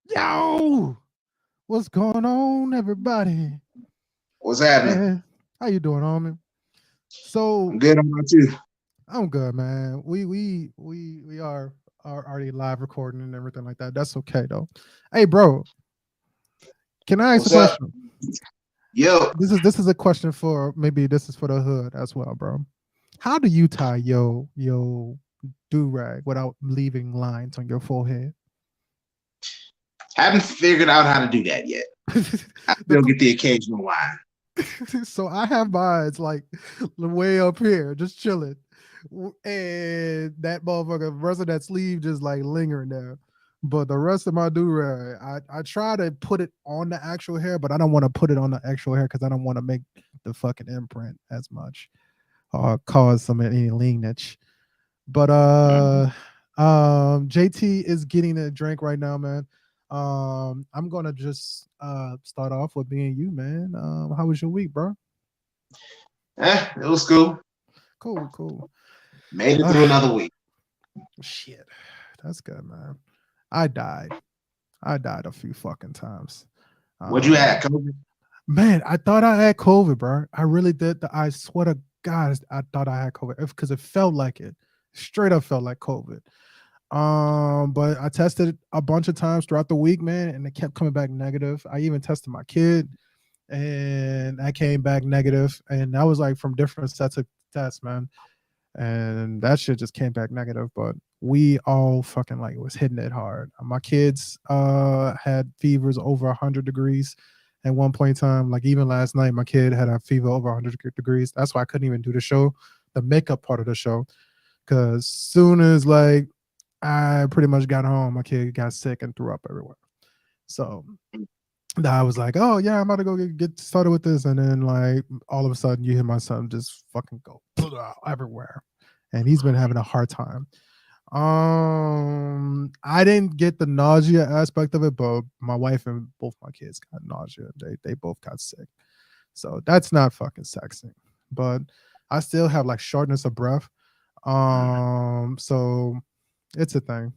Yo, what's going on, everybody? What's happening? Hey, how you doing, homie? So I'm good. How about you? I'm good, man. We are already live recording and everything like that. That's okay though. Hey, bro, can I ask a What's up? question? Yo, This is a question for maybe this is for the hood as well, bro. How do you tie yo do rag without leaving lines on your forehead? haven't figured out how to do that yet. I the still get the occasional line. so I have mine like way up here, just chilling, and that motherfucker, the rest of that sleeve just like lingering there. But the rest of my do rag, I try to put it on the actual hair, but I don't want to put it on the actual hair because I don't want to make the fucking imprint as much or cause some any lineage. But Mhm. JT is getting a drink right now, man. I'm gonna just start off with being you, man. How was your week, bro? It was cool. Cool, cool. Made it through Uh, another week. shit, that's good, man. I died. I died a few fucking times. What'd you have? Um, COVID? man, I thought I had COVID, bro. I really did. I swear to God, I thought I had COVID because it felt like it. Straight up felt like COVID. But I tested a bunch of times throughout the week, man, and it kept coming back negative. I even tested my kid, and I came back negative, and that was like from different sets of tests, man. And that shit just came back negative. But we all fucking like was hitting it hard. My kids had fevers over 100 degrees at one point in time. Like even last night, my kid had a fever over 100 degrees. That's why I couldn't even do the show, the makeup part of the show, because soon as like I pretty much got home, my kid got sick and threw up everywhere. So I was like, oh yeah, I'm about to go get started with this, and then like all of a sudden you hear my son just fucking go everywhere, and he's been having a hard time. I didn't get the nausea aspect of it, but my wife and both my kids got nausea. They both got sick, so that's not fucking sexy. But I still have like shortness of breath. So it's a thing.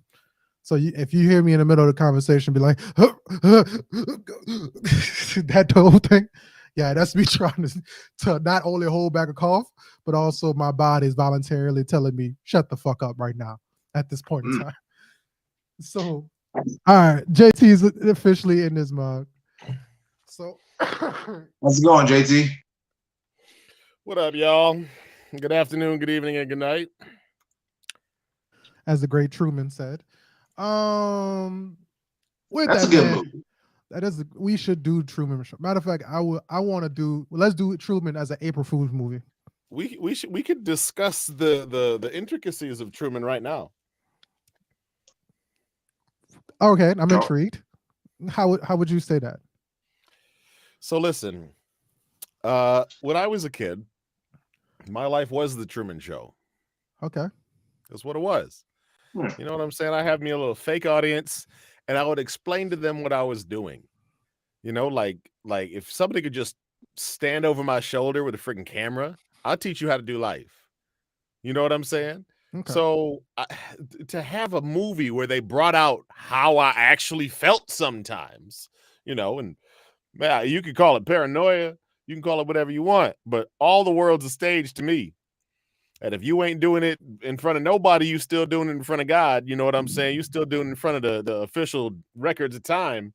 So if you hear me in the middle of the conversation, be like, that whole thing. Yeah, that's me trying to not only hold back a cough, but also my body is voluntarily telling me, shut the fuck up right now at this point in Mm. time. So, all right, JT is officially in this mug. So, How's it going, JT? What up, y'all? Good afternoon, good evening, and good night. as the great Truman said, um, with That's a that, good man, movie. that is we should do Truman Show. Matter of fact, I want to do let's do Truman as an April Fool's movie. We could discuss the intricacies of Truman right now. Okay, I'm Oh, intrigued. How would you say that? So listen, when I was a kid, my life was the Truman Show. Okay. That's what it was. hmm. You know what I'm saying? I have me a little fake audience, and I would explain to them what I was doing. Like if somebody could just stand over my shoulder with a freaking camera, I'll teach you how to do life. You know what I'm saying? Okay. So to have a movie where they brought out how I actually felt sometimes, and man, you can call it paranoia, you can call it whatever you want, but all the world's a stage to me. And if you ain't doing it in front of nobody, you still doing it in front of God. You know what I'm saying? You still doing it in front of the official records of time.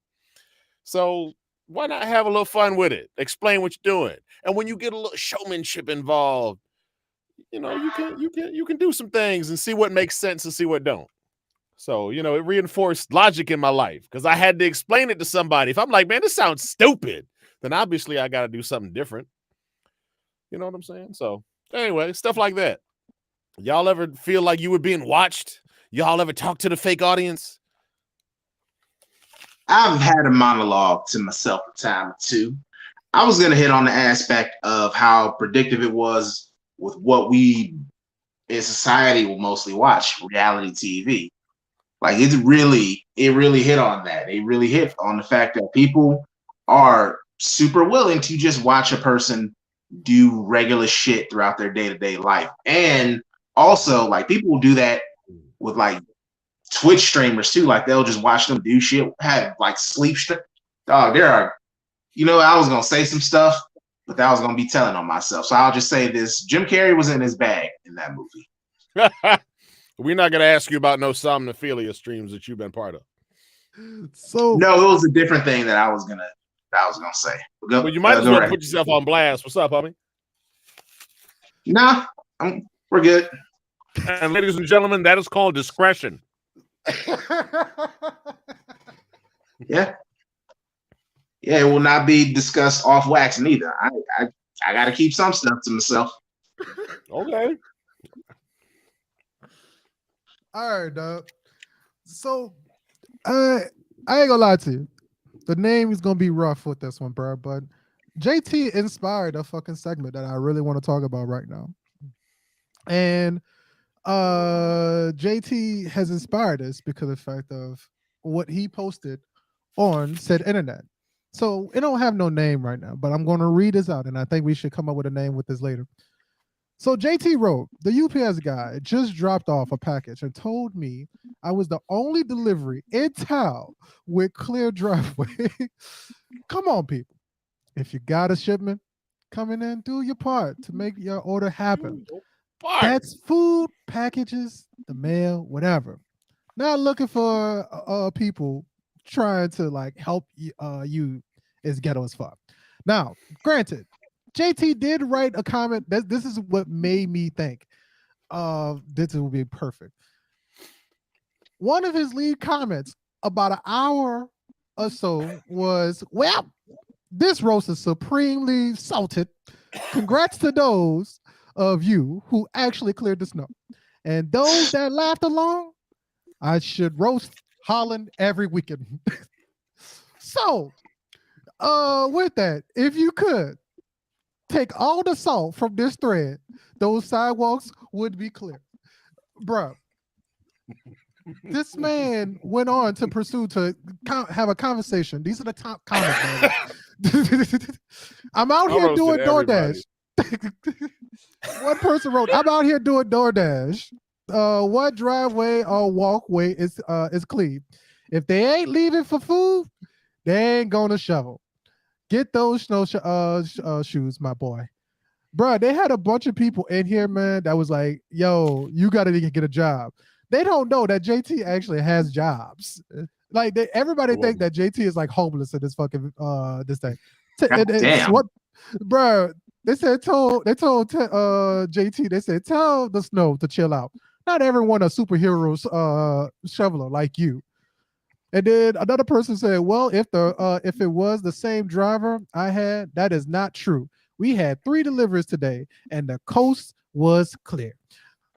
So why not have a little fun with it? Explain what you're doing. And when you get a little showmanship involved, you can do some things and see what makes sense and see what don't. So it reinforced logic in my life because I had to explain it to somebody. If I'm like, man, this sounds stupid, then obviously I got to do something different. You know what I'm saying? So anyway, stuff like that. Y'all ever feel like you were being watched? Y'all ever talk to the fake audience? I've had a monologue to myself a time or two. I was going to hit on the aspect of how predictive it was with what we in society will mostly watch, reality TV. Like it really hit on that. It really hit on the fact that people are super willing to just watch a person do regular shit throughout their day-to-day life. And also like people will do that with like Twitch streamers too. Like they'll just watch them do shit, have like sleep stream. Dog, there are, I was gonna say some stuff, but that was gonna be telling on myself. So I'll just say this: Jim Carrey was in his bag in that movie. We're not gonna ask you about no somnophilia streams that you've been part of. So no, it was a different thing that I was gonna say. But you might as well put yourself on blast. What's up, homie? Nah, we're good. And ladies and gentlemen, that is called discretion. Yeah. Yeah, it will not be discussed off wax neither. I got to keep some stuff to myself. Okay. All right, dog. So, I ain't gonna lie to you. The name is gonna be rough with this one, bro. But JT inspired a fucking segment that I really want to talk about right now. And JT has inspired us because of the fact of what he posted on said internet. So it don't have no name right now, but I'm going to read this out, and I think we should come up with a name with this later. So JT wrote, the UPS guy just dropped off a package and told me I was the only delivery in town with clear driveway. Come on, people. If you got a shipment coming in, do your part to make your order happen. That's food, packages, the mail, whatever. Not looking for people trying to like help you is ghetto as fuck. Now, granted, JT did write a comment. This is what made me think this will be perfect. One of his lead comments about an hour or so was, well, this roast is supremely salted. Congrats to those of you who actually cleared the snow. And those that laughed along, I should roast Holland every weekend. So, with that, if you could take all the salt from this thread, those sidewalks would be clear. Bruh, this man went on to pursue to have a conversation. These are the top comments. I'm out here doing DoorDash. One person wrote, I'm out here doing DoorDash. What driveway or walkway is clean? If they ain't leaving for food, they ain't gonna shovel. Get those snow shoes, my boy. Bruh, they had a bunch of people in here, man, that was like, yo, you gotta get a job. They don't know that JT actually has jobs. Like everybody think that JT is like homeless in this fucking this thing. Damn. What, bruh? They told JT. They said tell the snow to chill out. Not everyone a superhero shoveler like you. And then another person said, well, if it was the same driver I had, that is not true. We had 3 deliveries today, and the coast was clear.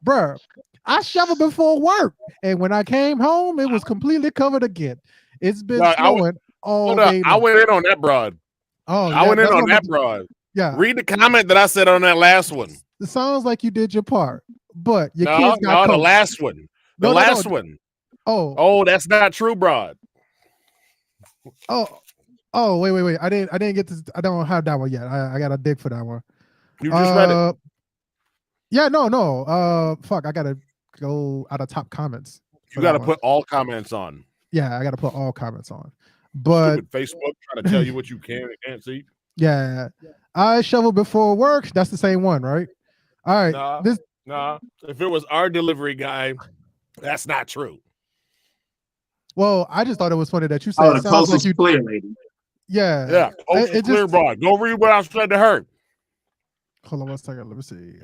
Bruh, I shoveled before work, and when I came home, it was completely covered again. It's been snowing all day long. I went in on that broad. Oh, I went in on that broad. Yeah. Read the comment that I said on that last one. It sounds like you did your part, but your kids got the last one. The last one. Oh, that's not true, broad. Oh, wait. I didn't get this. I don't have that one yet. I got to dig for that one. You just read it. Yeah, no. Fuck, I gotta go out of top comments. You gotta put all comments on. Yeah, I gotta put all comments on. But stupid Facebook trying to tell you what you can and can't see. Yeah. I shovel before work. That's the same one, right? All right. Nah. If it was our delivery guy, that's not true. Well, I just thought it was funny that you said the coast was clear, lady. Yeah. Yeah. Coast is clear, broad. Go read what I said to her. Hold on 1 second. Let me see.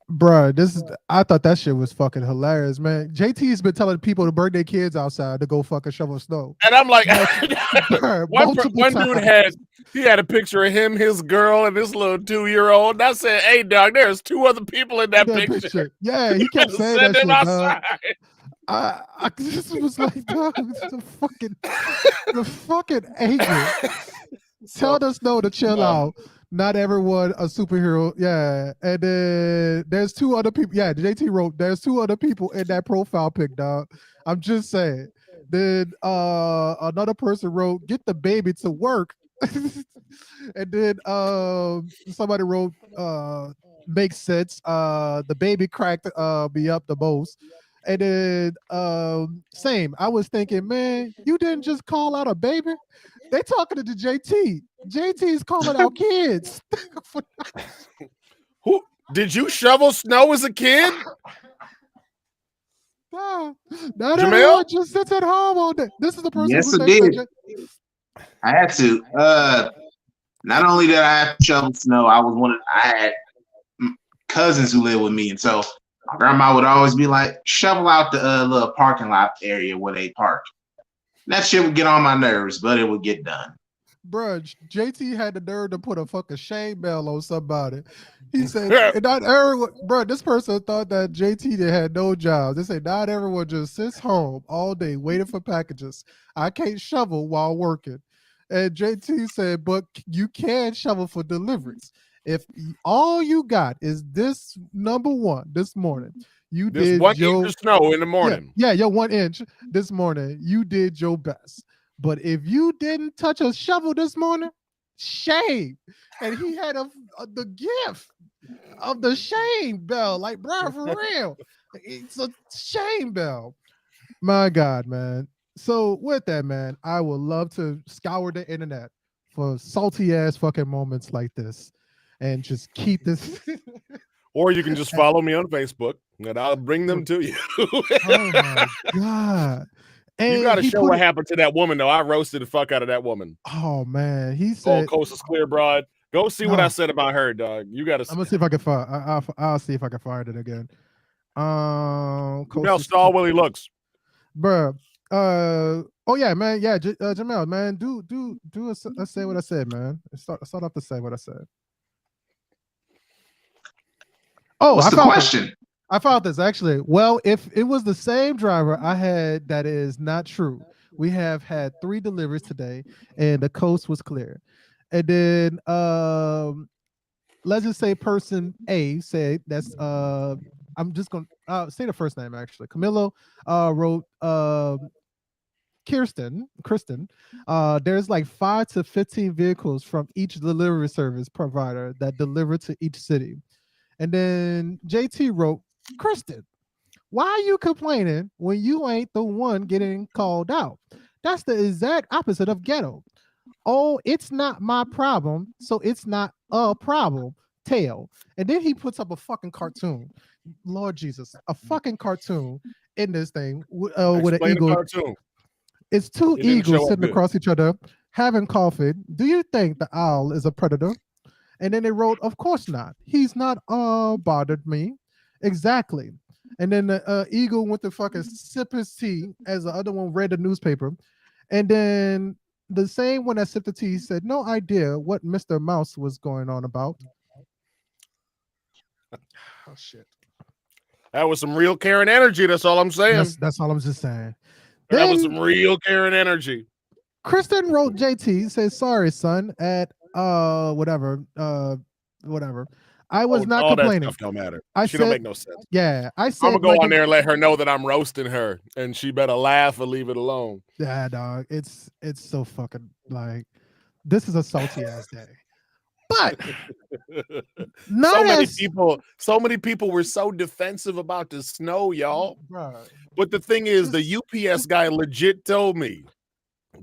Bruh, I thought that shit was fucking hilarious, man. JT's been telling people to bring their kids outside to go fucking shovel snow. And I'm like, bruh, one dude had a picture of him, his girl, and this little 2-year-old. And I said, hey, dog, there's 2 other people in that picture. Yeah, he kept saying that shit, dog. I just was like, dog, the fucking anger. Tell the snow to chill out. Not everyone a superhero. Yeah. And then there's 2 other people. Yeah, JT wrote, there's 2 other people in that profile pic, dog. I'm just saying. Then another person wrote, get the baby to work. And then somebody wrote, makes sense. The baby cracked me up the most. And then same. I was thinking, man, you didn't just call out a baby. They talking to the JT. JT is calling out kids. Who did you shovel snow as a kid? No, not Jamel? everyone just sits at home all day. This is the person Yes, who I thinks did. that. I had to. Not only did I have to shovel snow, I had cousins who lived with me, and so my grandma would always be like, shovel out the little parking lot area where they park. That shit would get on my nerves, but it would get done. Bruh, JT had the nerve to put a fucking shame bell on somebody. He said, and not everyone, bro, this person thought that JT had no job. They say, not everyone just sits home all day waiting for packages. I can't shovel while working. And JT said, but you can shovel for deliveries. If all you got is this number one this morning, you This did 1 your inch of snow in the morning. yeah, your 1 inch this morning, you did your best. But if you didn't touch a shovel this morning, shame. And he had the gift of the shame bell. Like, bro, for real. It's a shame bell. My God, man. So with that, man, I would love to scour the internet for salty ass fucking moments like this and just keep this. Or you can just follow me on Facebook and I'll bring them to you. Oh my God. And you got to he show put what it, happened to that woman, though. I roasted the fuck out of that woman. oh man, he Gold said, Coast is clear, broad. Go see what I no, said about her, dog. You got to. I'm gonna see if I can find. I'll see if I can find it again. Jamel Stahl, Willie looks. Bruh. Oh yeah, man. Yeah, Jamel, man. Do let's say what I said, man. Start off to say what I said. Oh, What's the question? I found this actually. Well, if it was the same driver I had, that is not true. We have had 3 deliveries today, and the coast was clear. And then let's just say person A said that's I'm just gonna say the first name actually. Camilo wrote Kristen, there's like 5 to 15 vehicles from each delivery service provider that deliver to each city. And then JT wrote, Kristen, why are you complaining when you ain't the one getting called out? That's the exact opposite of ghetto. Oh, it's not my problem, so it's not a problem. Tail. And then he puts up a fucking cartoon. Lord Jesus, a fucking cartoon in this thing with an eagle. Cartoon. It's 2 eagles sitting across each other having coffee. Do you think the owl is a predator? And then they wrote, of course not. He's not bothered me. Exactly. And then the eagle went to fucking sip his tea as the other one read the newspaper. And then the same one that sipped the tea said, no idea what Mr. Mouse was going on about. Oh, shit. That was some real Karen energy. That's all I'm saying. That's all I'm just saying. That was some real Karen energy. Kristen wrote JT, says, sorry, son, at whatever. I was not complaining. That stuff don't matter. She don't make no sense. Yeah, I said I'm gonna go on there and let her know that I'm roasting her, and she better laugh or leave it alone. Yeah, dog. It's so fucking like this is a salty ass day. But so many people were so defensive about the snow, y'all. Bro, but the thing is, the UPS guy legit told me,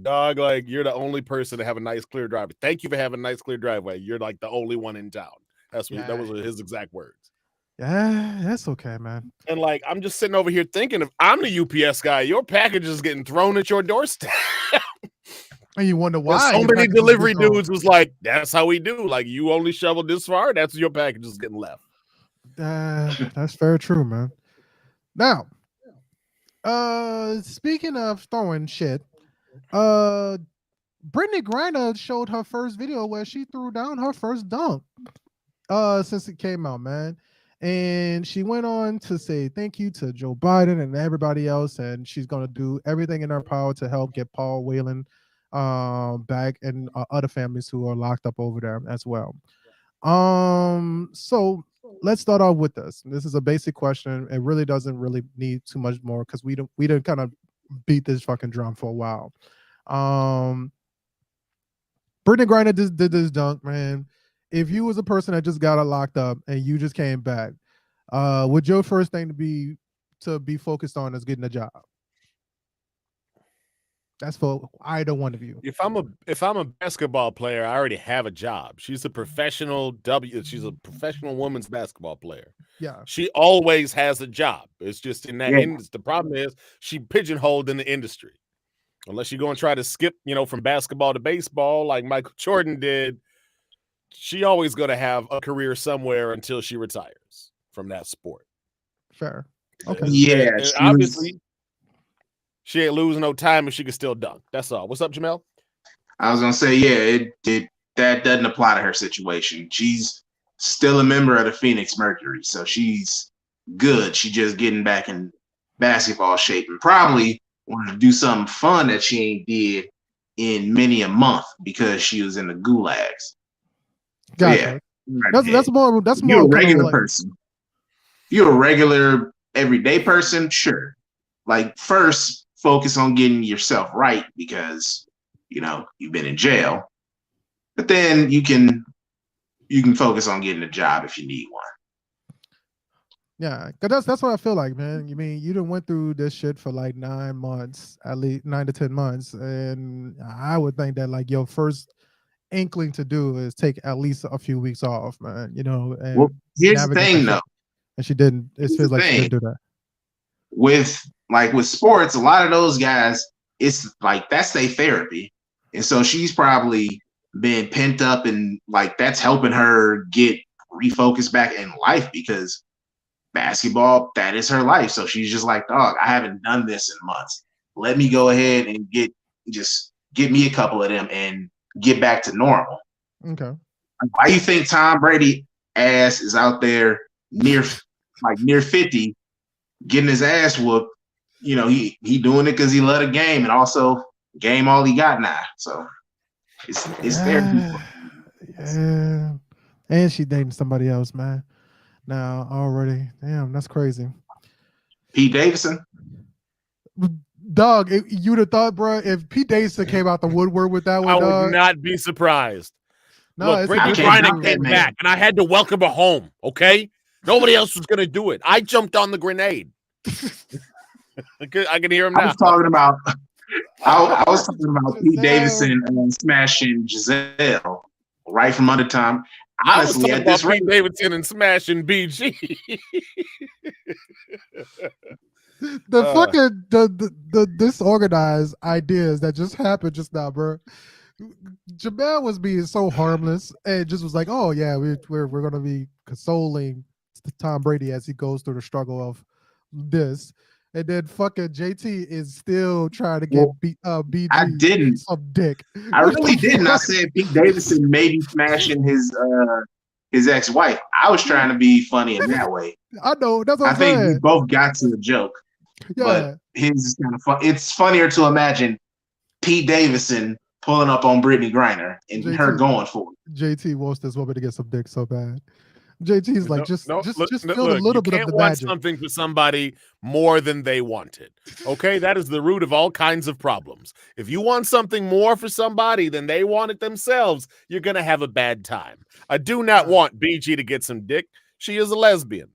dog, like, you're the only person to have a nice clear driveway. Thank you for having a nice clear driveway. You're like the only one in town. That was his exact words. Yeah, that's okay, man. And like, I'm just sitting over here thinking, if I'm the UPS guy, your package is getting thrown at your doorstep. And you wonder why. So many delivery dudes was like, that's how we do. Like, you only shoveled this far, that's your package is getting left. That's very true, man. Now, speaking of throwing shit, Brittany Griner showed her first video where she threw down her first dunk since it came out, man. And she went on to say thank you to Joe Biden and everybody else, and she's going to do everything in her power to help get Paul Whelan back and other families who are locked up over there as well. So let's start off with this. This is a basic question. It really doesn't really need too much more because we didn't kind of beat this fucking drum for a while. Brittany Griner did this dunk, man. If you was a person that just got locked up and you just came back, would your first thing to be to be focused on is getting a job. That's for either one of you. If I'm a basketball player, I already have a job. She's a professional she's a professional women's basketball player. Yeah, She always has a job. It's just in that Yeah. the problem is she pigeonholed in the industry. Unless you're going to try to skip, from basketball to baseball like Michael Jordan did, she always going to have a career somewhere until she retires from that sport. fair. Okay. Yeah, And obviously, she ain't losing no time and she can still dunk. That's all. What's up, Jamel? I was gonna say, yeah, that doesn't apply to her situation. She's still a member of the Phoenix Mercury, so she's good. She's just getting back in basketball shape and probably wanted to do something fun that she ain't did in many a month because she was in the gulags. Gotcha. Yeah, That's more. That's you're more a regular like, person. If you're a regular everyday person, sure. Like first, focus on getting yourself right because you've been in jail. But then you can focus on getting a job if you need one. Yeah, cause that's what I feel like, man. You mean you done went through this shit for like 9 months, at least 9 to 10 months, and I would think that like your first inkling to do is take at least a few weeks off, man. And Well, here's the navigate thing, shit. though. And she didn't. It Here's feels the like she thing. didn't do that. With sports, a lot of those guys, it's like that's their therapy, and so she's probably been pent up, and like that's helping her get refocused back in life because basketball, that is her life. So she's just like, dog, I haven't done this in months. Let me go ahead and get me a couple of them and get back to normal. Okay. Why do you think Tom Brady ass is out there near 50, getting his ass whooped? He doing it because he loved the game and also game all he got now. So it's there. Yeah. And she dating somebody else, man. Now already. Damn, that's crazy. Pete Davidson. Dog, you'd have thought, bro, if Pete Davidson came out the woodwork with that one, I dog. would not be surprised. No, Look, it's Brittany a can't Griner knock that came man. back, and I had to welcome her home, okay? Nobody else was going to do it. I jumped on the grenade. I can hear him I now. was talking about I was talking about Pete Davidson smashing Giselle right from under Tom. I was Honestly, talking at this about rate, Pete Davidson and smashing BG. The fucking the disorganized ideas that just happened just now, bro. Jamel was being so harmless and just was like, "Oh yeah, we're gonna be consoling Tom Brady as he goes through the struggle of this," and then fucking JT is still trying to get BG I didn't. some dick. I What really the didn't. I fuck? said Pete Davidson maybe smashing his ex-wife. I was trying to be funny in that way. I know that's what I I'm think we saying. both got to the joke, Yeah, but his is kind of fun. It's funnier to imagine Pete Davidson pulling up on Brittany Griner and her JT. going for it. JT wants this woman to get some dick so bad. JT's like, just feel a little you bit of can't the want magic. something for somebody more than they wanted. Okay, that is the root of all kinds of problems. If you want something more for somebody than they want it themselves, you're gonna have a bad time. I do not want BG to get some dick. She is a lesbian,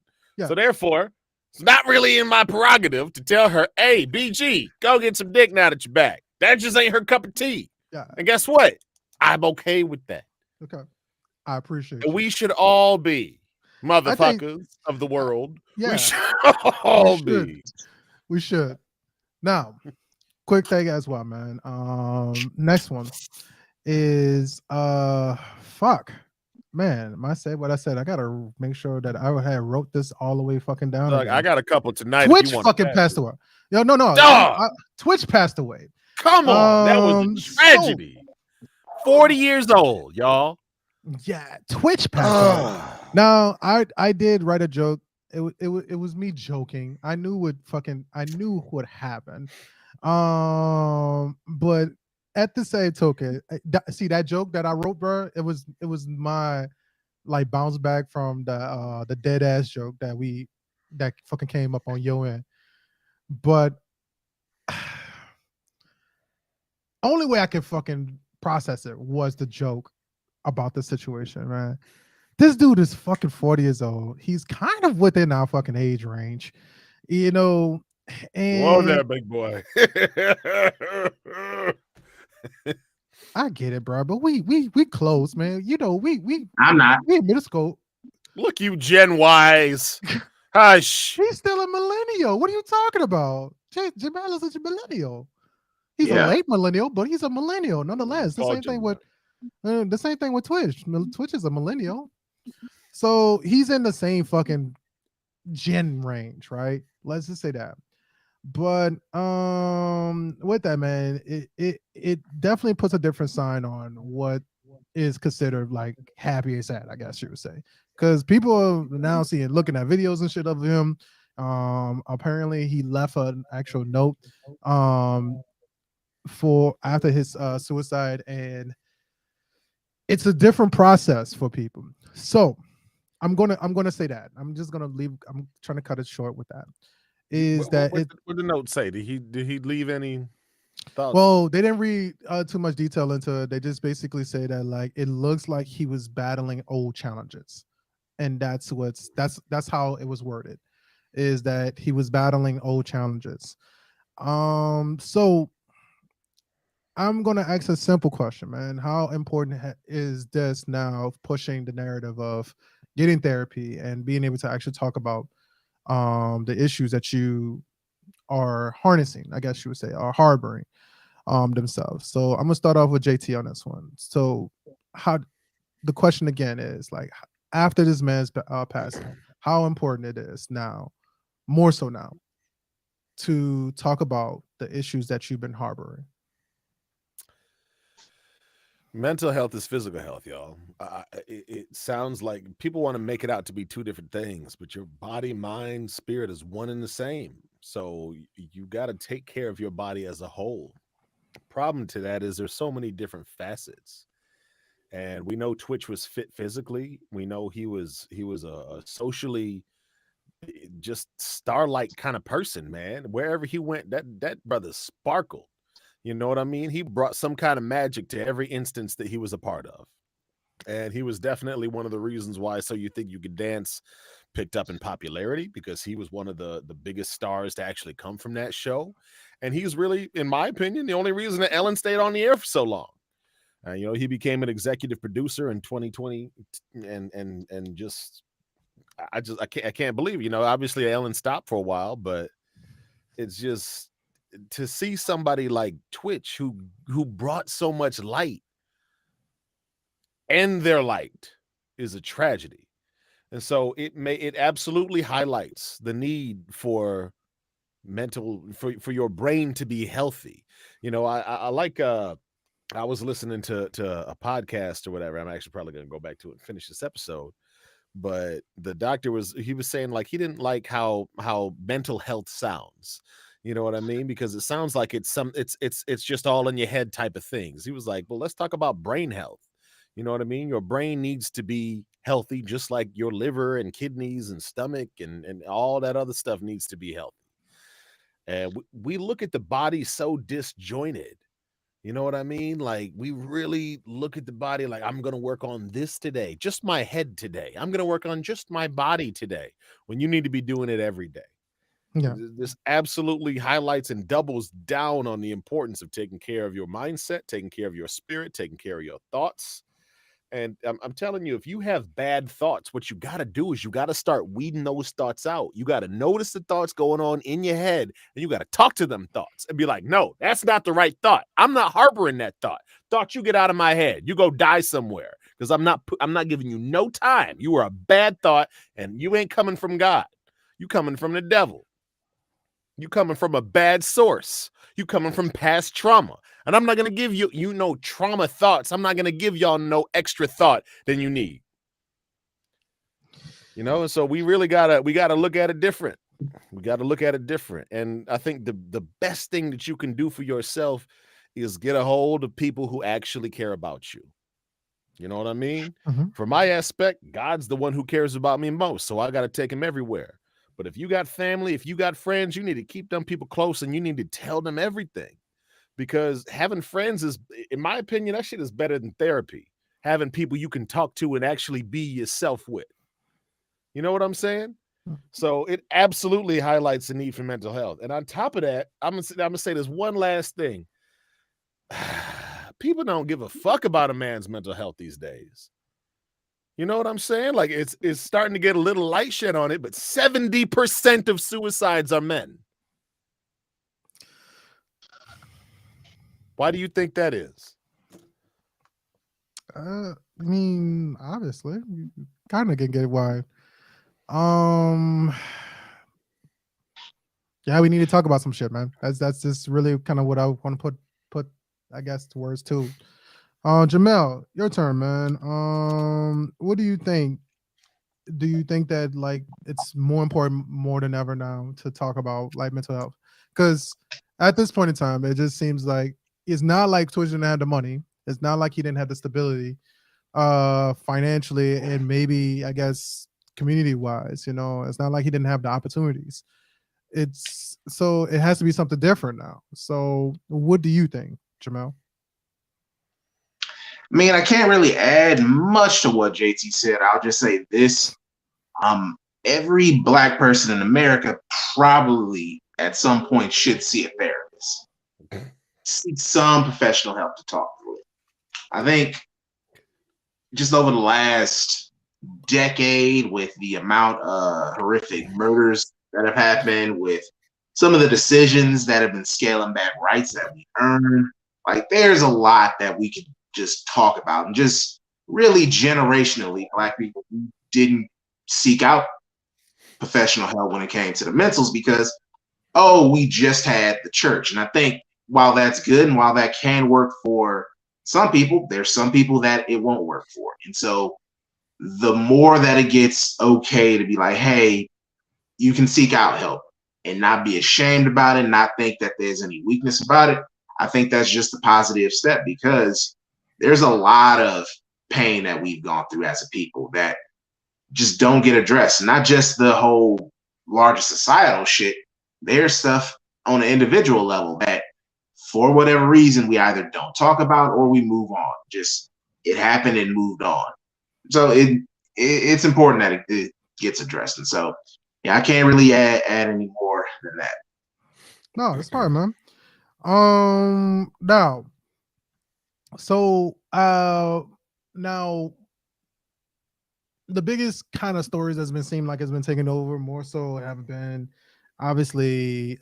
so therefore, it's not really in my prerogative to tell her, "Hey, BG, go get some dick now that you're back." That just ain't her cup of tea. Yeah. And guess what? I'm okay with that. Okay. I appreciate And you. we should all be motherfuckers of the world. Yeah. We should all be. We should. Now, quick thing as well, man. Next one is fuck. Man, I said what I said. I gotta make sure that I had wrote this all the way fucking down. Look, I got a couple tonight. Twitch fucking passed away. No. Twitch passed away. Come on, that was a tragedy. 40 years old, y'all. Yeah, Twitch passed away. Now, I did write a joke. It was me joking. I knew what happened. But at the same token, see that joke that I wrote, bro. It was my like bounce back from the dead ass joke that fucking came up on your end. But only way I could fucking process it was the joke about the situation, man. This dude is fucking 40 years old. He's kind of within our fucking age range. you know, Whoa there, and big boy. I get it, bro. But we close, man. You know, I'm not. we in middle school. Look, you Gen Ys. Hush. He's still a millennial. What are you talking about? Jamel is a millennial. He's a Yeah. late millennial, but he's a millennial nonetheless. The Oh, same thing with Jamel. the same thing with Twitch. Twitch is a millennial, so he's in the same fucking gen range, right? Let's just say that. But with that, man, it definitely puts a different sign on what is considered like happy and sad, I guess you would say, because people are now seeing looking at videos and shit of him. Apparently he left an actual note for after his suicide, and it's a different process for people. So I'm gonna say that. I'm just gonna leave. I'm trying to cut it short with that. Is that it? What the note say? Did he leave any thoughts? Well, they didn't read too much detail into it. They just basically say that like it looks like he was battling old challenges, and that's how it was worded. Is that he was battling old challenges. So I'm gonna ask a simple question, man. How important is this now pushing the narrative of getting therapy and being able to actually talk about the issues that you are harnessing, I guess you would say, are harboring themselves. So I'm gonna start off with JT on this one. So how the question again is like after this man's passing, how important it is now, more so now, to talk about the issues that you've been harboring. Mental health is physical health, y'all. It sounds like people want to make it out to be two different things, but your body, mind, spirit is one and the same. So you got to take care of your body as a whole. Problem to that is there's so many different facets, and we know Twitch was fit physically. We know he was a socially just starlight kind of person, man. Wherever he went, that brother sparkled. You know what I mean? He brought some kind of magic to every instance that he was a part of. And he was definitely one of the reasons why So You Think You Could Dance picked up in popularity, because he was one of the biggest stars to actually come from that show. And he's really, in my opinion, the only reason that Ellen stayed on the air for so long. He became an executive producer in 2020, and just I can't believe, obviously Ellen stopped for a while, but it's just to see somebody like Twitch who brought so much light, and their light is a tragedy. And so it absolutely highlights the need for for your brain to be healthy. I like I was listening to a podcast or whatever. I'm actually probably going to go back to it and finish this episode. But the doctor was saying like he didn't like how mental health sounds. You know what I mean? Because it sounds like it's just all in your head type of things. He was like, well, let's talk about brain health. You know what I mean? Your brain needs to be healthy, just like your liver and kidneys and stomach and all that other stuff needs to be healthy. And we look at the body so disjointed. You know what I mean? Like we really look at the body like, I'm going to work on this today, just my head today. I'm going to work on just my body today, when you need to be doing it every day. Yeah. This absolutely highlights and doubles down on the importance of taking care of your mindset, taking care of your spirit, taking care of your thoughts. And I'm telling you, if you have bad thoughts, what you got to do is you got to start weeding those thoughts out. You got to notice the thoughts going on in your head, and you got to talk to them thoughts and be like, no, that's not the right thought. I'm not harboring that thought. Thought, you get out of my head. You go die somewhere, because I'm not giving you no time. You are a bad thought, and you ain't coming from God. You coming from the devil. You coming from a bad source. You coming from past trauma. And I'm not going to give you trauma thoughts. I'm not going to give y'all no extra thought than you need. And so we really got to look at it different. We got to look at it different. And I think the best thing that you can do for yourself is get a hold of people who actually care about you. You know what I mean? Mm-hmm. For my aspect, God's the one who cares about me most. So I got to take him everywhere. But if you got family, if you got friends, you need to keep them people close, and you need to tell them everything. Because having friends is, in my opinion, that shit is better than therapy. Having people you can talk to and actually be yourself with. You know what I'm saying? So it absolutely highlights the need for mental health. And on top of that, I'm gonna say this one last thing. People don't give a fuck about a man's mental health these days. You know what I'm saying? Like it's starting to get a little light shed on it, but 70% of suicides are men. Why do you think that is? I mean, obviously, you kind of can get why. Yeah, we need to talk about some shit, man. That's just really kind of what I want to put I guess to words too. Jamel, your turn, man. What do you think? Do you think that like it's more important more than ever now to talk about like mental health? Because at this point in time, it just seems like it's not like Twitch didn't have the money. It's not like he didn't have the stability financially and maybe I guess community wise, you know, it's not like he didn't have the opportunities. It's so it has to be something different now. So what do you think, Jamel? I mean, I can't really add much to what JT said. I'll just say this. Every Black person in America probably at some point should see a therapist. Seek some professional help to talk through it. I think just over the last decade, with the amount of horrific murders that have happened, with some of the decisions that have been scaling back rights that we earn, like there's a lot that we could just talk about, and just really generationally, Black people didn't seek out professional help when it came to the mentals because, oh, we just had the church. And I think while that's good and while that can work for some people, there's some people that it won't work for. And so the more that it gets okay to be like, hey, you can seek out help and not be ashamed about it, not think that there's any weakness about it, I think that's just a positive step, because there's a lot of pain that we've gone through as a people that just don't get addressed. Not just the whole larger societal shit. There's stuff on an individual level that for whatever reason we either don't talk about or we move on. Just it happened and moved on. So it's important that it gets addressed. And so yeah, I can't really add any more than that. No, it's fine, man. Now, so now the biggest kind of stories that's been seemed like it's been taken over more so have been obviously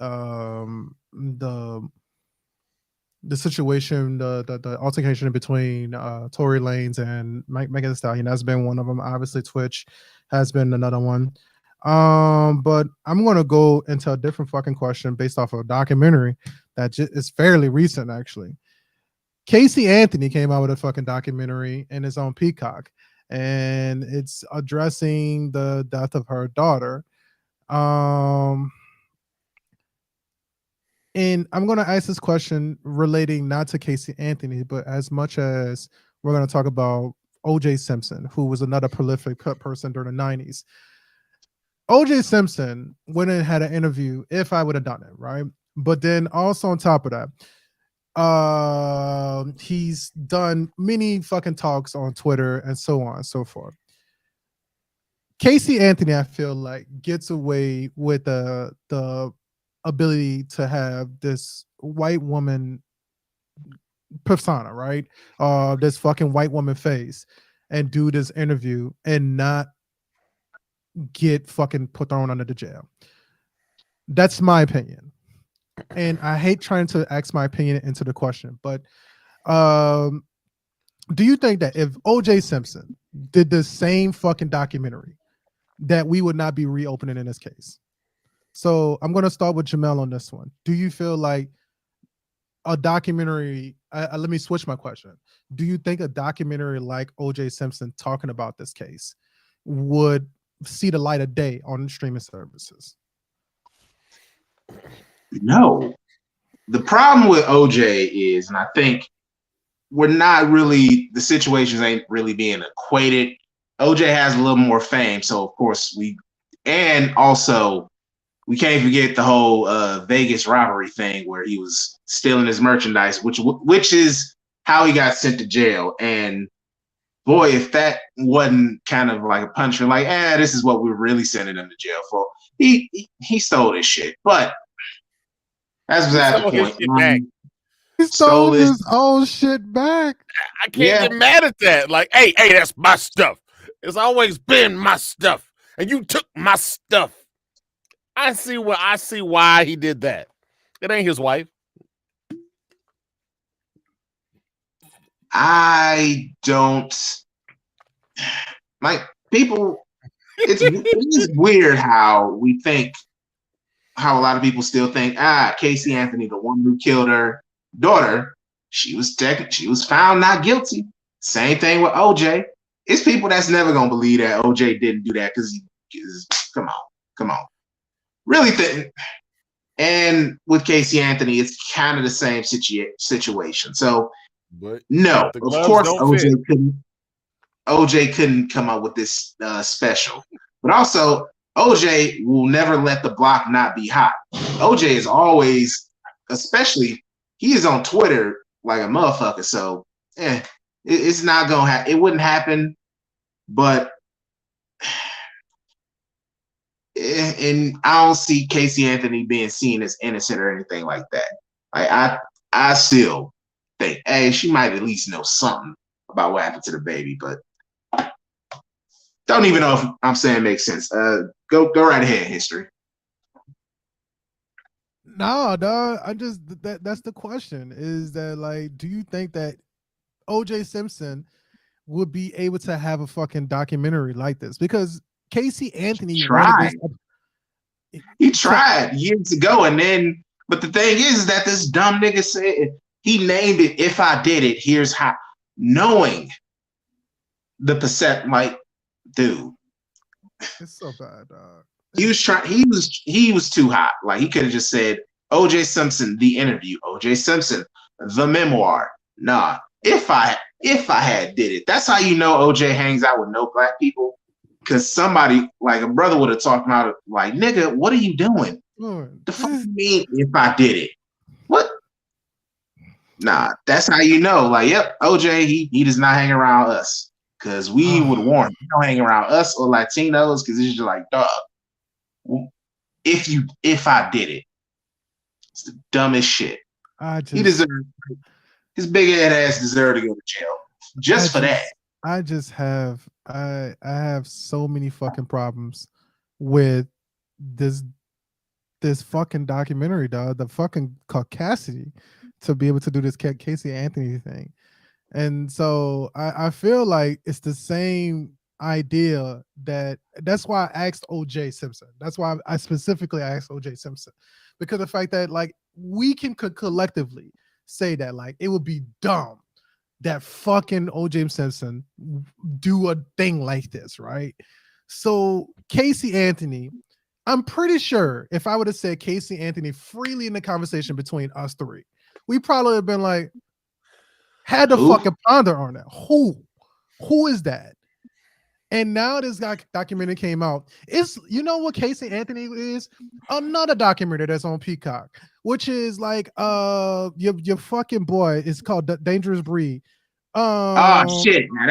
the situation, the altercation between Tory Lanez and Megan Thee Stallion. That's been one of them. Obviously, Twitch has been another one. But I'm gonna go into a different fucking question based off of a documentary that is fairly recent, actually. Casey Anthony came out with a fucking documentary and it's on Peacock, and it's addressing the death of her daughter. And I'm going to ask this question relating not to Casey Anthony, but as much as we're going to talk about O.J. Simpson, who was another prolific person during the 90s. O.J. Simpson went and had an interview, if I would have done it, right? But then also on top of that, he's done many fucking talks on Twitter and so on and so forth. Casey Anthony, I feel like, gets away with the ability to have this white woman persona, right? This fucking white woman face, and do this interview and not get fucking put thrown under the jail. That's my opinion. And I hate trying to ask my opinion into the question, but do you think that if O.J. Simpson did the same fucking documentary, that we would not be reopening in this case? So I'm going to start with Jamel on this one. Do you feel like a documentary, let me switch my question. Do you think a documentary like O.J. Simpson talking about this case would see the light of day on streaming services? No. The problem with OJ is, and I think we're not really, the situations ain't really being equated. OJ has a little more fame, so of course and also we can't forget the whole Vegas robbery thing where he was stealing his merchandise, which is how he got sent to jail. And boy, if that wasn't kind of like a puncher, like, this is what we're really sending him to jail for. He stole this shit, but that's He beside the stole his point. shit back. He Stole stole this. his own shit back. I can't get mad at that. Like, hey, that's my stuff. It's always been my stuff, and you took my stuff. I see why he did that. It ain't his wife. I don't like people. It's weird how we think, how a lot of people still think, Casey Anthony, the woman who killed her daughter, she was found not guilty. Same thing with OJ. It's people that's never gonna believe that OJ didn't do that because come on, really think. And with Casey Anthony, it's kind of the same situation. So, but no, of course OJ couldn't come up with this special. But also, OJ will never let the block not be hot. OJ is always, especially, he is on Twitter like a motherfucker. So, it's not gonna happen. It wouldn't happen, but and I don't see Casey Anthony being seen as innocent or anything like that. I still think, hey, she might at least know something about what happened to the baby, but don't even know if I'm saying it makes sense. Go right ahead, history. No, dog. That's the question. Is that like, do you think that OJ Simpson would be able to have a fucking documentary like this? Because Casey Anthony He tried years ago, and then, but the thing is that this dumb nigga said he named it "If I Did It, Here's How," knowing the percent. Like, dude, it's so bad, dog. He was trying. He was too hot. Like, he could have just said O.J. Simpson, the interview. O.J. Simpson, the memoir. Nah, if I had did it. That's how you know O.J. hangs out with no black people. Because somebody, like a brother, would have talked about it. Like, nigga, what are you doing? The fuck you mean if I did it? What? Nah, that's how you know. Like, yep, OJ, he does not hang around us. Because we would warn him. He don't hang around us or Latinos, because it's just like, dog. If I did it, it's the dumbest shit. He deserved, his big head ass deserved to go to jail just for that. I have so many fucking problems with this fucking documentary, dog. The fucking caucasity to be able to do this Casey Anthony thing. And so I feel like it's the same idea. That's why I asked OJ Simpson. That's why I specifically asked OJ Simpson, because the fact that, like, we can collectively say that, like, it would be dumb that fucking OJ Simpson do a thing like this, right? So Casey Anthony, I'm pretty sure if I would have said Casey Anthony freely in the conversation between us three, we probably have been like, had to fucking ponder on that. Who is that? And now this documentary came out. It's, you know what Casey Anthony is? Another documentary that's on Peacock, which is like your fucking boy. It's called Dangerous Breed. Oh shit! Now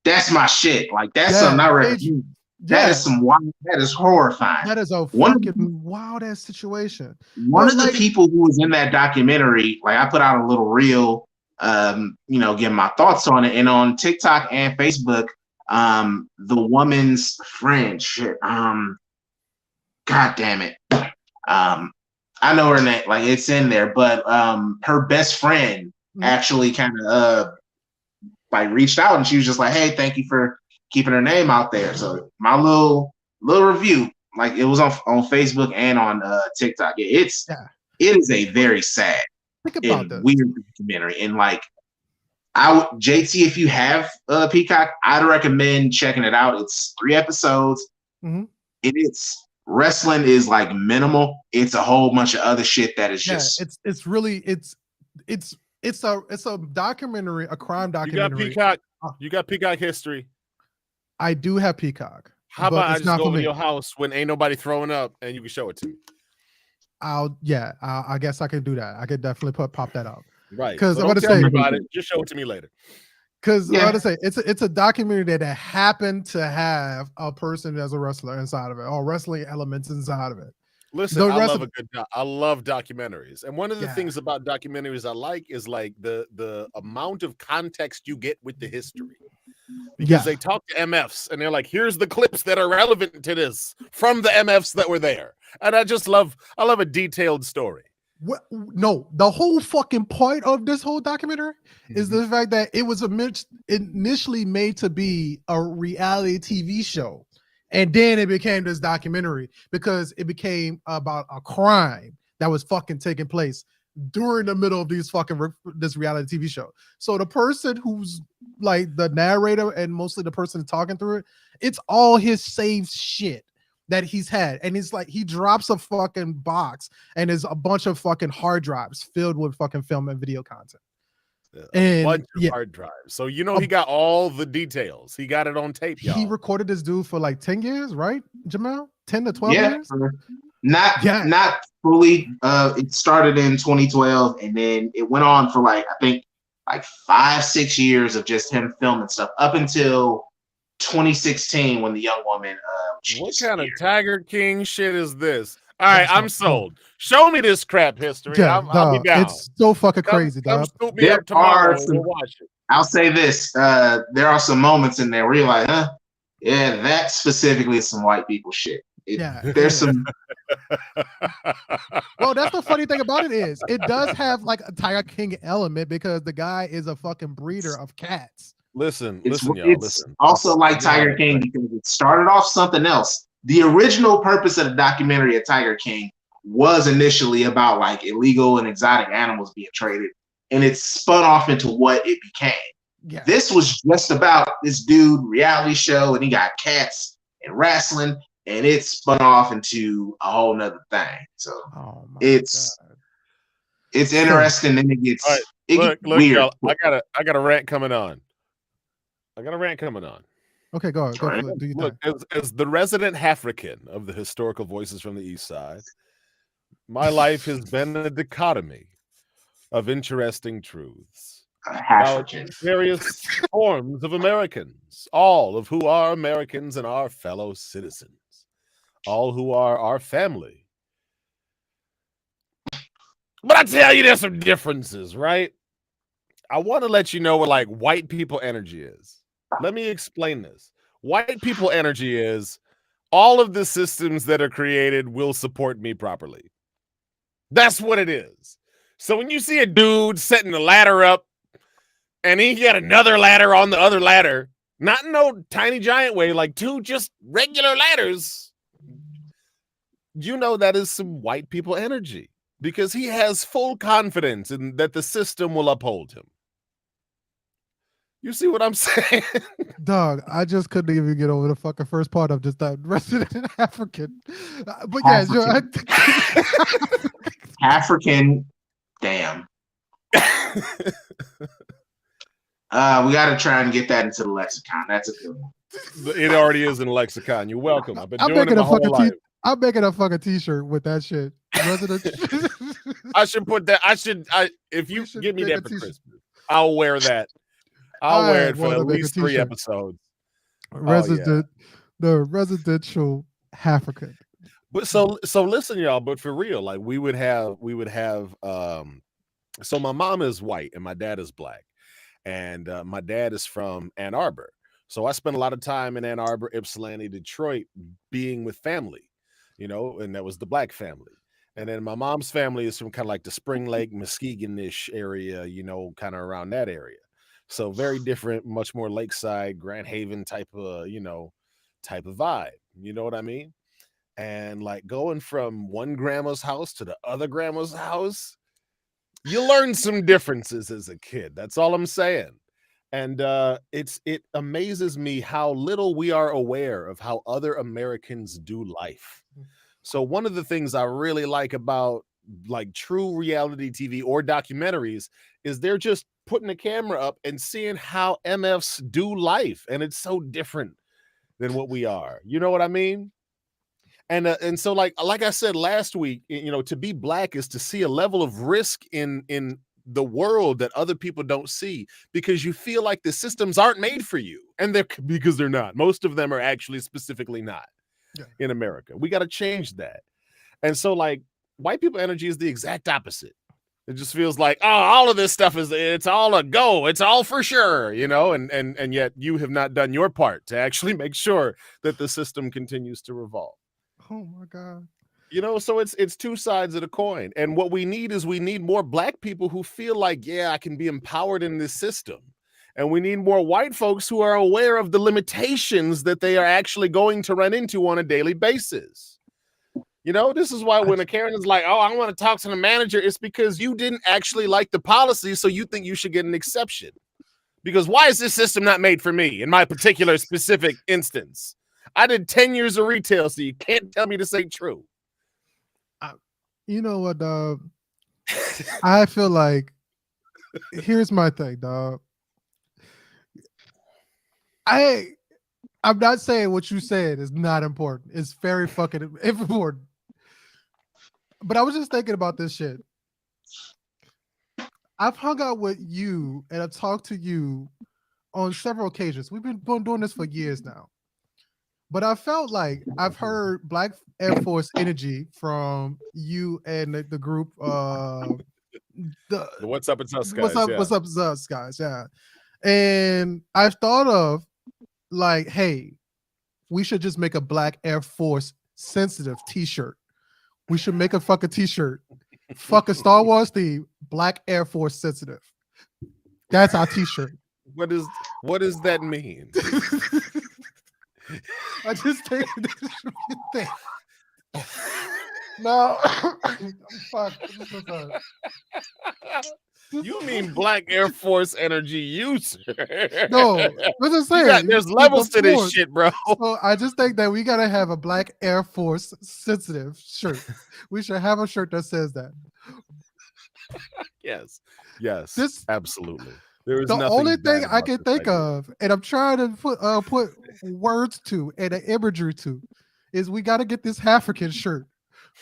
that's my shit. Like, that's something I recommend. That is some wild. That is horrifying. That is a fucking wild ass situation. One of the people who was in that documentary, like, I put out a little reel, getting my thoughts on it, and on TikTok and Facebook, the woman's friend, god damn it, I know her name, like, it's in there, but her best friend actually kind of like reached out, and she was just like, hey, thank you for keeping her name out there. So my little review, like, it was on Facebook and on TikTok. It is a very sad and weird documentary. And, like, JT, if you have Peacock, I'd recommend checking it out. It's 3 episodes. It's wrestling is like minimal. It's a whole bunch of other shit that is just. It's really a documentary, a crime documentary. You got Peacock history. I do have Peacock. How about I just go to your house when ain't nobody throwing up and you can show it to me? I guess I can do that. I could definitely pop that up. Right. Because I'm going to say about it. Just show it to me later. Because Yeah. I would say it's a documentary that happened to have a person as a wrestler inside of it, or wrestling elements inside of it. Listen, The I rest love of a good. I love documentaries, and one of the yeah, things about documentaries I like is like the amount of context you get with the history. Because yeah. they talk to MFs and they're like, here's the clips that are relevant to this from the MFs that were there. And I love a detailed story. What, no, the whole fucking point of this whole documentary is the fact that it was initially made to be a reality TV show, and then it became this documentary because it became about a crime that was fucking taking place during the middle of these fucking this reality TV show. So the person who's like the narrator and mostly the person talking through it, it's all his saved shit that he's had, and it's like he drops a fucking box and there's a bunch of fucking hard drives filled with fucking film and video content. A bunch of hard drives. So he got all the details. He got it on tape, y'all. He recorded this dude for like 10 years, right, Jamel? 10 to 12 years? Not fully. It started in 2012, and then it went on for like, I think, like 5-6 years of just him filming stuff up until 2016 when the young woman what kind of Tiger King shit is this? All right, I'm sold. Show me this crap history. Yeah, I'll be down. It's so fucking crazy, dog. Scoop me up tomorrow and we'll watch it. I'll say this. There are some moments in there where you're like, yeah, that specifically is some white people shit. There's some. Well, that's the funny thing about it is it does have like a Tiger King element because the guy is a fucking breeder of cats. Listen, it's listen. Also like Tiger King because it started off something else. The original purpose of the documentary of Tiger King was initially about like illegal and exotic animals being traded, and it spun off into what it became. Yeah. This was just about this dude reality show, and he got cats and wrestling, and it spun off into a whole nother thing. So it's interesting, and it gets look, weird. Y'all, I got a rant coming on. Okay, go ahead. Look, as the resident African of the historical voices from the East Side, my life has been a dichotomy of interesting truths about various forms of Americans, all of who are Americans and our fellow citizens, all who are our family. But I tell you, there's some differences, right? I want to let you know what like white people energy is. Let me explain this. White people energy is all of the systems that are created will support me properly. That's what it is. So when you see a dude setting the ladder up and he got another ladder on the other ladder, not in no tiny giant way, like two just regular ladders, that is some white people energy because he has full confidence in that the system will uphold him. You see what I'm saying? Dog, I just couldn't even get over the fucking first part of just that resident African. But yeah, African, damn. We got to try and get that into the lexicon. That's a good one. It already is in the lexicon. You're welcome. I've been doing it my whole life. I'm making a fucking t-shirt with that shit. I should put that. If you give me that for Christmas, I'll wear that. I'll wear it for at least 3 episodes. The residential African. But so listen, y'all. But for real, like we would have. So my mom is white and my dad is black, and my dad is from Ann Arbor. So I spent a lot of time in Ann Arbor, Ypsilanti, Detroit, being with family, and that was the black family. And then my mom's family is from kind of like the Spring Lake, Muskegon-ish area, kind of around that area. So very different, much more lakeside, Grand Haven type of vibe. You know what I mean? And like going from one grandma's house to the other grandma's house, you learn some differences as a kid. That's all I'm saying. And it amazes me how little we are aware of how other Americans do life. So one of the things I really like about like true reality TV or documentaries is they're just putting the camera up and seeing how MFs do life. And it's so different than what we are. You know what I mean? And so like I said last week, to be black is to see a level of risk in the world that other people don't see, because you feel like the systems aren't made for you, and because they're not. Most of them are actually specifically not in America. We got to change that. And so, like, white people energy is the exact opposite. It just feels like, oh, all of this stuff it's all a go. It's all for sure, and yet you have not done your part to actually make sure that the system continues to revolve. Oh my God. So it's two sides of the coin. And what we need is more Black people who feel like, yeah, I can be empowered in this system. And we need more white folks who are aware of the limitations that they are actually going to run into on a daily basis. This is why when a Karen is like, oh, I want to talk to the manager, it's because you didn't actually like the policy, so you think you should get an exception. Because why is this system not made for me in my particular specific instance? I did 10 years of retail, so you can't tell me this ain't true. You know what, dog? I feel like, here's my thing, dog. I'm not saying what you said is not important. It's very fucking important. But I was just thinking about this shit. I've hung out with you and I've talked to you on several occasions. We've been doing this for years now. But I felt like I've heard Black Air Force energy from you and the group. The What's Up, It's Us guys. What's up, It's Us guys. Yeah. And I've thought of, like, hey, we should just make a Black Air Force sensitive t-shirt. We should make a fucking t-shirt. Fucking Star Wars theme, Black Air Force sensitive. That's our t-shirt. What does that mean? I just think this should be a thing. No, fuck. You mean Black Air Force energy user? No, what's I saying? There's levels to this shit, bro. So I just think that we gotta have a Black Air Force sensitive shirt. We should have a shirt that says that. Yes, absolutely. There is the only thing I can think of, and I'm trying to put words to and an imagery to, is we got to get this African shirt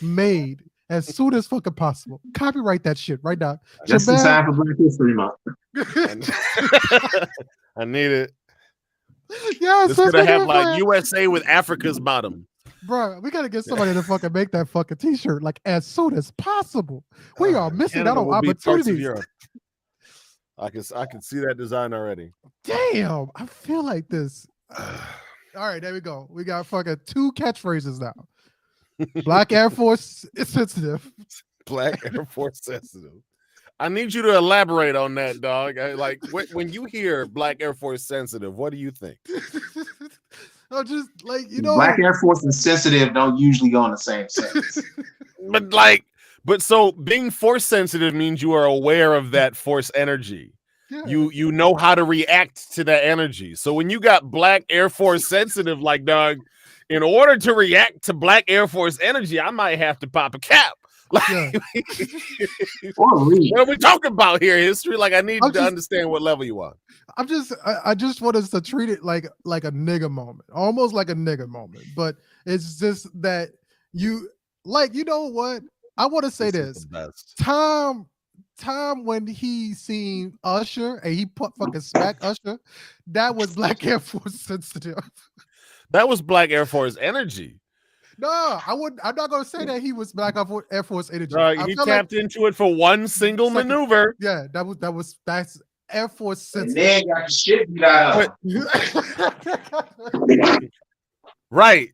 made as soon as fucking possible. Copyright that shit right now. Just in time for Black History Month. I need it. Yeah, it's gonna have like USA with Africa's bottom. Bro, we gotta get somebody to fucking make that fucking t-shirt like as soon as possible. We are missing out on opportunities. I can see that design already. Damn, I feel like this. All right, there we go. We got fucking 2 catchphrases now. Black Air Force is sensitive. Black Air Force sensitive. I need you to elaborate on that, dog. Like when you hear Black Air Force sensitive, what do you think? I'm just like, Black Air Force and sensitive don't usually go in the same sentence. But so being force sensitive means you are aware of that force energy. Yeah. You know how to react to that energy. So when you got Black Air Force sensitive, like, dog, in order to react to Black Air Force energy, I might have to pop a cap. Like, what are we talking about here? History? Like, I need to understand what level you are. I just want us to treat it like a nigga moment, almost like a nigga moment. But it's just that you know what? I want to say this. Tom, when he seen Usher and he fucking smacked Usher, that was Black Air Force sensitive. That was Black Air Force energy. No, I'm not gonna say that he was Black Air Force energy. He tapped into it for one single maneuver. Yeah, that's Air Force sensitive. And then got the shit beat out of Right.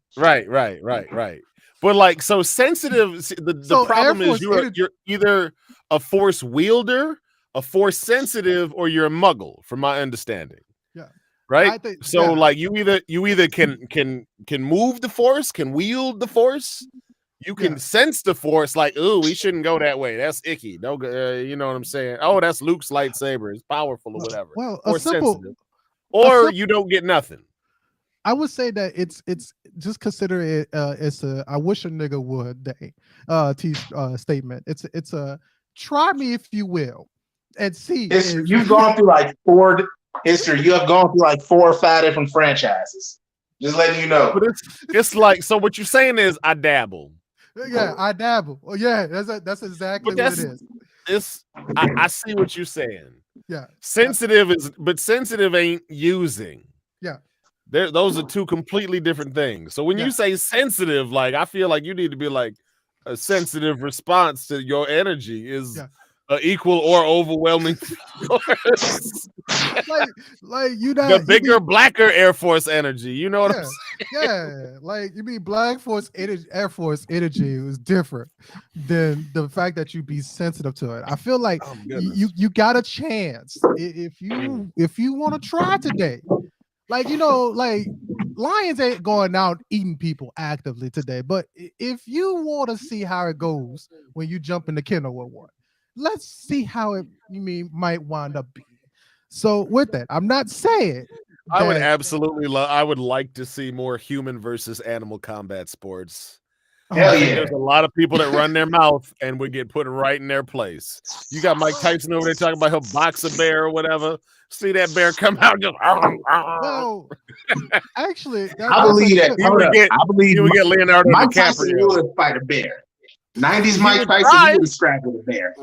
But like, so sensitive. The problem is you're either a force wielder, a force sensitive, or you're a muggle, from my understanding. Yeah. Right. Like you either can move the force, can wield the force. You can sense the force. Like, ooh, we shouldn't go that way. That's icky. No, you know what I'm saying? Oh, that's Luke's lightsaber. It's powerful or whatever. Well, you don't get nothing. I would say that it's just consider it it's a I wish a nigga would day statement. It's a try me if you will and see. You've gone through like 4 history. You have gone through like 4 or 5 different franchises. Just letting you know. But it's like, so what you're saying is I dabble. Yeah, I dabble. Oh yeah, that's exactly what it is. I see what you're saying. Yeah. Sensitive ain't using. Yeah. Those are two completely different things. So when Yeah. you say sensitive, like I feel like you need to be like a sensitive response to your energy is Yeah. equal or overwhelming force. like you The not bigger, blacker Air Force energy. You know what I'm yeah, saying? yeah. Like you mean Black Force energy, Air Force energy is different than the fact that you be sensitive to it. I feel like Oh, you got a chance if you want to try today. Like like lions ain't going out eating people actively today, but if you want to see how it goes when you jump in the kennel with one, let's see how it might wind up being. So with that, I'm not saying I would that absolutely love. I would like to see more human versus animal combat sports. Hell I think yeah. there's a lot of people that run their mouth and would get put right in their place. You got Mike Tyson over there talking about he'll box a bear or whatever. See that bear come out and just well, actually, I that's a believe that. good. he Hold would up. get I believe Leonardo Mike Tyson DiCaprio. would fight a bear. 90s He Mike would Tyson, try. he would scrap with a bear.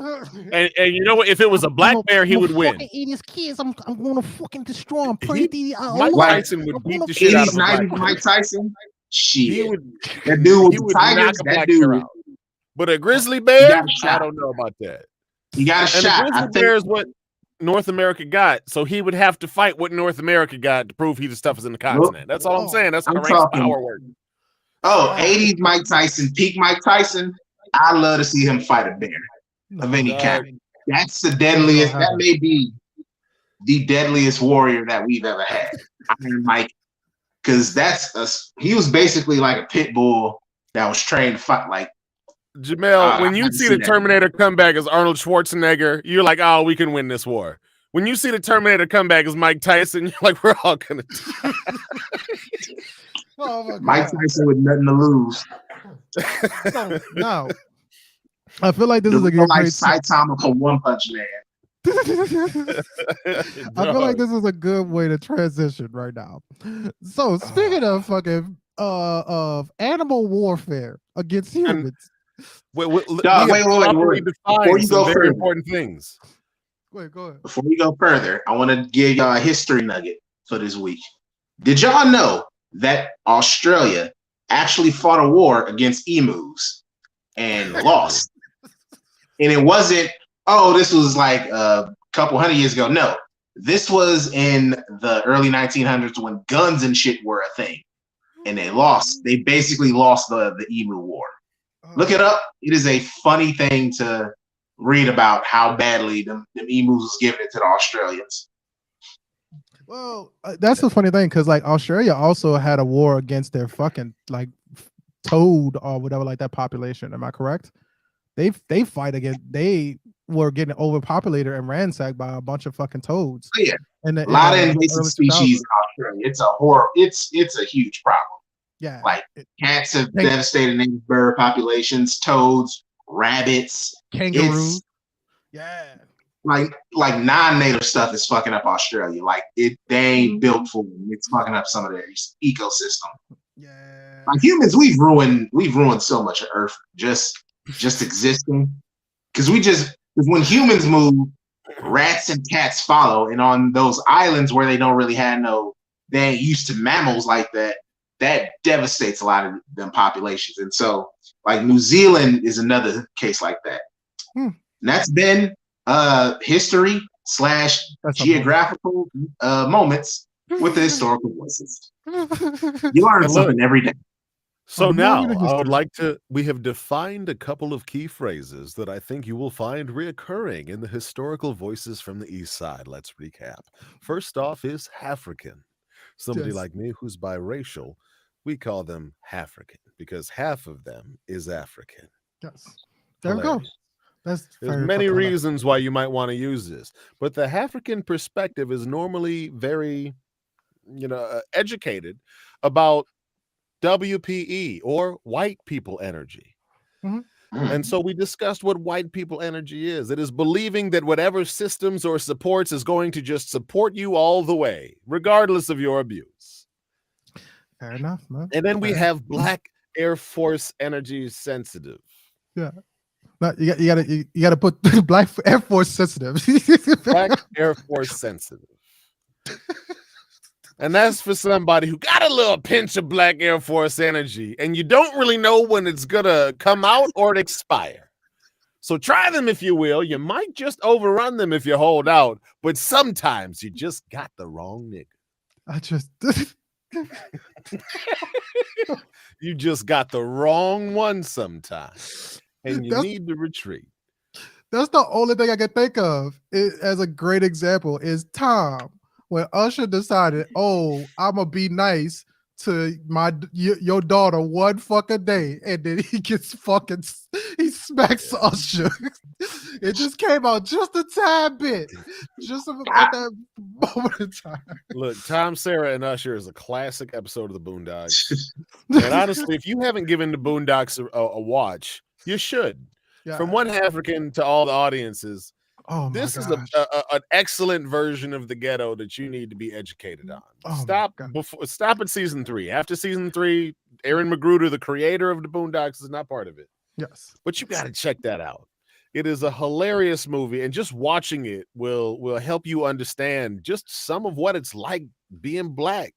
And you know what? If it was a black bear, he would win. Fucking eat his kids. I'm gonna fucking destroy him. Mike Like, Tyson would beat the shit out 80s, of a black 90s bear. Mike Tyson, He shit. would That dude with he the would knock tigers, a that black bear dude, out. But a grizzly he bear, got a I shot. don't know about that. He got a And the shot. grizzly I think bear is what North America got, so he would have to fight what North America got to prove he's the toughest in the continent. That's all I'm saying. That's how I'm ranked talking. power works. 80s Mike Tyson, peak Mike Tyson. I love to see him fight a bear of any kind. That's the deadliest. That may be the deadliest warrior that we've ever had. Iron Mike, because he was basically like a pit bull that was trained to fight. Like Jamel, when you see the Terminator come back as Arnold Schwarzenegger, you're like, oh, we can win this war. When you see the Terminator come back as Mike Tyson, you're like, we're all gonna die. Mike Tyson with nothing to lose. No. I feel like this is a good like Saitama for One Punch Man. I feel like this is a good way to transition right now. So speaking of fucking of animal warfare against humans. Wait. Before you go very further, important things. Go ahead. Before you go further, I want to give y'all a history nugget for this week. Did y'all know that Australia actually fought a war against emus and lost? And it wasn't, this was like a couple hundred years ago. No, this was in the early 1900s when guns and shit were a thing. And they lost. They basically lost the emu war. Look it up. It is a funny thing to read about how badly them emus was giving it to the Australians. Well, that's the funny thing because like Australia also had a war against their fucking like toad or whatever like that population. Am I correct? They fight against. They were getting overpopulated and ransacked by a bunch of fucking toads. Yeah, a lot of invasive species in Australia. It's a horror. It's a huge problem. Yeah, like cats have devastated native bird populations, toads, rabbits, kangaroos. Like non-native stuff is fucking up Australia. Like they ain't built for them. It's fucking up some of their ecosystem. Yeah, like humans, we've ruined so much of Earth just existing. Because when humans move, rats and cats follow, and on those islands where they ain't used to mammals like that. That devastates a lot of them populations. And so like New Zealand is another case like that. And that's been history / geographical moments with the historical voices. You learn something every day. So now we have defined a couple of key phrases that I think you will find reoccurring in the historical voices from the East Side. Let's recap. First off is African. Somebody like me who's biracial, we call them Hafrican because half of them is African. Yes. There we go. There's many reasons why you might want to use this, but the Hafrican perspective is normally very, educated about WPE or white people energy. And so we discussed what white people energy is. It is believing that whatever systems or supports is going to just support you all the way, regardless of your abuse. Fair enough, man. And then we have Black Air Force energy sensitive. Yeah. You gotta put Black Air Force sensitive. Black Air Force sensitive. And that's for somebody who got a little pinch of Black Air Force energy, and you don't really know when it's gonna come out or expire. So try them if you will. You might just overrun them if you hold out, but sometimes you just got the wrong nigga. I just You just got the wrong one sometimes, and you need to retreat. That's the only thing I can think of as a great example is Tom when Usher decided, "Oh, I'm gonna be nice to your daughter one fucking day," and then he smacks Usher. It just came out just a tad bit, just at that moment in time. Look, Tom, Sarah, and Usher is a classic episode of the Boondocks, and honestly, if you haven't given the Boondocks a watch, you should. Yeah. From one African to all the audiences, Oh this is gosh. an excellent version of the ghetto that you need to be educated on. Stop at season 3. After season 3, Aaron Magruder, the creator of the Boondocks, is not part of it. Yes, but you got to check that out. It is a hilarious movie, and just watching it will help you understand just some of what it's like being Black,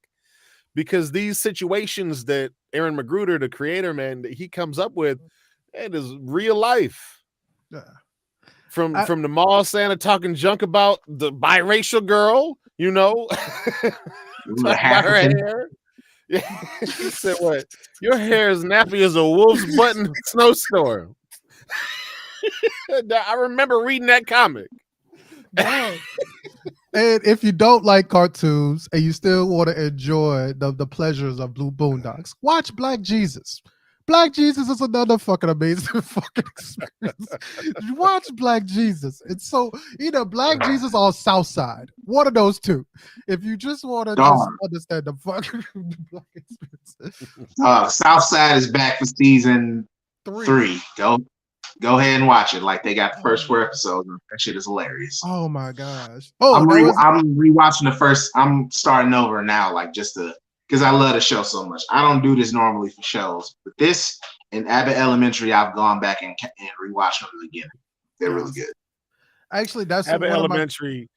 because these situations that Aaron Magruder, the creator, man, that he comes up with, it is real life. Yeah. From the mall Santa talking junk about the biracial girl, you know, talking about her hair. Yeah. He said, "What? Your hair is nappy as a wolf's butt in a snowstorm." I remember reading that comic. Wow. And if you don't like cartoons and you still want to enjoy the pleasures of Blue Boondocks, watch Black Jesus. Black Jesus is another fucking amazing fucking experience. Watch Black Jesus. It's so either Black Jesus or Southside. One of those two. If you just want to just understand the fucking Black experience. Southside is back for season 3. Go ahead and watch it. Like they got the first 4 episodes. That shit is hilarious. Oh my gosh. Oh, I'm rewatching the first. I'm starting over now, like just because I love the show so much. I don't do this normally for shows, but this and Abbott Elementary, I've gone back and rewatched them again. They're really good. Actually, that's Abbott Elementary.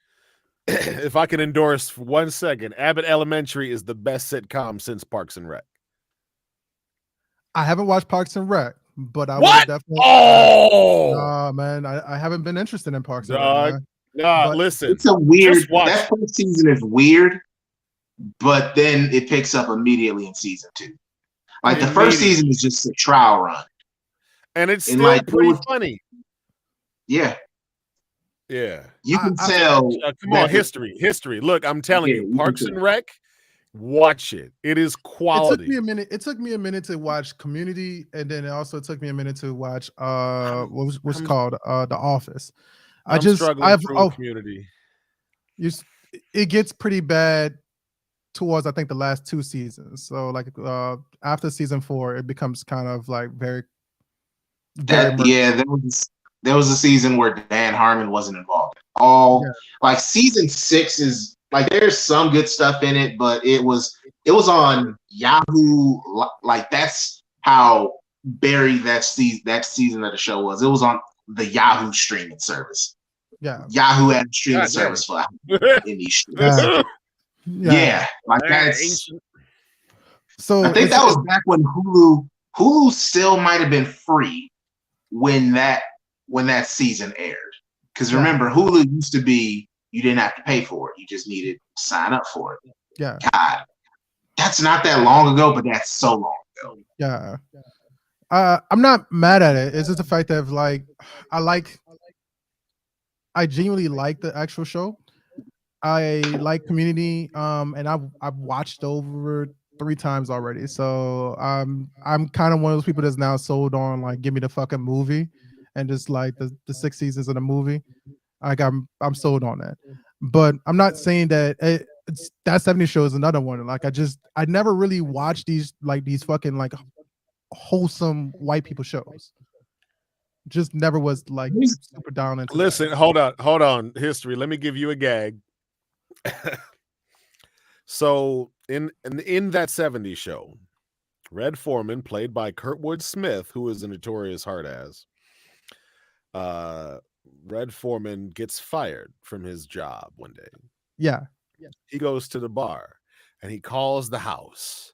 If I can endorse for 1 second, Abbott Elementary is the best sitcom since Parks and Rec. I haven't watched Parks and Rec, but I would definitely. Oh, nah, man, I haven't been interested in Parks and Rec. Nah, listen, it's a weird. That first season is weird, but then it picks up immediately in season 2. Like the first season is just a trial run, and it's still pretty funny. Yeah. Yeah, you can tell. Come on, history. Look, I'm telling you, Parks and Rec. Watch it. It is quality. It took me a minute to watch Community, and then it also took me a minute to watch what's called The Office. I have Community. It gets pretty bad towards I think the last 2 seasons. So like after season 4, it becomes kind of like very there was a season where Dan Harmon wasn't involved. Like season 6 is like there's some good stuff in it, but it was on Yahoo. Like that's how buried that season of the show was. It was on the Yahoo streaming service. Yeah, Yahoo had a streaming service for in these shows. Yeah, like that's. So I think that was back when Hulu still might have been free when that season aired. Because remember, Hulu used to be you didn't have to pay for it; you just needed to sign up for it. Yeah, God, that's not that long ago, but that's so long ago. Yeah, I'm not mad at it. It's just the fact that like I genuinely like the actual show. I like Community, and I've watched over 3 times already. So I'm kind of one of those people that's now sold on like give me the fucking movie, and just like the 6 seasons of the movie. Like I'm sold on that. But I'm not saying that that 70 show is another one. Like I never really watched these fucking like wholesome white people shows. Just never was like super down into. Listen, hold on, history. Let me give you a gag. So in that 70s show, Red Foreman, played by Kurtwood Smith, who is a notorious hard ass, Red Foreman gets fired from his job one day. Yeah. He goes to the bar and he calls the house.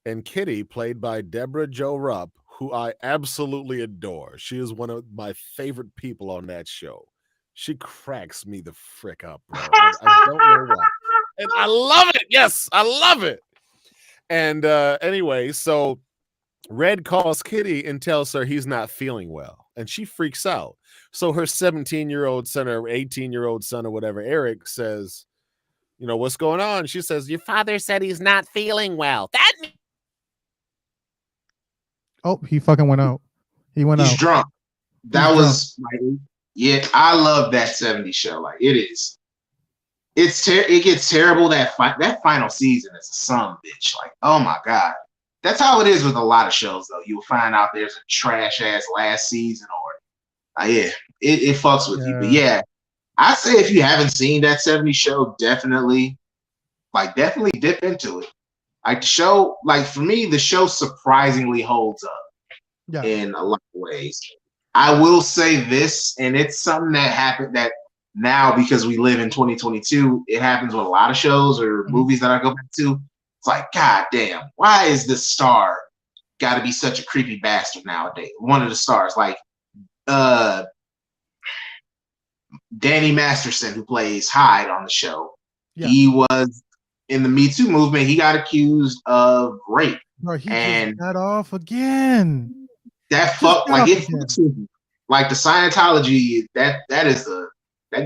And Kitty, played by Deborah Jo Rupp, who I absolutely adore. She is one of my favorite people on that show. She cracks me the frick up, bro. I don't know why. And I love it. Yes, I love it. And anyway, so Red calls Kitty and tells her he's not feeling well. And she freaks out. So her 17-year-old son or 18-year-old son or whatever, Eric, says, you know, what's going on? She says, your father said he's not feeling well. That Oh, he fucking went out. He went He's out. drunk. That He's was like, yeah, I love that 70s show. Like it is. It gets terrible. That final season is a son of a bitch. Like, oh my God. That's how it is with a lot of shows, though. You'll find out there's a trash ass last season, or yeah, it fucks with you. But yeah, I say if you haven't seen that 70s show, definitely dip into it. Like the show, like for me, the show surprisingly holds up in a lot of ways. I will say this, and it's something that happened that now, because we live in 2022, it happens with a lot of shows or movies that I go back to. It's like, God damn, why is this star got to be such a creepy bastard nowadays? One of the stars, like Danny Masterson, who plays Hyde on the show, he was in the Me Too movement. He got accused of rape. Bro, he just got off again. That fuck, like it fucks with me. Like the Scientology, that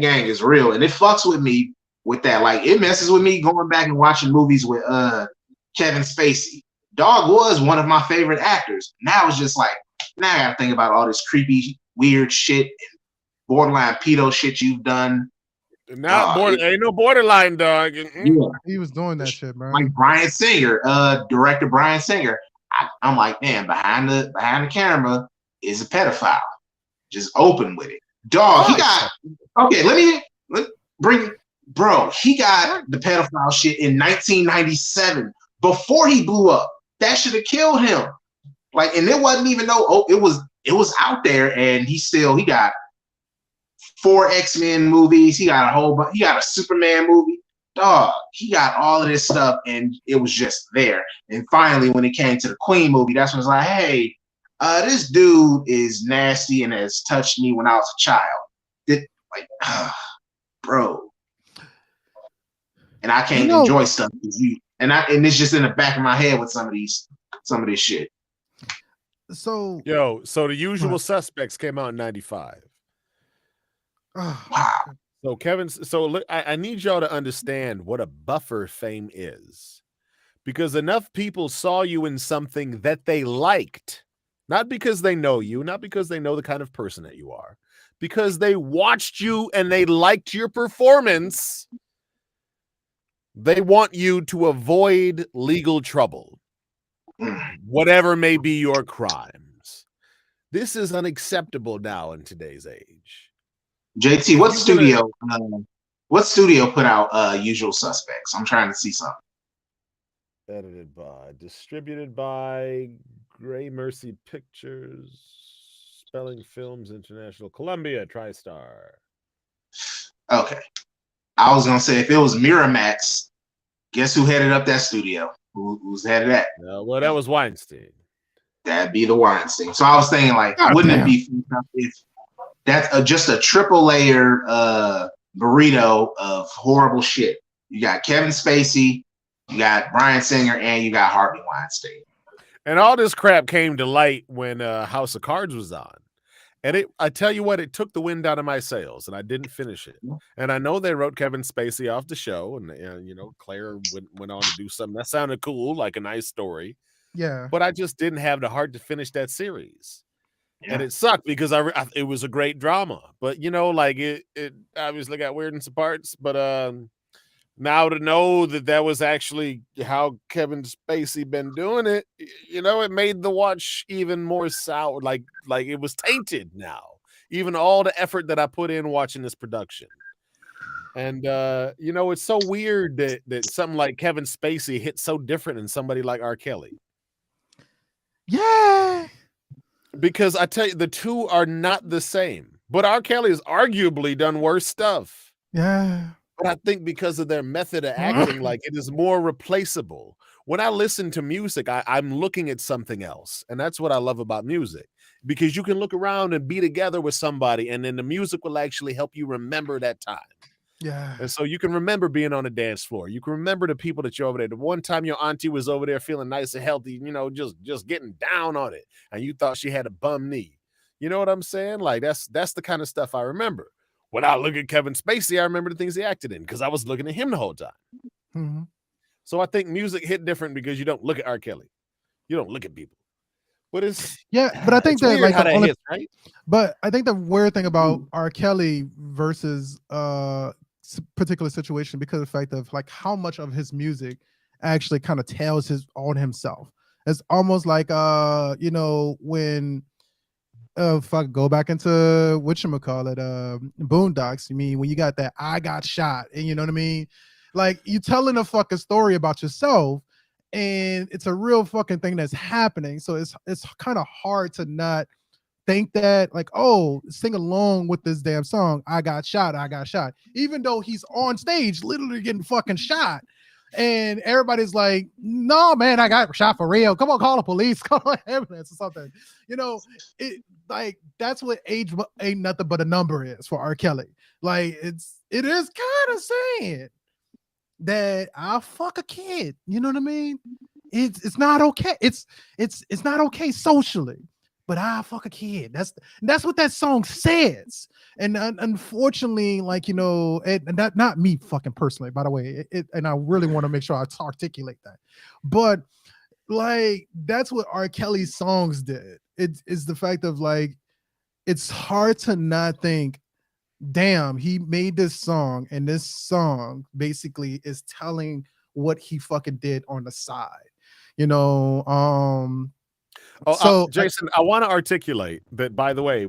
gang is real, and it fucks with me with that. Like it messes with me going back and watching movies with Kevin Spacey. Dog was one of my favorite actors. Now it's just like, now I gotta think about all this creepy, weird shit and borderline pedo shit you've done. Ain't no borderline, dog. Yeah. He was doing that shit, man. Like Bryan Singer, director Bryan Singer. I'm like, man, behind the camera is a pedophile. Just open with it. Dog, he got okay, let me bring bro, he got the pedophile shit in 1997 before he blew up. That should have killed him. Like, and it wasn't even it was out there, and he got 4 X-Men movies, he got a whole bunch, he got a Superman movie. Dog, he got all of this stuff, and it was just there. And finally, when it came to the Queen movie, that's when it's like, hey, this dude is nasty and has touched me when I was a child. Bro. And I can't enjoy stuff and it's just in the back of my head with some of this shit. So The Usual Suspects came out in 95. Wow. So I need y'all to understand what a buffer fame is, because enough people saw you in something that they liked, not because they know you, not because they know the kind of person that you are, because they watched you and they liked your performance. They want you to avoid legal trouble, whatever may be your crimes. This is unacceptable now in today's age. JT, what studio put out Usual Suspects? I'm trying to see something. Distributed by Gray Mercy Pictures, Spelling Films International, Columbia, TriStar. Okay. I was gonna say, if it was Miramax, guess who headed up that studio? Who's headed that? Well, that was Weinstein. That'd be the Weinstein. So I was thinking, like, wouldn't it be if that's just a triple layer burrito of horrible shit? You got Kevin Spacey, you got Bryan Singer, and you got Harvey Weinstein. And all this crap came to light when House of Cards was on. And I tell you what, it took the wind out of my sails, and I didn't finish it. And I know they wrote Kevin Spacey off the show, and Claire went on to do something that sounded cool, like a nice story. Yeah. But I just didn't have the heart to finish that series. Yeah. And it sucked because it was a great drama. But, it obviously got weird in some parts. But now to know that was actually how Kevin Spacey been doing it, it made the watch even more sour. Like it was tainted now. Even all the effort that I put in watching this production. And, it's so weird that something like Kevin Spacey hit so different than somebody like R. Kelly. Yeah. Because I tell you, the two are not the same. But R. Kelly has arguably done worse stuff. Yeah. But I think because of their method of acting, like, it is more replaceable. When I listen to music, I'm looking at something else, and that's what I love about music, because you can look around and be together with somebody, and then the music will actually help you remember that time. Yeah. And so you can remember being on the dance floor. You can remember the people that you're over there. The one time your auntie was over there feeling nice and healthy, just getting down on it, and you thought she had a bum knee. You know what I'm saying? Like, that's the kind of stuff I remember. When I look at Kevin Spacey, I remember the things he acted in because I was looking at him the whole time. Mm-hmm. So I think music hit different because you don't look at R. Kelly. You don't look at people. But but I think it's that weird like how the that only, hits, right? but I think the weird thing about R. Kelly versus particular situation, because of the fact of like how much of his music actually kind of tells on himself. It's almost like when if I go back into whatchamacallit, Boondocks, you mean when you got that I got shot, and you know what I mean? Like you telling a fucking story about yourself, and it's a real fucking thing that's happening. So it's kind of hard to not think that, like, oh, sing along with this damn song, I got shot, even though he's on stage literally getting fucking shot. And everybody's like, no, man, I got shot for real. Come on, call the police, call an ambulance or something. It like that's what age ain't nothing but a number is for R. Kelly. Like it is kind of saying that I'll fuck a kid. You know what I mean? It's not okay. It's not okay socially, but I'll fuck a kid. That's what that song says. And unfortunately, like, and that not me fucking personally, by the way, and I really want to make sure I articulate that. But like that's what R. Kelly's songs did. It's the fact of like it's hard to not think, damn, he made this song, and this song basically is telling what he fucking did on the side. Jason, I want to articulate that, by the way,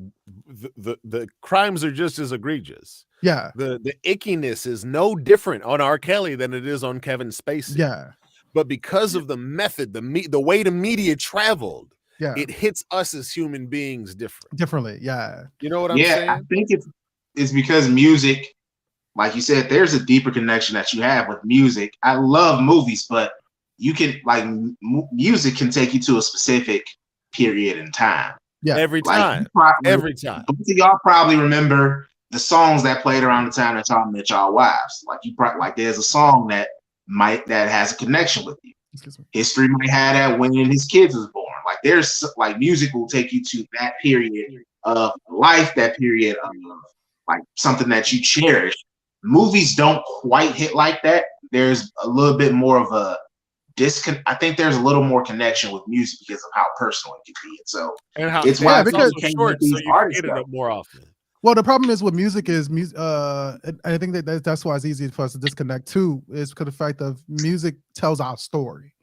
the crimes are just as egregious. Yeah. The ickiness is no different on R. Kelly than it is on Kevin Spacey. Yeah. But because of the method, the way the media traveled, yeah, it hits us as human beings differently. Yeah. You know what I'm saying? I think it's because music, like you said, there's a deeper connection that you have with music. I love movies, but you can music can take you to a specific period in time. Yeah, every time. Every time. Both of y'all probably remember the songs that played around the time that y'all met y'all wives. Like there's a song that has a connection with you. HisStory might have that when his kids was born. Like there's like music will take you to that period of life, that period of like something that you cherish. Movies don't quite hit like that. There's a little bit more of a I think there's a little more connection with music because of how personal it can be. And so it's why because it's short, so you can get it up more often. Well, the problem is with music is I think that's why it's easy for us to disconnect too, is because the fact of music tells our story.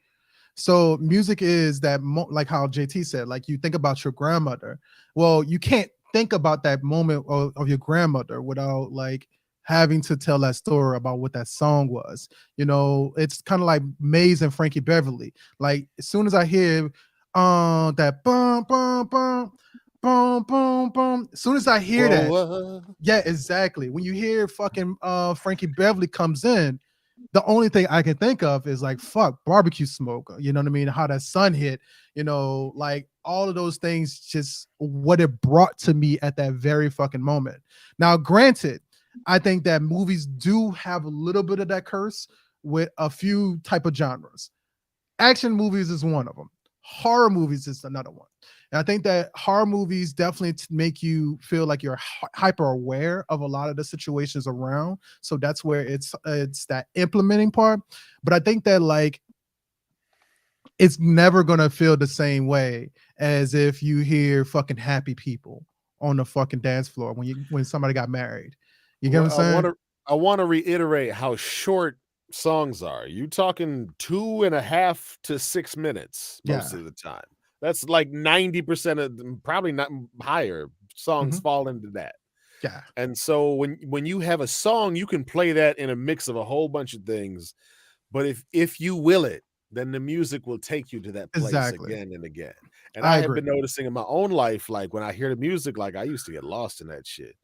So music is that like how JT said, like you think about your grandmother. Well, you can't think about that moment of your grandmother without like having to tell that story about what that song was. It's kind of like Maze and Frankie Beverly. Like as soon as I hear that bum bum bum boom boom boom, as soon as I hear that, yeah, exactly. When you hear fucking Frankie Beverly comes in, the only thing I can think of is like fuck barbecue smoke. You know what I mean? How that sun hit. Like all of those things, just what it brought to me at that very fucking moment. Now, granted, I think that movies do have a little bit of that curse with a few type of genres. Action movies is one of them. Horror movies is another one. And I think that horror movies definitely make you feel like you're hyper aware of a lot of the situations around. So that's where it's that implementing part. But I think that like it's never gonna feel the same way as if you hear fucking happy people on the fucking dance floor when somebody got married. You get what I'm saying? I want to reiterate how short songs are. You talking 2.5 to 6 minutes most of the time. That's like 90% of them, probably not higher songs fall into that. Yeah. And so when you have a song, you can play that in a mix of a whole bunch of things. But if you will it, then the music will take you to that place Exactly. again and again. And I I have agree. been noticing in my own life, like when I hear the music, like I used to get lost in that shit.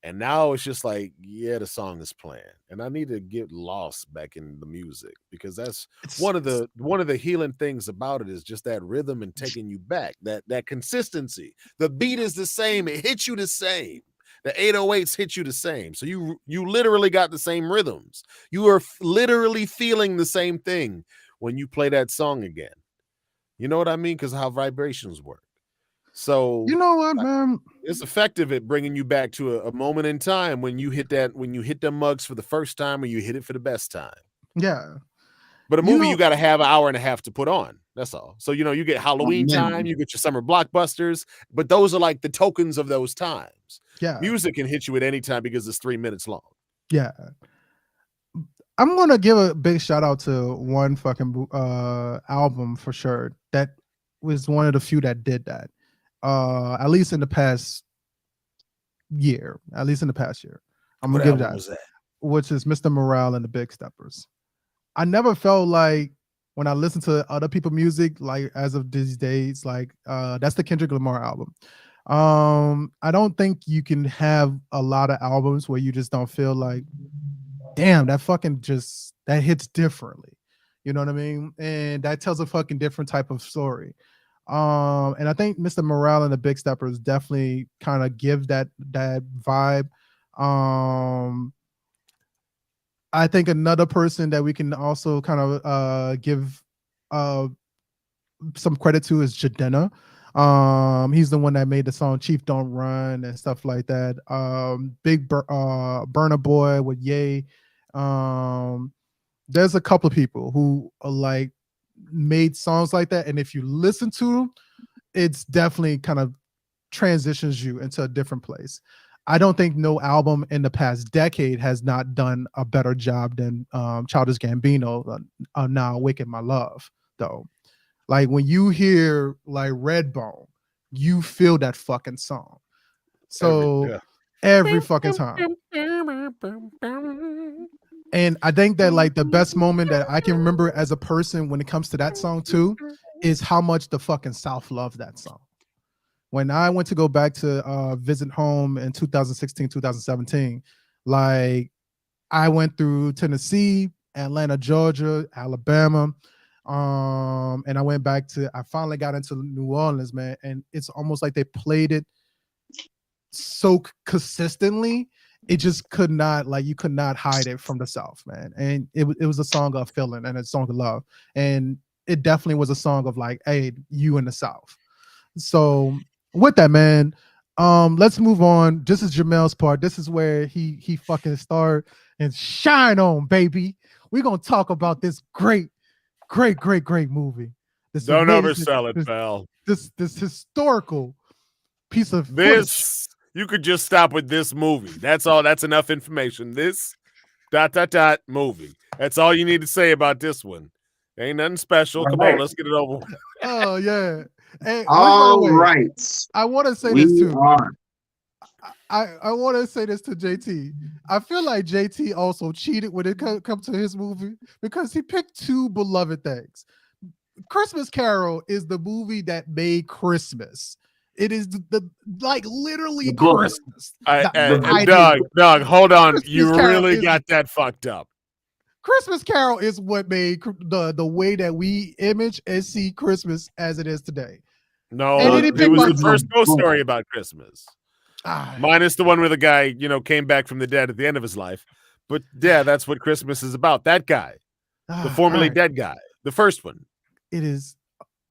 And now it's just like, yeah, the song is playing, and I need to get lost back in the music, because that's It's, one of it's the healing things about it is just that rhythm and taking you back, that consistency. The beat is the same, it hits you the same. The 808s hit you the same. So you literally got the same rhythms. You are literally feeling the same thing when you play that song again. You know what I mean? Because how vibrations work. So you know what, man? it's effective at bringing you back to a moment in time when you hit them mugs for the first time, or you hit it for the best time. Yeah. But a You movie, you know, got to have an hour and a half to put on. That's all. So, you get Halloween time, you get your summer blockbusters, but those are like the tokens of those times. yeah. Music can hit you at any time because it's 3 minutes long. Yeah. I'm gonna give a big shout out to one fucking album for sure. That was one of the few that did that. At least in the past year. At least in the past year. I'm What gonna give album that. was that? Which is Mr. Morale and the Big Steppers. I never felt like when I listen to other people's music, like as of these days, like that's the Kendrick Lamar album. I don't think you can have a lot of albums where you just don't feel like, damn, that fucking just that hits differently. You know what I mean? And that tells a fucking different type of story. And I think Mr. Morale and the Big Steppers definitely kind of give that vibe. I think another person that we can also kind of give some credit to is Jadena. He's the one that made the song Chief Don't Run and stuff like that. Burner Boy with Ye. There's a couple of people who are like made songs like that, and if you listen to them, it's definitely kind of transitions you into a different place. I don't think no album in the past decade has not done a better job than Childish Gambino, Now Awaken My Love, though. Like when you hear like Redbone, you feel that fucking song. So every fucking time. And I think that like the best moment that I can remember as a person when it comes to that song too is how much the fucking South loved that song. When I went to go back to visit home in 2016, 2017, like I went through Tennessee, Atlanta, Georgia, Alabama, and I finally got into New Orleans, man, and it's almost like they played it so consistently. It just could not, like, you could not hide it from the South, man. And it was a song of feeling and a song of love, and it definitely was a song of like, hey, you in the South. So with that, man, let's move on. This is Jamel's part. This is where he fucking start and shine on, baby. We're gonna talk about this great movie. This Don't amazing, oversell it, pal. this historical piece of footage. This, you could just stop with this movie. That's all. That's enough information. This ... movie. That's all you need to say about this one. Ain't nothing special. Come on, let's get it over with. Oh yeah. Hey, All right. I want to say We this too. are. I want to say this to JT. I feel like JT also cheated when it comes to his movie because he picked two beloved things. Christmas Carol is the movie that made Christmas. It is the like literally The book. Christmas. Doug, hold on. Christmas You Carol really is- got that fucked up. Christmas Carol is what made the way that we image and see Christmas as it is today. No, And then he it picked was like the first ghost story about Christmas. Minus the one where the guy, came back from the dead at the end of his life. But yeah, that's what Christmas is about. That guy, the formerly dead guy, the first one. It is.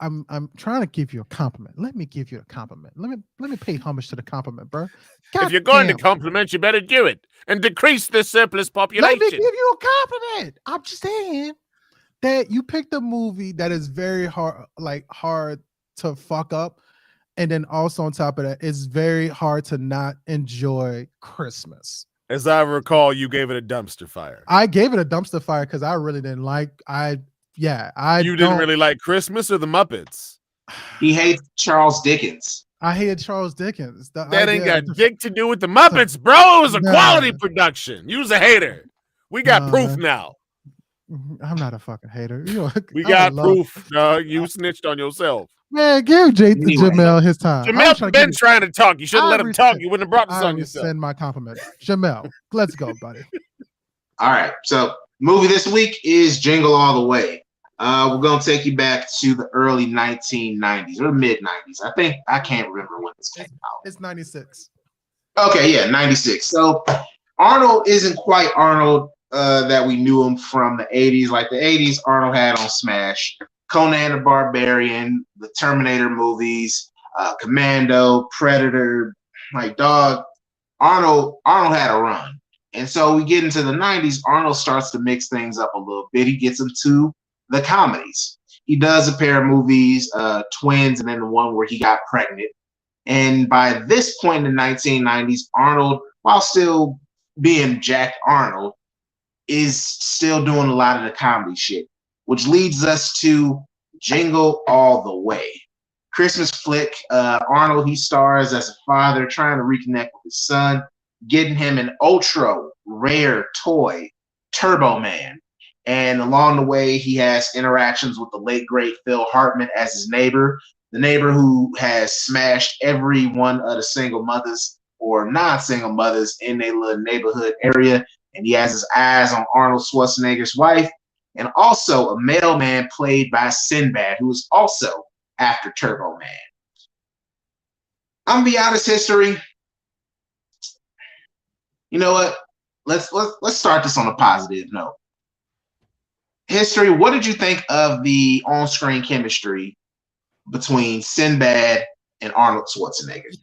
I'm trying to give you a compliment. Let me give you a compliment. Let me pay homage to the compliment, bro. God if you're going damn. to compliment, you better do it and decrease the surplus population. Let me give you a compliment. I'm just saying that you picked a movie that is very hard to fuck up. And then also on top of that, it's very hard to not enjoy Christmas. As I recall, you gave it a dumpster fire. I gave it a dumpster fire because I really didn't like. You didn't really like Christmas or the Muppets? He hates Charles Dickens. I hated Charles Dickens. That ain't got dick to do with the Muppets, bro. It was a quality production. You was a hater. We got proof now. I'm not a fucking hater. You know, We I got love proof. You snitched on yourself. man. Give Anyway, Jamel his time. I was Jamel trying to give been you. trying to talk. You should have I let him talk. rescind. You wouldn't have brought this I on yourself. rescind my compliment. Jamel, let's go, buddy. all right. So, movie this week is Jingle All the Way. We're gonna take you back to the early 1990s or mid 90s. I can't remember when this came out. It's 96. Okay, yeah, 96. So Arnold isn't quite Arnold that we knew him from the 80s. Like the 80s, Arnold had on Smash, Conan the Barbarian, the Terminator movies, Commando, Predator. Like dog, Arnold had a run. And so we get into the 90s, Arnold starts to mix things up a little bit. He gets into the comedies. He does a pair of movies, Twins, and then the one where he got pregnant. And by this point in the 1990s, Arnold, while still being Jack Arnold, is still doing a lot of the comedy shit, which leads us to Jingle All the Way. Christmas flick. Arnold, he stars as a father trying to reconnect with his son, getting him an ultra rare toy, Turbo Man. And along the way, he has interactions with the late, great Phil Hartman as his neighbor, the neighbor who has smashed every one of the single mothers or non-single mothers in their little neighborhood area. And he has his eyes on Arnold Schwarzenegger's wife, and also a mailman played by Sinbad, who is also after Turbo Man. I'm gonna be honest, history. You know what? Let's start this on a positive note. History, what did you think of the on-screen chemistry between Sinbad and Arnold Schwarzenegger?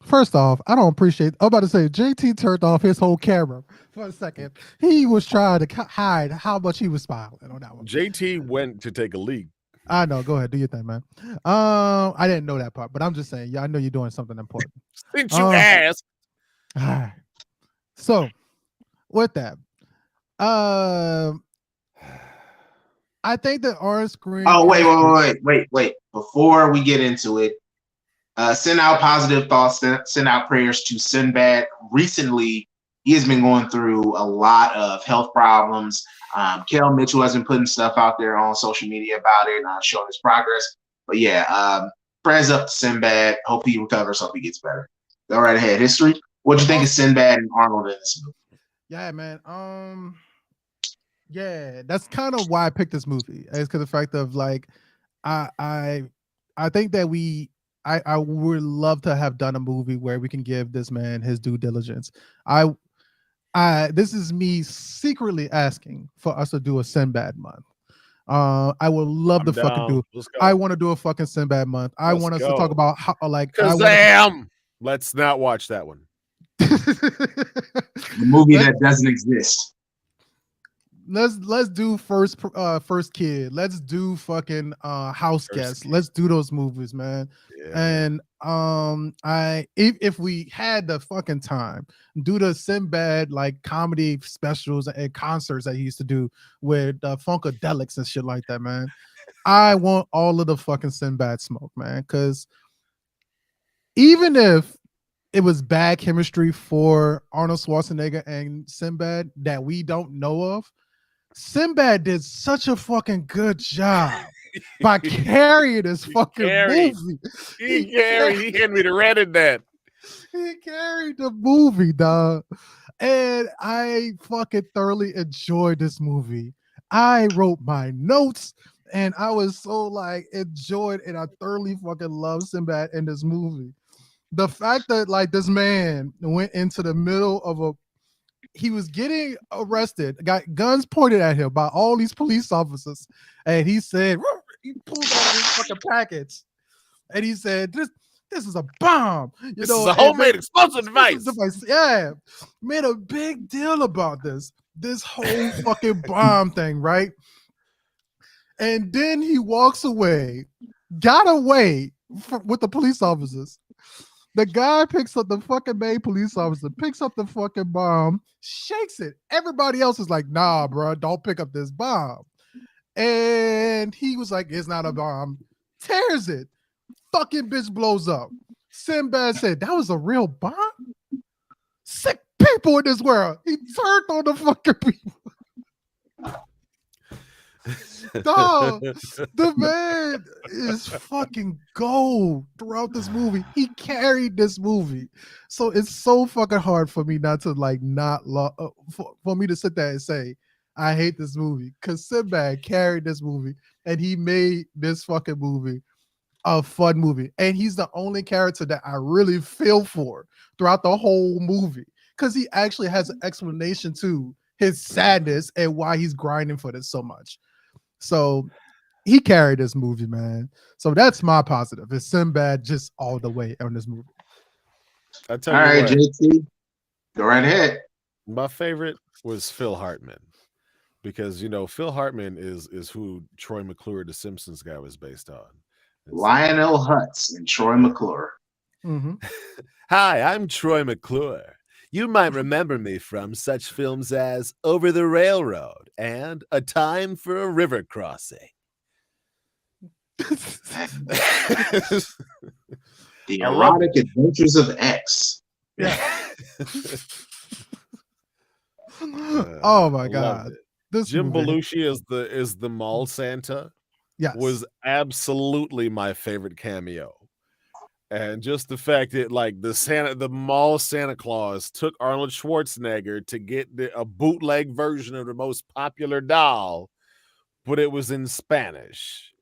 First off, I don't appreciate. I'm about to say JT turned off his whole camera for a second. He was trying to hide how much he was smiling on that one. JT went to take a leak. I know. Go ahead, do your thing, man. I didn't know that part, but I'm just saying. Yeah, I know you're doing something important. Since you asked. All right. So, with that, I think the on-screen. Oh, wait. Before we get into it, send out positive thoughts, send out prayers to Sinbad. Recently, he has been going through a lot of health problems. Kel Mitchell has been putting stuff out there on social media about it, showing his progress. But yeah, prayers up to Sinbad. Hope he recovers, hope he gets better. Go right ahead. History. What'd you think of Sinbad and Arnold in this movie? Yeah, man. Yeah, that's kind of why I picked this movie. It's because the fact of like, I think that I would love to have done a movie where we can give this man his due diligence. This is me secretly asking for us to do a Sinbad month. I would love to fucking do. I want to do a fucking Sinbad month. I want us to talk about how, like, Kazam! Let's not watch that one. The movie that doesn't exist. Let's do first kid. Let's do fucking house guest. Let's do those movies, man. Yeah. And if we had the fucking time, do the Sinbad like comedy specials and concerts that he used to do with Funkadelics and shit like that, man. I want all of the fucking Sinbad smoke, man. Because even if it was bad chemistry for Arnold Schwarzenegger and Sinbad that we don't know of, Sinbad did such a fucking good job by carrying this fucking movie. He had me to read it that. He carried the movie, dog. And I fucking thoroughly enjoyed this movie. I wrote my notes and I was so like enjoyed and I thoroughly fucking love Sinbad in this movie. The fact that like this man went into the middle of he was getting arrested, got guns pointed at him by all these police officers, and he said, he pulled out his fucking package, and he said, "This is a bomb." This is a homemade explosive device. Yeah, made a big deal about this whole fucking bomb thing, right? And then he walks away, got away with the police officers. The guy picks up the fucking main police officer, picks up the fucking bomb, shakes it. Everybody else is like, nah, bro, don't pick up this bomb. And he was like, it's not a bomb. Tears it. Fucking bitch blows up. Sinbad said, that was a real bomb? Sick people in this world. He turned on the fucking people. Dog, the man is fucking gold throughout this movie. He carried this movie. So it's so fucking hard for me not to for me to sit there and say, I hate this movie. Because Sinbad carried this movie and he made this fucking movie a fun movie. And he's the only character that I really feel for throughout the whole movie. Because he actually has an explanation to his sadness and why he's grinding for this so much. So he carried this movie, man. So that's my positive. It's Sinbad just all the way on this movie. I tell All you right, what, JT, go right ahead. my favorite was Phil Hartman, because Phil Hartman is who Troy McClure, the Simpsons guy, was based on. And so- Lionel Hutz and Troy McClure. Mm-hmm. Hi, I'm Troy McClure. You might remember me from such films as Over the Railroad and A Time for a River Crossing. The Erotic Adventures of X. Yeah. Oh my I God. loved it. This Jim movie. Belushi is the mall Santa. Yes. Was absolutely my favorite cameo. And just the fact that the mall Santa Claus took Arnold Schwarzenegger to get a bootleg version of the most popular doll, but it was in Spanish.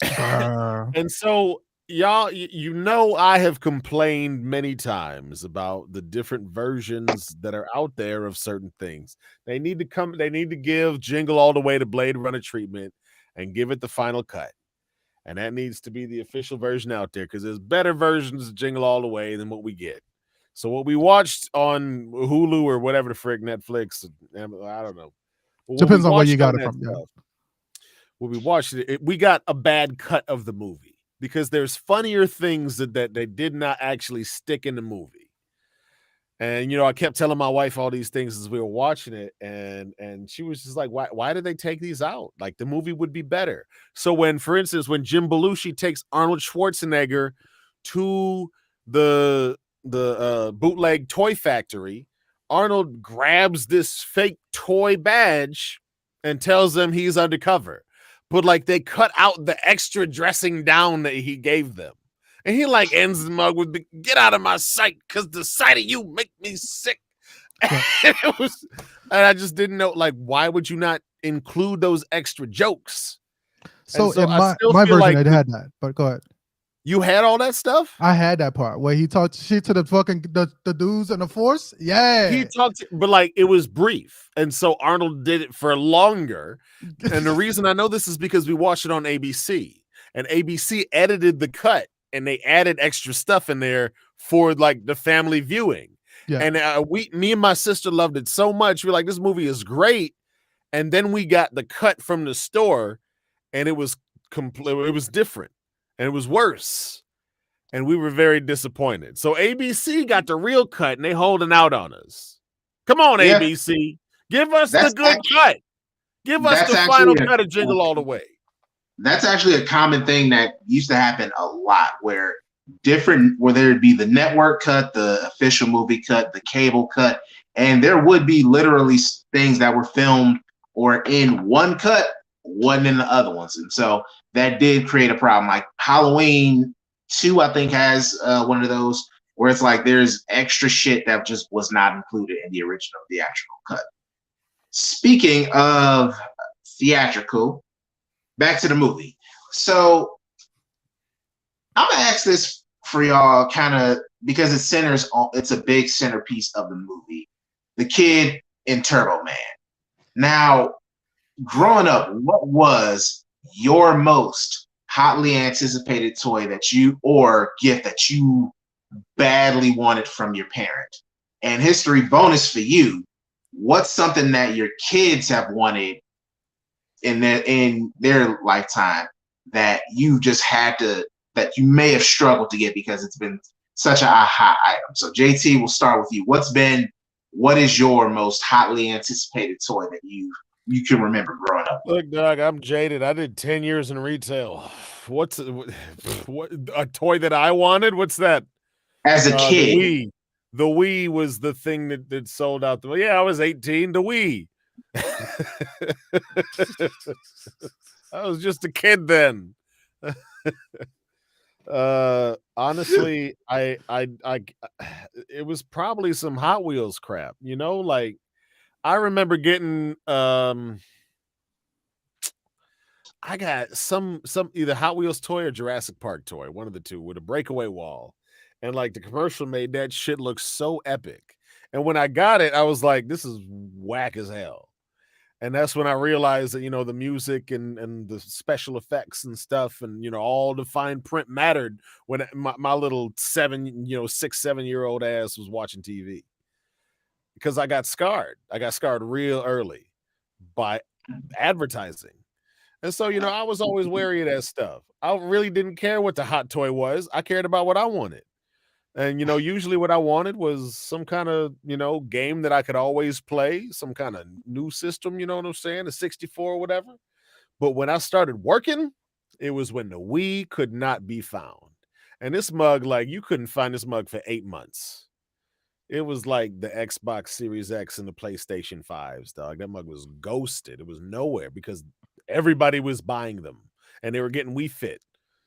And so y'all, I have complained many times about the different versions that are out there of certain things. They need to give Jingle All the Way to Blade Runner treatment and give it the final cut. And that needs to be the official version out there, because there's better versions of Jingle All the Way than what we get. So what we watched on Hulu or whatever the frick, Netflix, I don't know. Depends on where you got it from. Yeah. When we watched it, we got a bad cut of the movie, because there's funnier things that they did not actually stick in the movie. And I kept telling my wife all these things as we were watching it, and she was just like, why did they take these out? Like, the movie would be better. So for instance, when Jim Belushi takes Arnold Schwarzenegger to the bootleg toy factory, Arnold grabs this fake toy badge and tells them he's undercover. But they cut out the extra dressing down that he gave them. And he ends the mug with "Get out of my sight, because the sight of you make me sick." Yeah. And I just didn't know, why would you not include those extra jokes? So in my version, it had that. But go ahead. You had all that stuff? I had that part where he talked shit to the fucking the dudes in the force. Yeah. He talked, but it was brief. And so Arnold did it for longer. And the reason I know this is because we watched it on ABC. And ABC edited the cut, and they added extra stuff in there for the family viewing. Yeah. And me and my sister loved it so much. We're like, this movie is great. And then we got the cut from the store, and it was it was different, and it was worse. And we were very disappointed. So ABC got the real cut, and they holding out on us. Come on, Yeah. ABC. Give us the good cut. Give us the final cut of Jingle All the Way. That's actually a common thing that used to happen a lot, where there'd be the network cut, the official movie cut, the cable cut, and there would be literally things that were filmed or in one cut, wasn't in the other ones. And so that did create a problem. Like Halloween 2, I think, has one of those where it's there's extra shit that just was not included in the original theatrical cut. Speaking of theatrical, back to the movie. So I'm gonna ask this for y'all, kind of because it's a big centerpiece of the movie. The kid in Turbo Man. Now, growing up, what was your most hotly anticipated toy or gift that you badly wanted from your parent? And history bonus for you, what's something that your kids have wanted in their lifetime that you just that you may have struggled to get because it's been such a hot item? So JT, we'll start with you. What is your most hotly anticipated toy that you can remember growing up? Look, Doug, I'm jaded. I did 10 years in retail. What a toy that I wanted? What's that? As a kid. The Wii. the Wii was the thing that sold out. Yeah, I was 18. The Wii. I was just a kid then. Honestly, I it was probably some Hot Wheels crap, you know, like I remember getting I got some either Hot Wheels toy or Jurassic Park toy, one of the two, with a breakaway wall. And like the commercial made that shit look so epic. And when I got it, I was like, this is whack as hell. And that's when I realized that, you know, the music and the special effects and stuff and, you know, all the fine print mattered when my little 6, 7 year old ass was watching TV. Because I got scarred. I got scarred real early by advertising. And so, you know, I was always wary of that stuff. I really didn't care what the hot toy was. I cared about what I wanted. And, you know, usually what I wanted was some kind of, you know, game that I could always play, some kind of new system, you know what I'm saying? A 64 or whatever. But when I started working, it was when the Wii could not be found. And this mug, like, you couldn't find this mug for 8 months. It was like the Xbox Series X and the PlayStation 5s, dog. That mug was ghosted. It was nowhere because everybody was buying them and they were getting Wii Fit.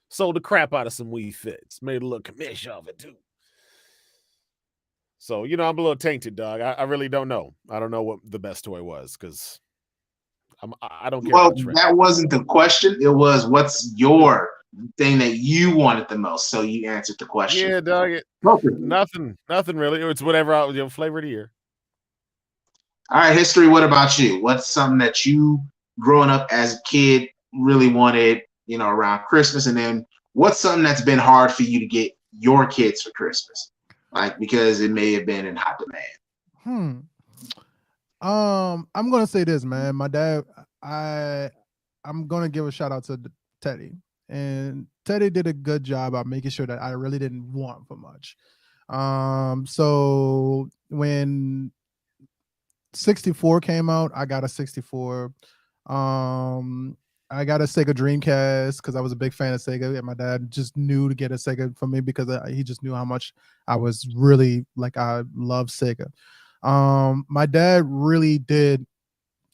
Sold the crap out of some Wii Fits. Made a little commission of it too. So, you know, I'm a little tainted, dog. I really don't know. I don't know what the best toy was because I don't care Well, about trend. that wasn't the question. It was, what's your thing that you wanted the most? So you answered the question. Yeah, dog. Perfect. Nothing really. It's whatever flavor of the year. All right, history. What about you? What's something that you, growing up as a kid, really wanted, you know, around Christmas? And then what's something that's been hard for you to get your kids for Christmas? Like, because it may have been in hot demand. I'm gonna say this, man. My dad, I'm gonna give a shout out to Teddy, and Teddy did a good job of making sure that I really didn't want for much. So when 64 came out, I got a 64. I got a Sega Dreamcast because I was a big fan of Sega, and my dad just knew to get a Sega for me because he just knew how much I was really like I love Sega. My dad really did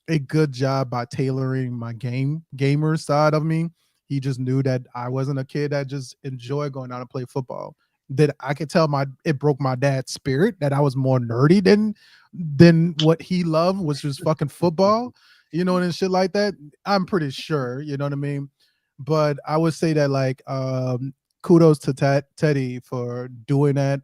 a good job by tailoring my gamer side of me. He just knew that I wasn't a kid that just enjoyed going out and play football. That I could tell it broke my dad's spirit that I was more nerdy than what he loved, which was fucking football, you know, and shit like that. I'm pretty sure, you know what I mean. But I would say that like kudos to Teddy for doing that.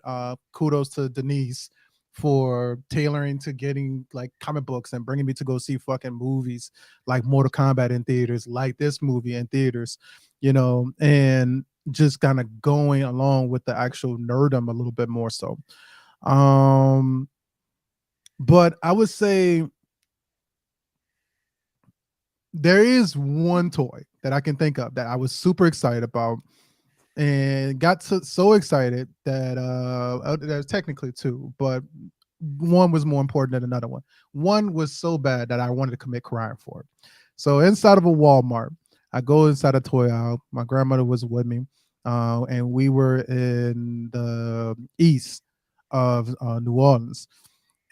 Kudos to Denise for tailoring to getting like comic books and bringing me to go see fucking movies like Mortal Kombat in theaters, like this movie in theaters, you know, and just kind of going along with the actual nerdum a little bit more so. But I would say there is one toy that I can think of that I was super excited about and got so excited that there's technically two, but one was more important than another one. One was so bad that I wanted to commit crime for it. So inside of a Walmart, I go inside a toy aisle. My grandmother was with me, and we were in the east of New Orleans.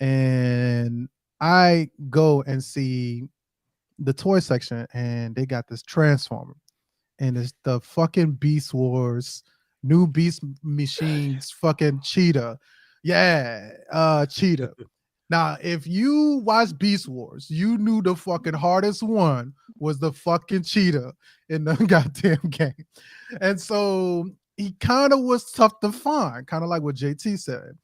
And I go and see the toy section, and they got this Transformer, and it's the fucking Beast Wars, new Beast Machines, fucking Cheetah. Yeah, Cheetah. Now, if you watch Beast Wars, you knew the fucking hardest one was the fucking Cheetah in the goddamn game. And so he kind of was tough to find, kind of like what JT said.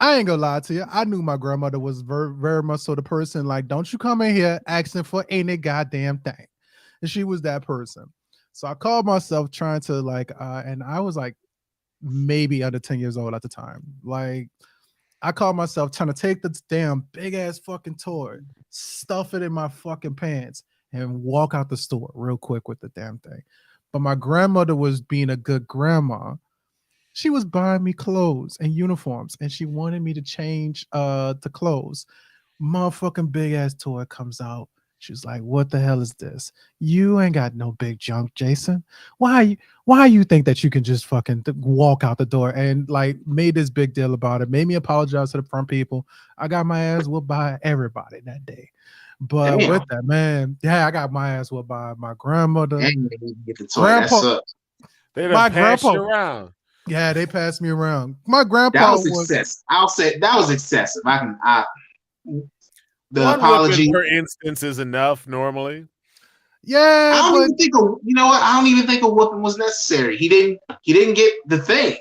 I ain't gonna lie to you. I knew my grandmother was very, very much so the person, like, don't you come in here asking for any goddamn thing. And she was that person. So I called myself trying to like, and I was like maybe under 10 years old at the time. Like, I called myself trying to take the damn big ass fucking toy, stuff it in my fucking pants, and walk out the store real quick with the damn thing. But my grandmother was being a good grandma. She was buying me clothes and uniforms, and she wanted me to change the clothes. Motherfucking big ass toy comes out, She's like, "What the hell is this? You ain't got no big junk, Jason. Why you think that you can just fucking walk out the door?" And like made this big deal about it, made me apologize to the front people. I got my ass whooped by everybody that day. But Damn. with that, man, yeah, I got my ass whooped by my grandmother, Dang, you didn't get the toy. That grandpa, sucks. They done my passed grandpa. you around. Yeah, they passed me around. My That grandpa was was excessive. I'll say that was excessive. The One apology. whipping per instance is enough normally. yeah, I don't but even think you know what? I don't even think a whooping was necessary. He didn't get the thing.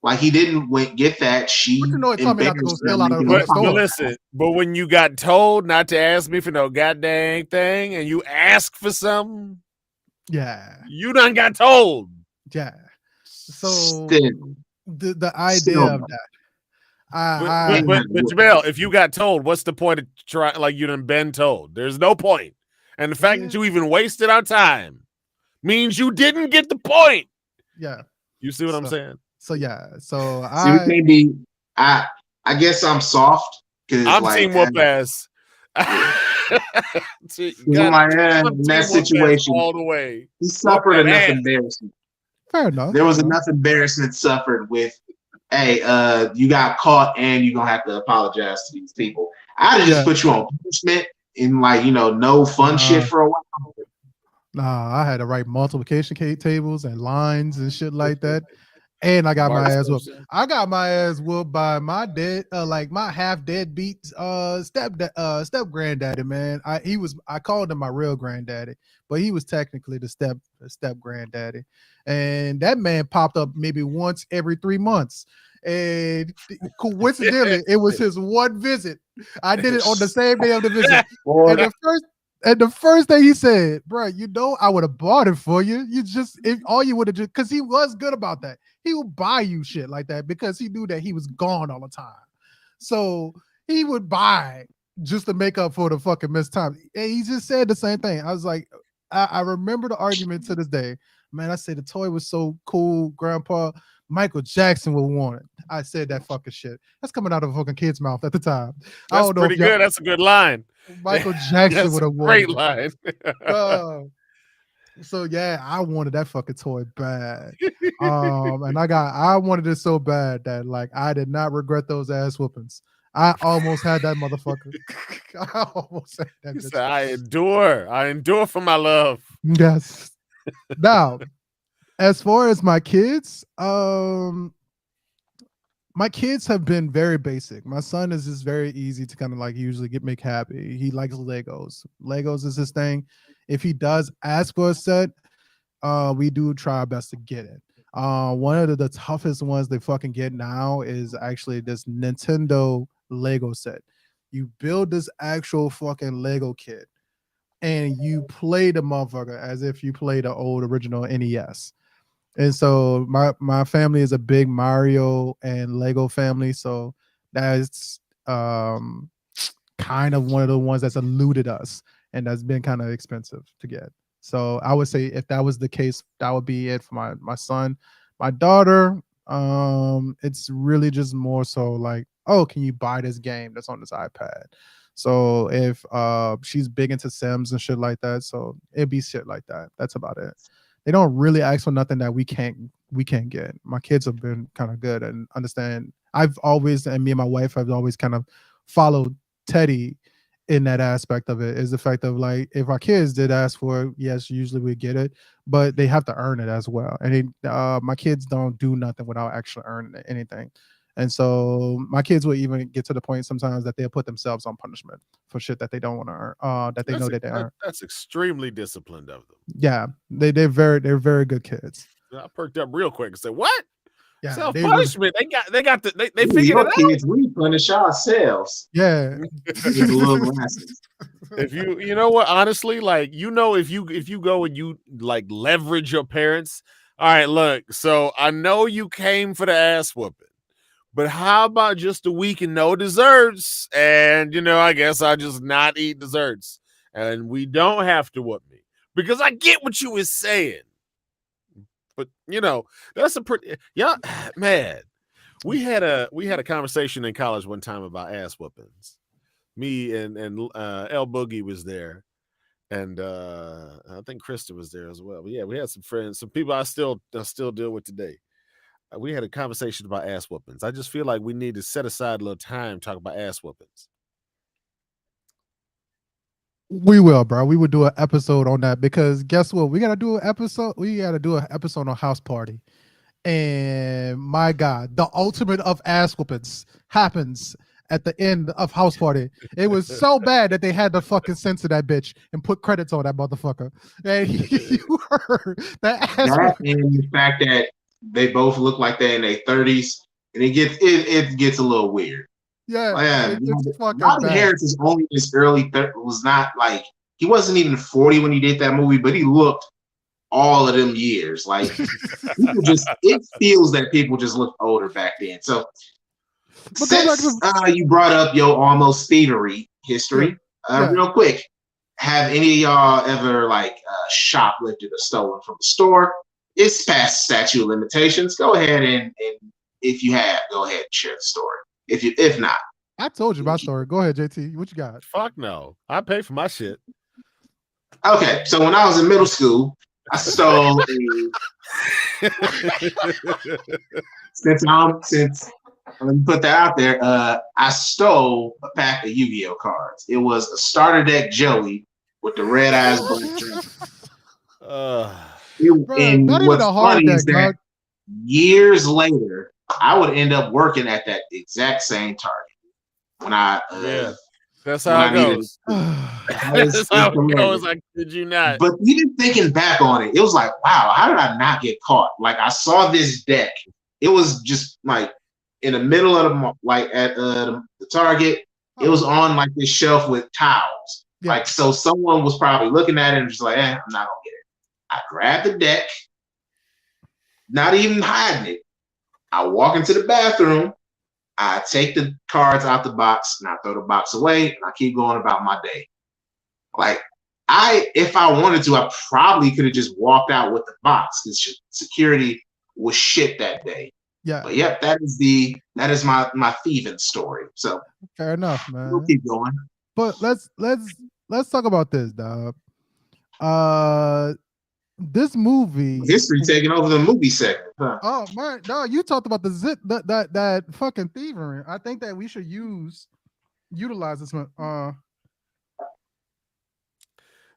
Like he didn't get that. She you know it told me not to go embarrassed her, steal out of the making fucking him But store. listen, but when you got told not to ask me for no goddamn thing and you ask for something, Yeah, you done got told. yeah. So Still, the idea still, of that, But I but ain't but, nothing but whooping. Jamel, if you got told, what's the point of trying? Like you done been told. There's no point. And the fact that you even wasted our time means you didn't get the point. yeah. You see what I'm saying? So yeah. So See, we I can't be. I guess I'm soft because I'm like team whoop ass. See, I'm like, I'm in team that whoop ass situation, all the way. he Whoop suffered that enough ass. embarrassment. fair enough. There was you know. enough embarrassment suffered with, hey, you got caught and you're gonna have to apologize to these people. I'd have just Yeah. put you on punishment and like, no fun shit for a while. Nah, I had to write multiplication tables and lines and shit like that. And I got my Mark ass whooped. Simpson. I got my ass whooped by my like my half deadbeat step granddaddy, man. I called him my real granddaddy, but he was technically the step granddaddy. And that man popped up maybe once every 3 months. And coincidentally, it was his one visit. I did it on the same day of the visit. Boy, And the first thing he said, bro, I would have bought it for you. If all you would have just, because he was good about that. He would buy you shit like that because he knew that he was gone all the time. So he would buy just to make up for the fucking missed time. And he just said the same thing. I was like, I remember the argument to this day. Man, I said the toy was so cool, Grandpa. Michael Jackson would want it. I said that fucking shit. That's coming out of a fucking kid's mouth at the time. I That's don't know pretty if y'all, good. That's a good line. Michael Jackson That's would a have great wanted it. line. So yeah, I wanted that fucking toy bad. And I wanted it so bad that like I did not regret those ass whoopings. I almost had that motherfucker. I almost had that He bitch. said, I endure for my love. Yes. Now, as far as my kids have been very basic. My son is just very easy to kind of like usually make happy. He likes Legos. Legos is his thing. If he does ask for a set, we do try our best to get it. One of the toughest ones they fucking get now is actually this Nintendo Lego set. You build this actual fucking Lego kit and you play the motherfucker as if you play the old original NES. And so my family is a big Mario and Lego family, so that's kind of one of the ones that's eluded us, and that's been kind of expensive to get. So I would say if that was the case, that would be it for my son. My daughter, it's really just more so like, oh, can you buy this game that's on this iPad? So if she's big into Sims and shit like that, so it'd be shit like that. That's about it. They don't really ask for nothing that we can't get. My kids have been kind of good and understand. I've always, and me and my wife have always kind of followed Teddy in that aspect of it, is the fact of like, if our kids did ask for it, yes, usually we get it, but they have to earn it as well. And my kids don't do nothing without actually earning anything. And so my kids will even get to the point sometimes that they'll put themselves on punishment for shit that they don't want to earn, that they know that they earn. That's extremely disciplined of them. Yeah, they're very good kids. I perked up real quick and said, "What? Yeah, Self punishment? They figured your it kids, we punish ourselves. Yeah. With the little glasses. out." If you know what, honestly, like if you go and you like leverage your parents. All right, look. So I know you came for the ass whooping, but how about just a week and no desserts? And I guess I just not eat desserts, and we don't have to whoop me because I get what you was saying. But that's a pretty man. We had a conversation in college one time about ass whoopings. Me and L Boogie was there, And I think Krista was there as well. But yeah, we had some friends, some people I still deal with today. We had a conversation about ass whoopings. I just feel like we need to set aside a little time to talk about ass whoopings. We will, bro. We would do an episode on that because guess what? We gotta do an episode. We gotta do an episode on House Party. And my God, the ultimate of ass whoopings happens at the end of House Party. It was so bad that they had to fucking censor that bitch and put credits on that motherfucker. And you heard that ass That whooping. and the fact that they both look like they're in their 30s, and it gets a little weird. Yeah, it's fucking Robin bad. Harris is only in his early 30s. Was not like he wasn't even 40 when he did that movie, but he looked all of them years. Like people it feels that people just looked older back then. So But since you brought up your almost thievery history, Yeah. real quick, have any of y'all ever like shoplifted or stolen from a store? It's past statute of limitations. Go ahead and if you have, go ahead and share the story. If not, I told you my story. Go ahead, JT. What you got? Fuck no. I pay for my shit. okay. So when I was in middle school, I stole since let me put that out there. I stole a pack of Yu-Gi-Oh cards. It was a starter deck Joey with the red eyes. And not even what's a hard funny deck, is that dog. years later, I would end up working at that exact same Target when I that's how it goes. That's how it goes. I kid you not. But even thinking back on it, it was like, wow, how did I not get caught? Like I saw this deck. It was just like in the middle of the Target. It was on like this shelf with towels. Yeah. Like so, someone was probably looking at it and just like, I'm not gonna get it. I grabbed the deck, not even hiding it. I walk into the bathroom. I take the cards out the box and I throw the box away and I keep going about my day. Like if I wanted to, I probably could have just walked out with the box because security was shit that day. Yeah. But yep, that is my thieving story. So fair enough, man. We'll keep going. But let's talk about this, dog. This movie history taking over the movie segment. Huh? Oh man, no, you talked about the zip that fucking thievery. I think that we should utilize this one.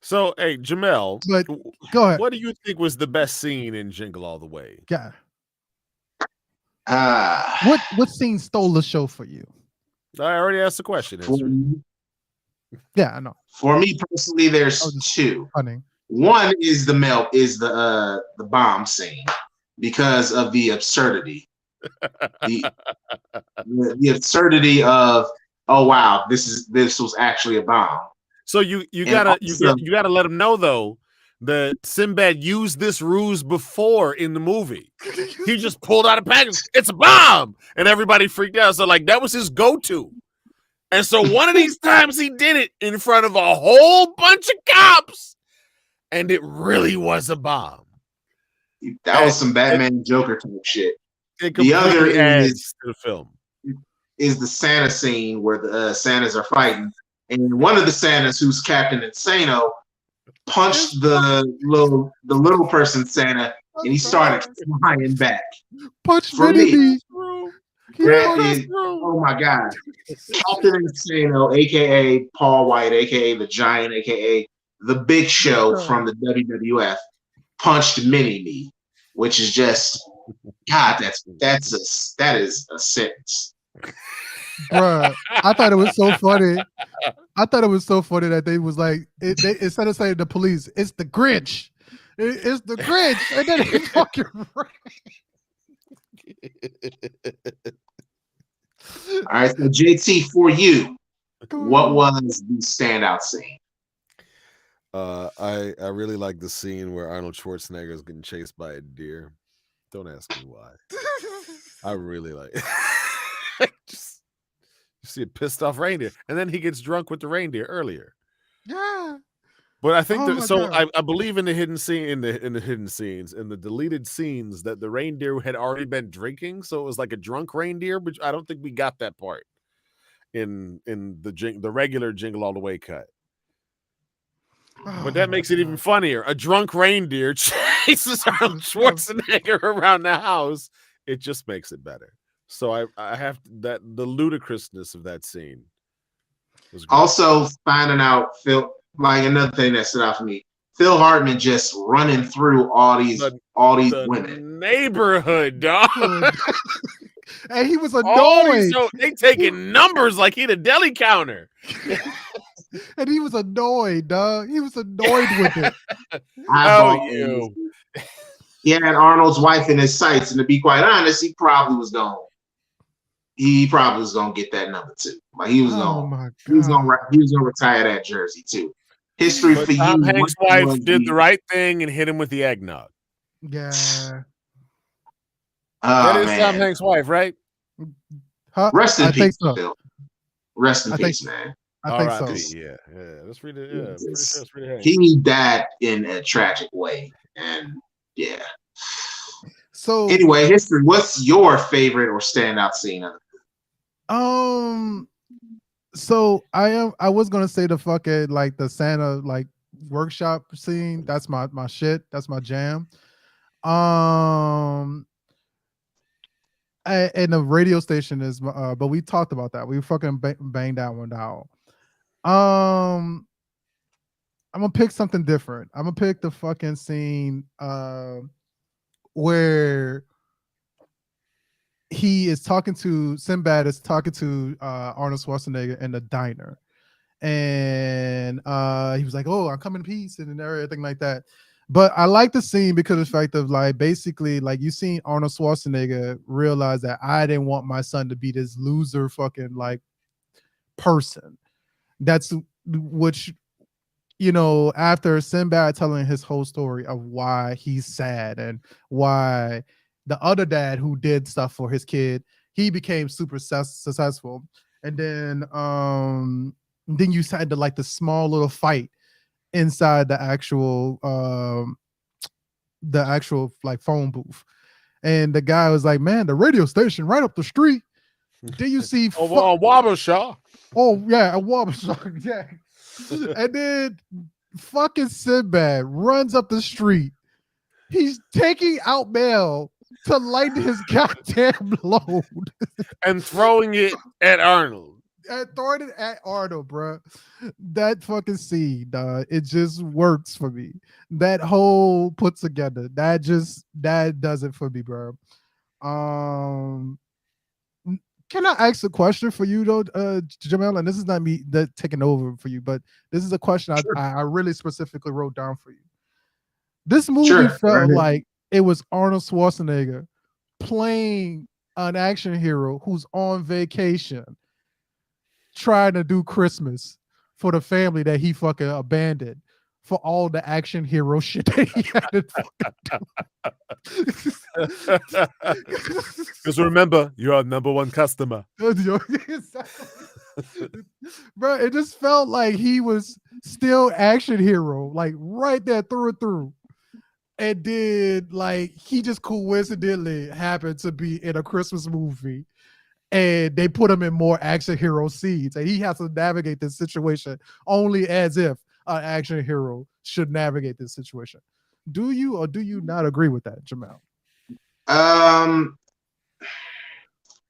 So hey, Jamel, but go ahead. What do you think was the best scene in Jingle All the Way? Yeah. What scene stole the show for you? I already asked the question. Yeah, I know. For me personally, there's two. Funny. One is the bomb scene because of the absurdity. the absurdity of, oh wow, this was actually a bomb. So you gotta let them know though that Sinbad used this ruse before in the movie. He just pulled out a package. It's a bomb, and everybody freaked out. So like that was his go-to. And so one of these times he did it in front of a whole bunch of cops, and it really was a bomb. That was some Batman Joker type shit. The other is to the film is the Santa scene where the Santas are fighting, and one of the Santas, who's Captain Insano, punched the little person Santa, and he started flying back. Punch me. Oh my God. Captain Insano, aka Paul White, aka the Giant, aka the Big Show from the WWF, punched Mini-Me, which is just, God, that is a sentence. Bruh, I thought it was so funny. I thought it was so funny that they was like, instead of saying the police, it's the Grinch. It's the Grinch. And then he fucking All right, so JT, for you, what was the standout scene? I really like the scene where Arnold Schwarzenegger is getting chased by a deer. Don't ask me why. I really like it. Just you see a pissed off reindeer, and then he gets drunk with the reindeer earlier. Yeah. But I think I believe in the hidden scene in the hidden scenes, in the deleted scenes, that the reindeer had already been drinking, so it was like a drunk reindeer. But I don't think we got that part in the regular Jingle All the Way cut. But that makes it even funnier. A drunk reindeer chases Arnold Schwarzenegger around the house. It just makes it better. So I have that the ludicrousness of that scene was great. Also, finding out Phil, like another thing that stood out for me, Phil Hartman just running through all these women. Neighborhood, dog. And he was All these, annoyed. they taking numbers like he the deli counter. And he was annoyed, dog. He was annoyed with it. You. He had Arnold's wife in his sights, and to be quite honest, he probably was going to get that number too. Like he was going to retire that jersey too. History for Tom you. Hanks' wife did the right thing and hit him with the eggnog. Yeah. That is Tom Hanks' wife, right? Huh? Rest in peace, so. Phil. Rest in peace, man. I think so. Yeah. Let's read it. Yeah. He died in a tragic way, and yeah. So anyway, history. What's your favorite or standout scene of it? So I was gonna say the fucking like the Santa like workshop scene. That's my shit. That's my jam. And the radio station is but we talked about that. We fucking banged that one down. I'm gonna pick something different. I'm gonna pick the fucking scene where he is talking to Sinbad is talking to Arnold Schwarzenegger in the diner, and he was like, "Oh, I'm coming in peace," and everything like that. But I like the scene because of the fact of like basically like you seen Arnold Schwarzenegger realize that I didn't want my son to be this loser fucking like person. That's which, you know, after Sinbad telling his whole story of why he's sad and why the other dad who did stuff for his kid, he became super successful. And then you had like the small little fight inside the actual like phone booth, and the guy was like, "Man, the radio station right up the street. Did you see Wabasha? Oh yeah, a Wabasha, yeah." And then fucking Sinbad runs up the street. He's taking out mail to light his goddamn load and throwing it at Arnold. Throwing it at Arnold, bro. That fucking scene, it just works for me. That whole put together, that does it for me, bro. Can I ask a question for you though, Jamel? And this is not me that taking over for you, but this is a question I really specifically wrote down for you. This movie felt like it was Arnold Schwarzenegger playing an action hero who's on vacation, trying to do Christmas for the family that he fucking abandoned for all the action hero shit that he had to because remember, you're our number one customer. Bro, it just felt like he was still action hero, like right there through and through. And then like he just coincidentally happened to be in a Christmas movie, and they put him in more action hero scenes, and he has to navigate this situation only as if an action hero should navigate this situation. Do you or do you not agree with that, Jamel?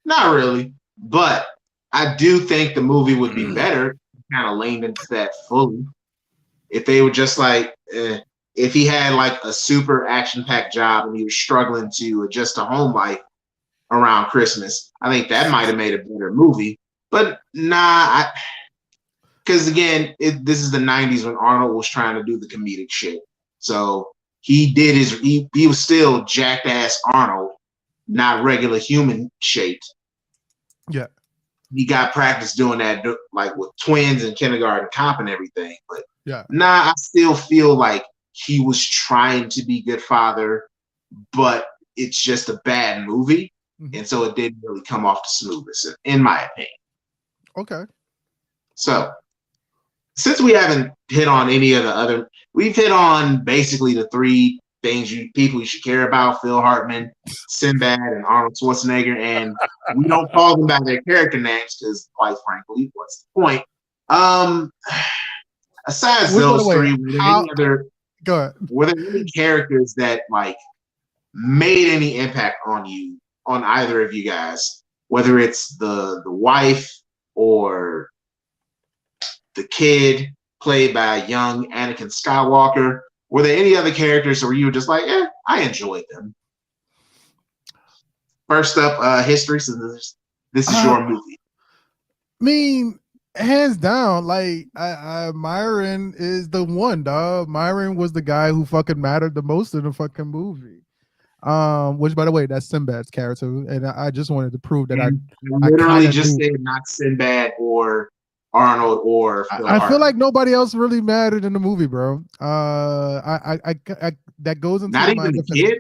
Not really, but I do think the movie would be better. Kind of leaned into that fully. If they were just like, if he had like a super action-packed job and he was struggling to adjust to home life around Christmas, I think that might have made a better movie. But nah, because again, this is the 90s when Arnold was trying to do the comedic shit. So he did he was still jacked ass Arnold, not regular human shaped. Yeah. He got practice doing that like with Twins and Kindergarten Cop and everything. But yeah, I still feel like he was trying to be good father, but it's just a bad movie. Mm-hmm. And so it didn't really come off the smoothest, in my opinion. Okay. So since we haven't hit on any of the other, we've hit on basically the three things people you should care about: Phil Hartman, Sinbad, and Arnold Schwarzenegger. And we don't call them by their character names because, quite frankly, what's the point? Besides Which, by the those way, three, go ahead. were there any characters that like made any impact on you, on either of you guys? Whether it's the wife or the kid played by young Anakin Skywalker. Were there any other characters where you were just like, I enjoyed them? First up, history. So this is your movie. I mean, hands down, like Myron is the one, dog. Myron was the guy who fucking mattered the most in the fucking movie. Which, by the way, that's Sinbad's character, and I just wanted to prove that I literally just said not Sinbad or Arnold or Phil I feel Hartman. like nobody else really mattered in the movie, bro. I that goes into not my even the kid.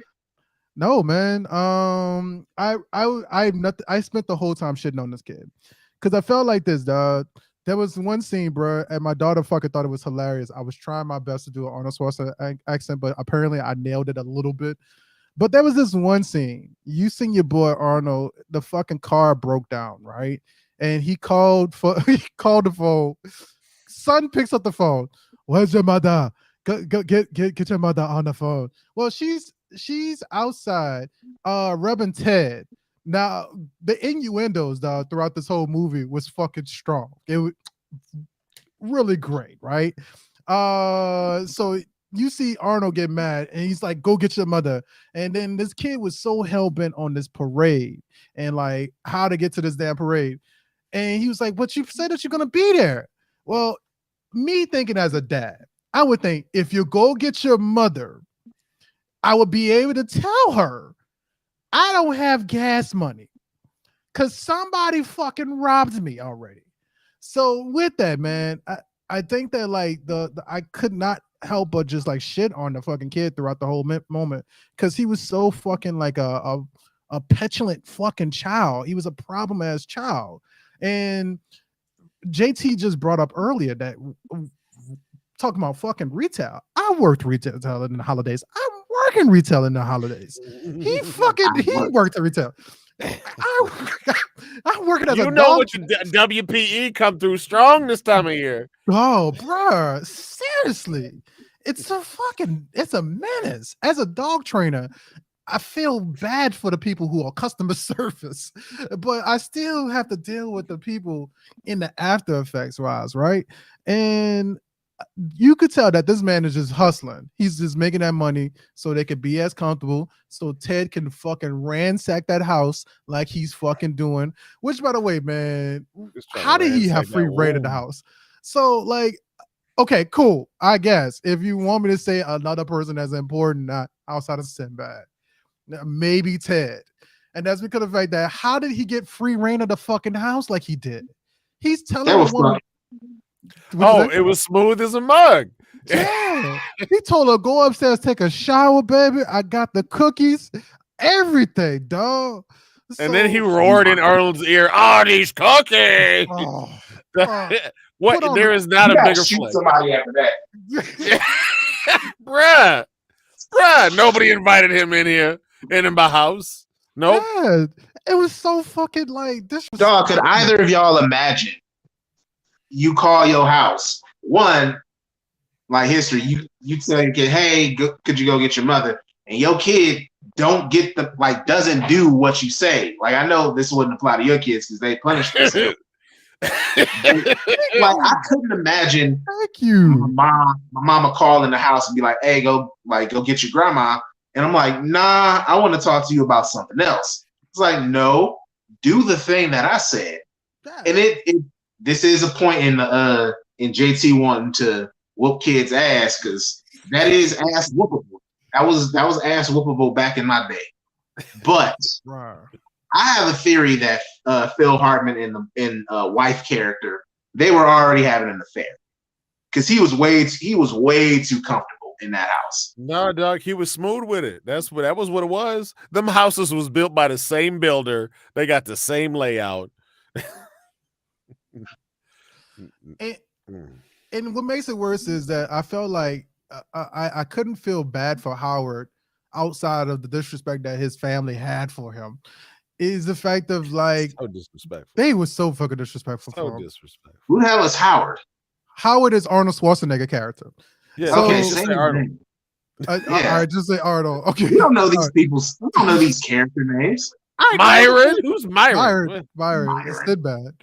No, man. I spent the whole time shitting on this kid because I felt like this, dog. There was one scene, bro, and my daughter fucking thought it was hilarious. I was trying my best to do an Arnold Schwarzenegger accent, but apparently I nailed it a little bit. But there was this one scene. You seen your boy Arnold, the fucking car broke down, right? And he called the phone. Son picks up the phone. Where's your mother? Get your mother on the phone. Well, she's outside rubbing Ted. Now the innuendos throughout this whole movie was fucking strong. It was really great, right? So you see Arnold get mad and he's like, go get your mother. And then this kid was so hell-bent on this parade and like how to get to this damn parade. And he was like, but you said that you're gonna be there. Well, me thinking as a dad, I would think if you go get your mother, I would be able to tell her I don't have gas money because somebody fucking robbed me already. So with that, man, I think that like I could not help but just like shit on the fucking kid throughout the whole moment because he was so fucking like a petulant fucking child. He was a problem ass child. And JT just brought up earlier that talking about fucking retail. I worked retail in the holidays. I'm working retail in the holidays. He worked at retail. I'm working as a dog. You know what your WPE come through strong this time of year. Oh, bro, seriously. It's a menace. As a dog trainer, I feel bad for the people who are customer service, but I still have to deal with the people in the after effects wise, right? And you could tell that this man is just hustling. He's just making that money so they could be as comfortable, so Ted can fucking ransack that house like he's fucking doing. Which, by the way, man, how did he have free reign of the house? So, like, okay, cool. I guess if you want me to say another person that's important outside of Sinbad, maybe Ted. And that's because of the fact that how did he get free reign of the fucking house like he did? He's telling the woman. Oh, it was smooth as a mug. Yeah. He told her, go upstairs, take a shower, baby. I got the cookies, everything, dog. And then he roared in Arnold's ear, these cookies. What? There is not a bigger shoot somebody after that. Bruh, nobody invited him in here, in my house. Nope. Yeah, it was so fucking like this. Dog, could either of y'all imagine you call your house, one, like history, you tell your kid, hey, could you go get your mother? And your kid doesn't do what you say. Like, I know this wouldn't apply to your kids because they punish themselves. Like, I couldn't imagine my mama calling the house and be like, hey, go get your grandma. And I'm like, nah, I want to talk to you about something else. It's like, no, do the thing that I said. And this is a point in JT wanting to whoop kids' ass because that is ass whoopable. That was ass whoopable back in my day. But I have a theory that Phil Hartman and wife character, they were already having an affair because he was way too comfortable in that house. No, dog, he was smooth with it. That was what it was. Them houses was built by the same builder. They got the same layout. And what makes it worse is that I felt like I couldn't feel bad for Howard outside of the disrespect that his family had for him. Is the fact of like so disrespectful. They were so fucking disrespectful. So disrespectful. Who the hell is Howard? Howard is Arnold Schwarzenegger character. Yeah, So Okay, just same say Arnold. thing. all Yeah. right, just say Arnold. Okay, We don't know all these right. people's. We don't know these character names. Myron? Who's Myron? Myron, it's Sinbad.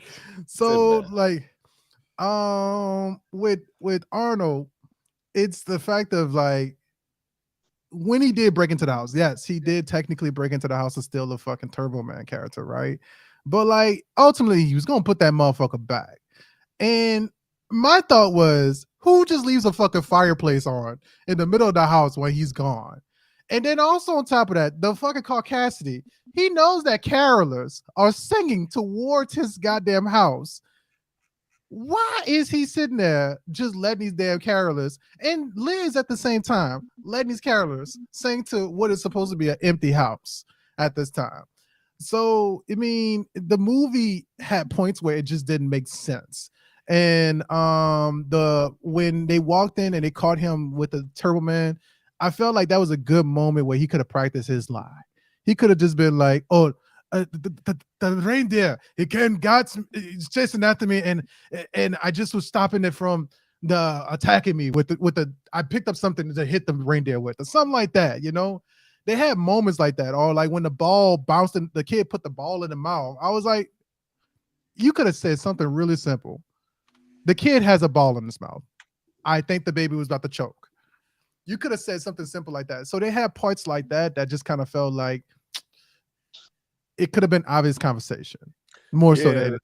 So Sinbad. like, with Arnold, it's the fact of like when he did break into the house. Yes, he did technically break into the house and steal the fucking Turbo Man character, right? But like ultimately, he was gonna put that motherfucker back. And my thought was, who just leaves a fucking fireplace on in the middle of the house when he's gone? And then also on top of that, the fucking Cassidy, he knows that carolers are singing towards his goddamn house. Why is he sitting there just letting these damn carolers and Liz at the same time letting these carolers sing to what is supposed to be an empty house at this time? So I mean, the movie had points where it just didn't make sense. And when they walked in and they caught him with the Turbo Man, I felt like that was a good moment where he could have practiced his lie. He could have just been like, "Oh, the reindeer, it's chasing after me, and I just was stopping it from the attacking me with the I picked up something to hit the reindeer with, or something like that." You know, they had moments like that, or like when the ball bounced and the kid put the ball in the mouth. I was like, you could have said something really simple. The kid has a ball in his mouth. I think the baby was about to choke. You could have said something simple like that. So they had parts like that that just kind of felt like it could have been obvious conversation, more so than anything.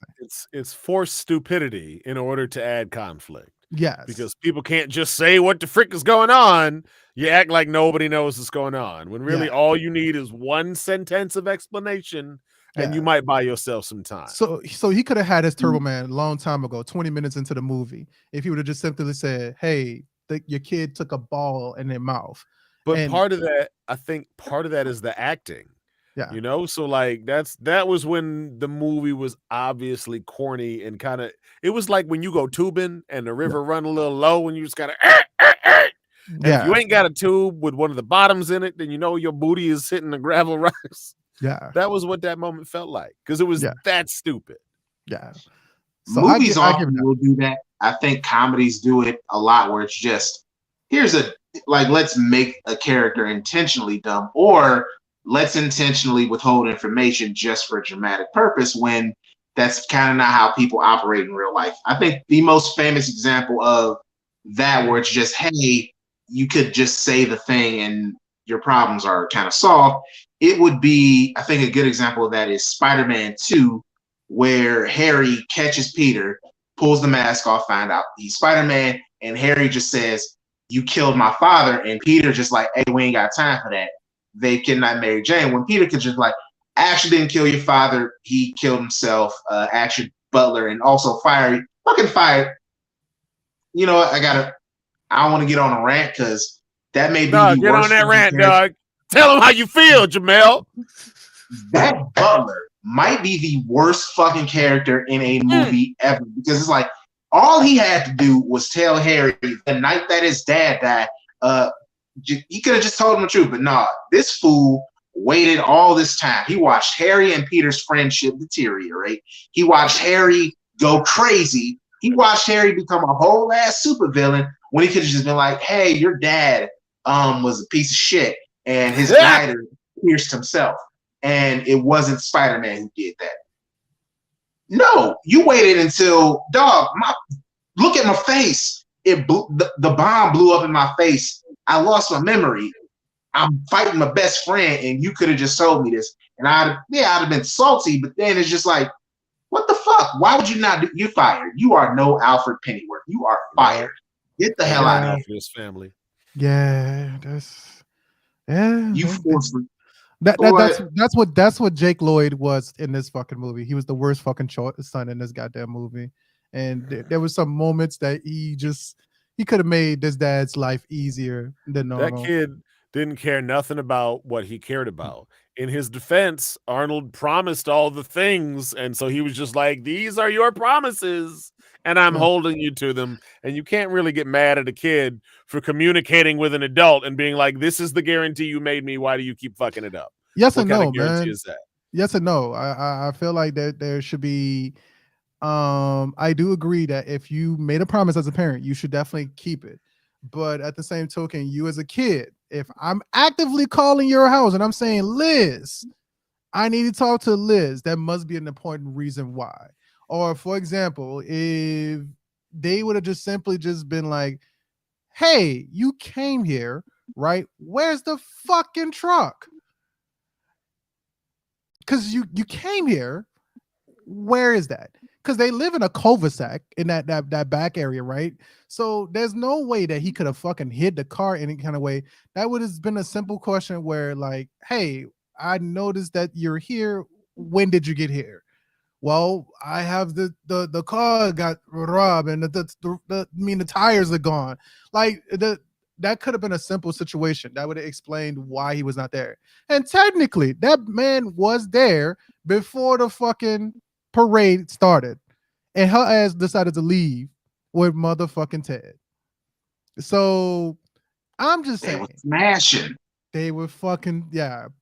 It's forced stupidity in order to add conflict. Yes, because people can't just say what the frick is going on. You act like nobody knows what's going on when really all you need is one sentence of explanation, and you might buy yourself some time. So he could have had his Turbo Man a long time ago, 20 minutes into the movie, if he would have just simply said, "Hey, your kid took a ball in their mouth." But part of that, I think part of that is the acting. Yeah. You know, so like that was when the movie was obviously corny and kind of, it was like when you go tubing and the river run a little low and you just gotta and if you ain't got a tube with one of the bottoms in it, then you know your booty is hitting the gravel rocks. Yeah. That was what that moment felt like, because it was that stupid. Yeah. So movies often will do that. I think comedies do it a lot where it's just, let's make a character intentionally dumb, or let's intentionally withhold information just for a dramatic purpose, when that's kind of not how people operate in real life. I think the most famous example of that, where it's just, hey, you could just say the thing and your problems are kind of solved. It would be, I think a good example of that is Spider-Man 2, where Harry catches Peter, pulls the mask off, find out he's Spider-Man, and Harry just says, "You killed my father," and Peter just like, "Hey, we ain't got time for that." They kidnapped Mary Jane, when Peter could just like, "I actually didn't kill your father. He killed himself. Action Butler, and also fired. You know what? I don't want to get on a rant because that may be the get worst. On that rant, dog. Tell him how you feel, Jamel. That Butler might be the worst fucking character in a movie ever, because it's like all he had to do was tell Harry the night that his dad died. He could have just told him the truth, but nah, this fool waited all this time. He watched Harry and Peter's friendship deteriorate. He watched Harry go crazy. He watched Harry become a whole ass supervillain, when he could have just been like, "Hey, your dad was a piece of shit, and his guider pierced himself, and it wasn't Spider-Man who did that." No, you waited until, dog, look at my face. The bomb blew up in my face. I lost my memory. I'm fighting my best friend, and you could have just told me this. And I'd have been salty, but then it's just like, what the fuck? Why would you not you're fired. You are no Alfred Pennyworth. You are fired. Get the hell out of this family. Yeah, you forced me. That's what Jake Lloyd was in this fucking movie. He was the worst fucking son in this goddamn movie. And there was some moments that he could have made this dad's life easier than normal. That kid didn't care nothing about what he cared about. In his defense, Arnold promised all the things, and so he was just like, "These are your promises, and I'm holding you to them." And you can't really get mad at a kid for communicating with an adult and being like, "This is the guarantee you made me. Why do you keep fucking it up?" Yes what and kind no, of guarantee man. is that? Yes and no. I feel like that there should be I do agree that if you made a promise as a parent, you should definitely keep it. But at the same token, you as a kid, if I'm actively calling your house and I'm saying, Liz, I need to talk to Liz, that must be an important reason why. Or for example, if they would have just simply just been like, hey, you came here, right? Where's the fucking truck? Because you came here. Where is that? Because they live in a cul-de-sac in that back area, right? So there's no way that he could have fucking hid the car any kind of way. That would have been a simple question where, like, hey, I noticed that you're here. When did you get here? Well, I have the car got robbed and the tires are gone. Like that could have been a simple situation that would have explained why he was not there. And technically, that man was there before the fucking parade started, and her ass decided to leave with motherfucking Ted. So I'm just They were saying smashing. they were fucking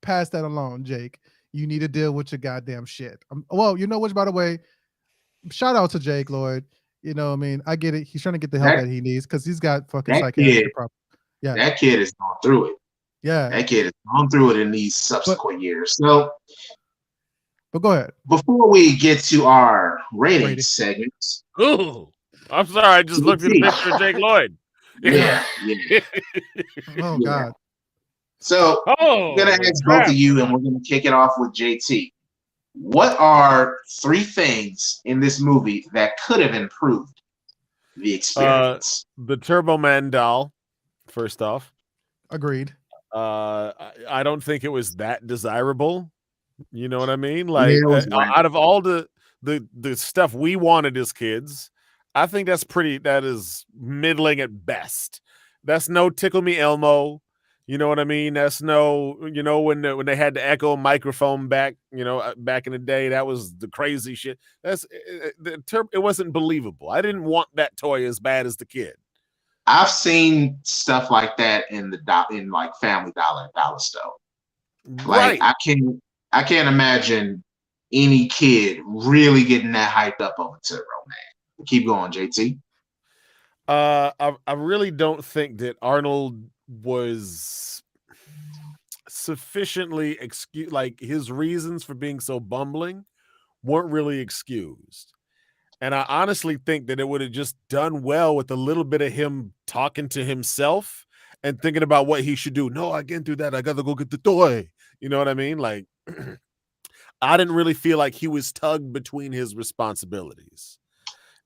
pass that along, Jake. You need to deal with your goddamn shit. Well, you know which, by the way, shout out to Jake Lloyd. You know, what I mean, I get it. He's trying to get the help That that he needs because he's got fucking that kid, psychiatric problems. Yeah, that kid has gone through it. yeah. That kid has gone through it in these But subsequent years. So go ahead. before we get to our rating Rating. segments, Ooh, I'm sorry. I just looked at a JT. picture of Jake Lloyd. yeah. Oh Yeah. God. So Oh, I'm gonna ask both crap. of you, and we're gonna kick it off with JT. What are 3 things in this movie that could have improved the experience? The Turbo Man doll, first off. Agreed. I don't think it was that desirable. You know what I mean? Yeah, Like it was out of all the stuff we wanted as kids, I think that is middling at best. That's no Tickle Me Elmo. You know what I mean? That's no, when they had the Echo microphone back, back in the day, that was the crazy shit. It wasn't believable. I didn't want that toy as bad as the kid. I've seen stuff like that in like Family Dollar Store. Like Right. I can't imagine any kid really getting that hyped up over Turbo Man. Keep going, JT. I really don't think that Arnold was sufficiently excused. Like his reasons for being so bumbling weren't really excused. And I honestly think that it would have just done well with a little bit of him talking to himself and thinking about what he should do. No, I can't do that. I got to go get the toy. You know what I mean? Like, I didn't really feel like he was tugged between his responsibilities.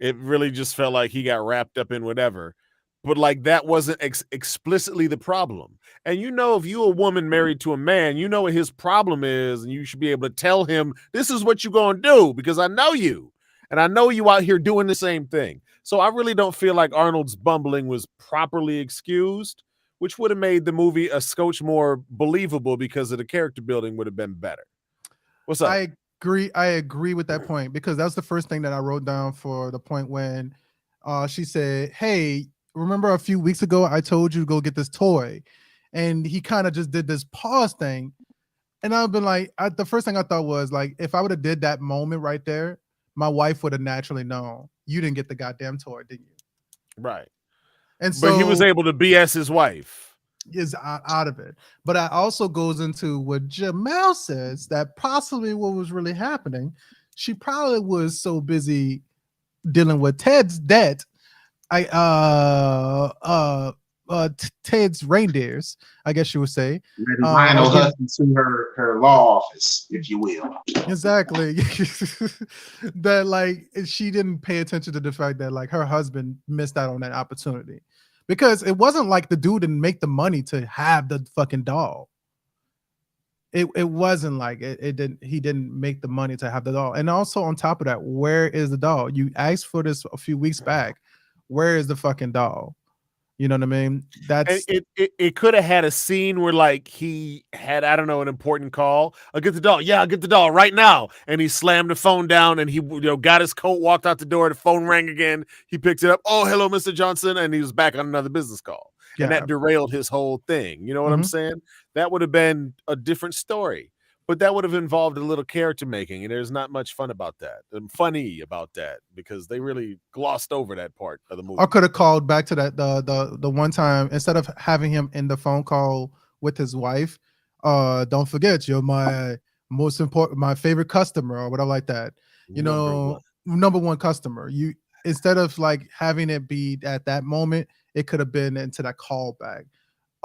It really just felt like he got wrapped up in whatever. But like that wasn't explicitly the problem. And if you're a woman married to a man, you know what his problem is, and you should be able to tell him, this is what you're going to do because I know you. And I know you out here doing the same thing. So I really don't feel like Arnold's bumbling was properly excused, which would have made the movie a scotch more believable because of the character building would have been better. What's up? I agree with that point because that's the first thing that I wrote down for the point when she said, hey, remember a few weeks ago I told you to go get this toy, and he kind of just did this pause thing, and I've been like, the first thing I thought was like, if I would have did that moment right there, my wife would have naturally known you didn't get the goddamn toy, did you? Right. And but so he was able to BS his wife. Is out of it. But that also goes into what Jamel says, that possibly what was really happening, she probably was so busy dealing with Ted's debt, Ted's reindeers, I guess you would say. Lionel Hudson to her law office, if you will. Exactly. That like she didn't pay attention to the fact that like her husband missed out on that opportunity. Because it wasn't like the dude didn't make the money to have the fucking doll. It wasn't like it didn't. He didn't make the money to have the doll. And also on top of that, where is the doll? You asked for this a few weeks back. Where is the fucking doll? You know what I mean? That's it could have had a scene where like he had, I don't know, an important call. I'll get the doll. Yeah, I'll get the doll right now. And he slammed the phone down and he got his coat, walked out the door. The phone rang again. He picked it up. Oh, hello, Mr. Johnson. And he was back on another business call. Yeah. And that derailed his whole thing. You know what I'm saying? That would have been a different story. But that would have involved a little character making, and there's not much funny about that, because they really glossed over that part of the movie. I could have called back to that the one time, instead of having him in the phone call with his wife, don't forget you're my most important, my favorite customer, or whatever like that. Number one customer. You, instead of like having it be at that moment, it could have been into that callback.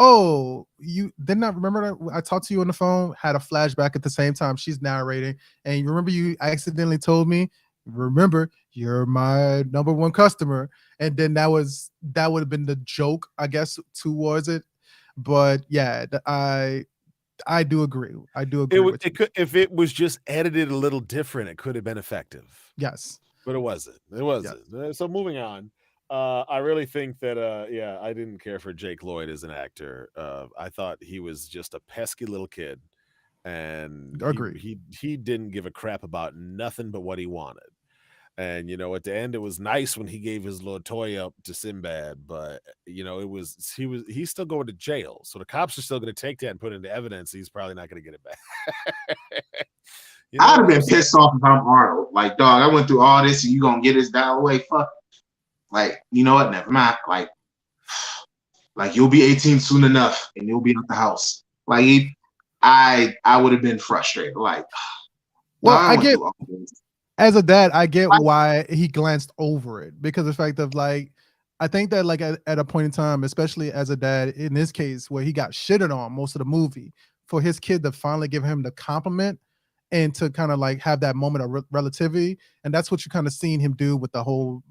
Oh, you did not remember that I talked to you on the phone, had a flashback at the same time she's narrating, and you remember you accidentally told me, remember, you're my number one customer. And then that would have been the joke, I guess, towards it. But yeah, I do agree. I do agree with you. If it was just edited a little different, it could have been effective. Yes. But it wasn't. Yes. So moving on. I really think that I didn't care for Jake Lloyd as an actor. I thought he was just a pesky little kid, and he didn't give a crap about nothing but what he wanted. And at the end, it was nice when he gave his little toy up to Sinbad, but he's still going to jail, so the cops are still going to take that and put it into evidence. He's probably not going to get it back. I'd have been pissed off if I'm Arnold. Like, dog, I went through all this, and you gonna get this dial away? Fuck. Like, you know what? Never mind. Like you'll be 18 soon enough, and you'll be out the house. Like, I would have been frustrated. Like, well, I get, as a dad, I get why he glanced over it, because the fact of like, I think that like at a point in time, especially as a dad, in this case where he got shitted on most of the movie, for his kid to finally give him the compliment and to kind of like have that moment of relativity. And that's what you kind of seen him do with the whole,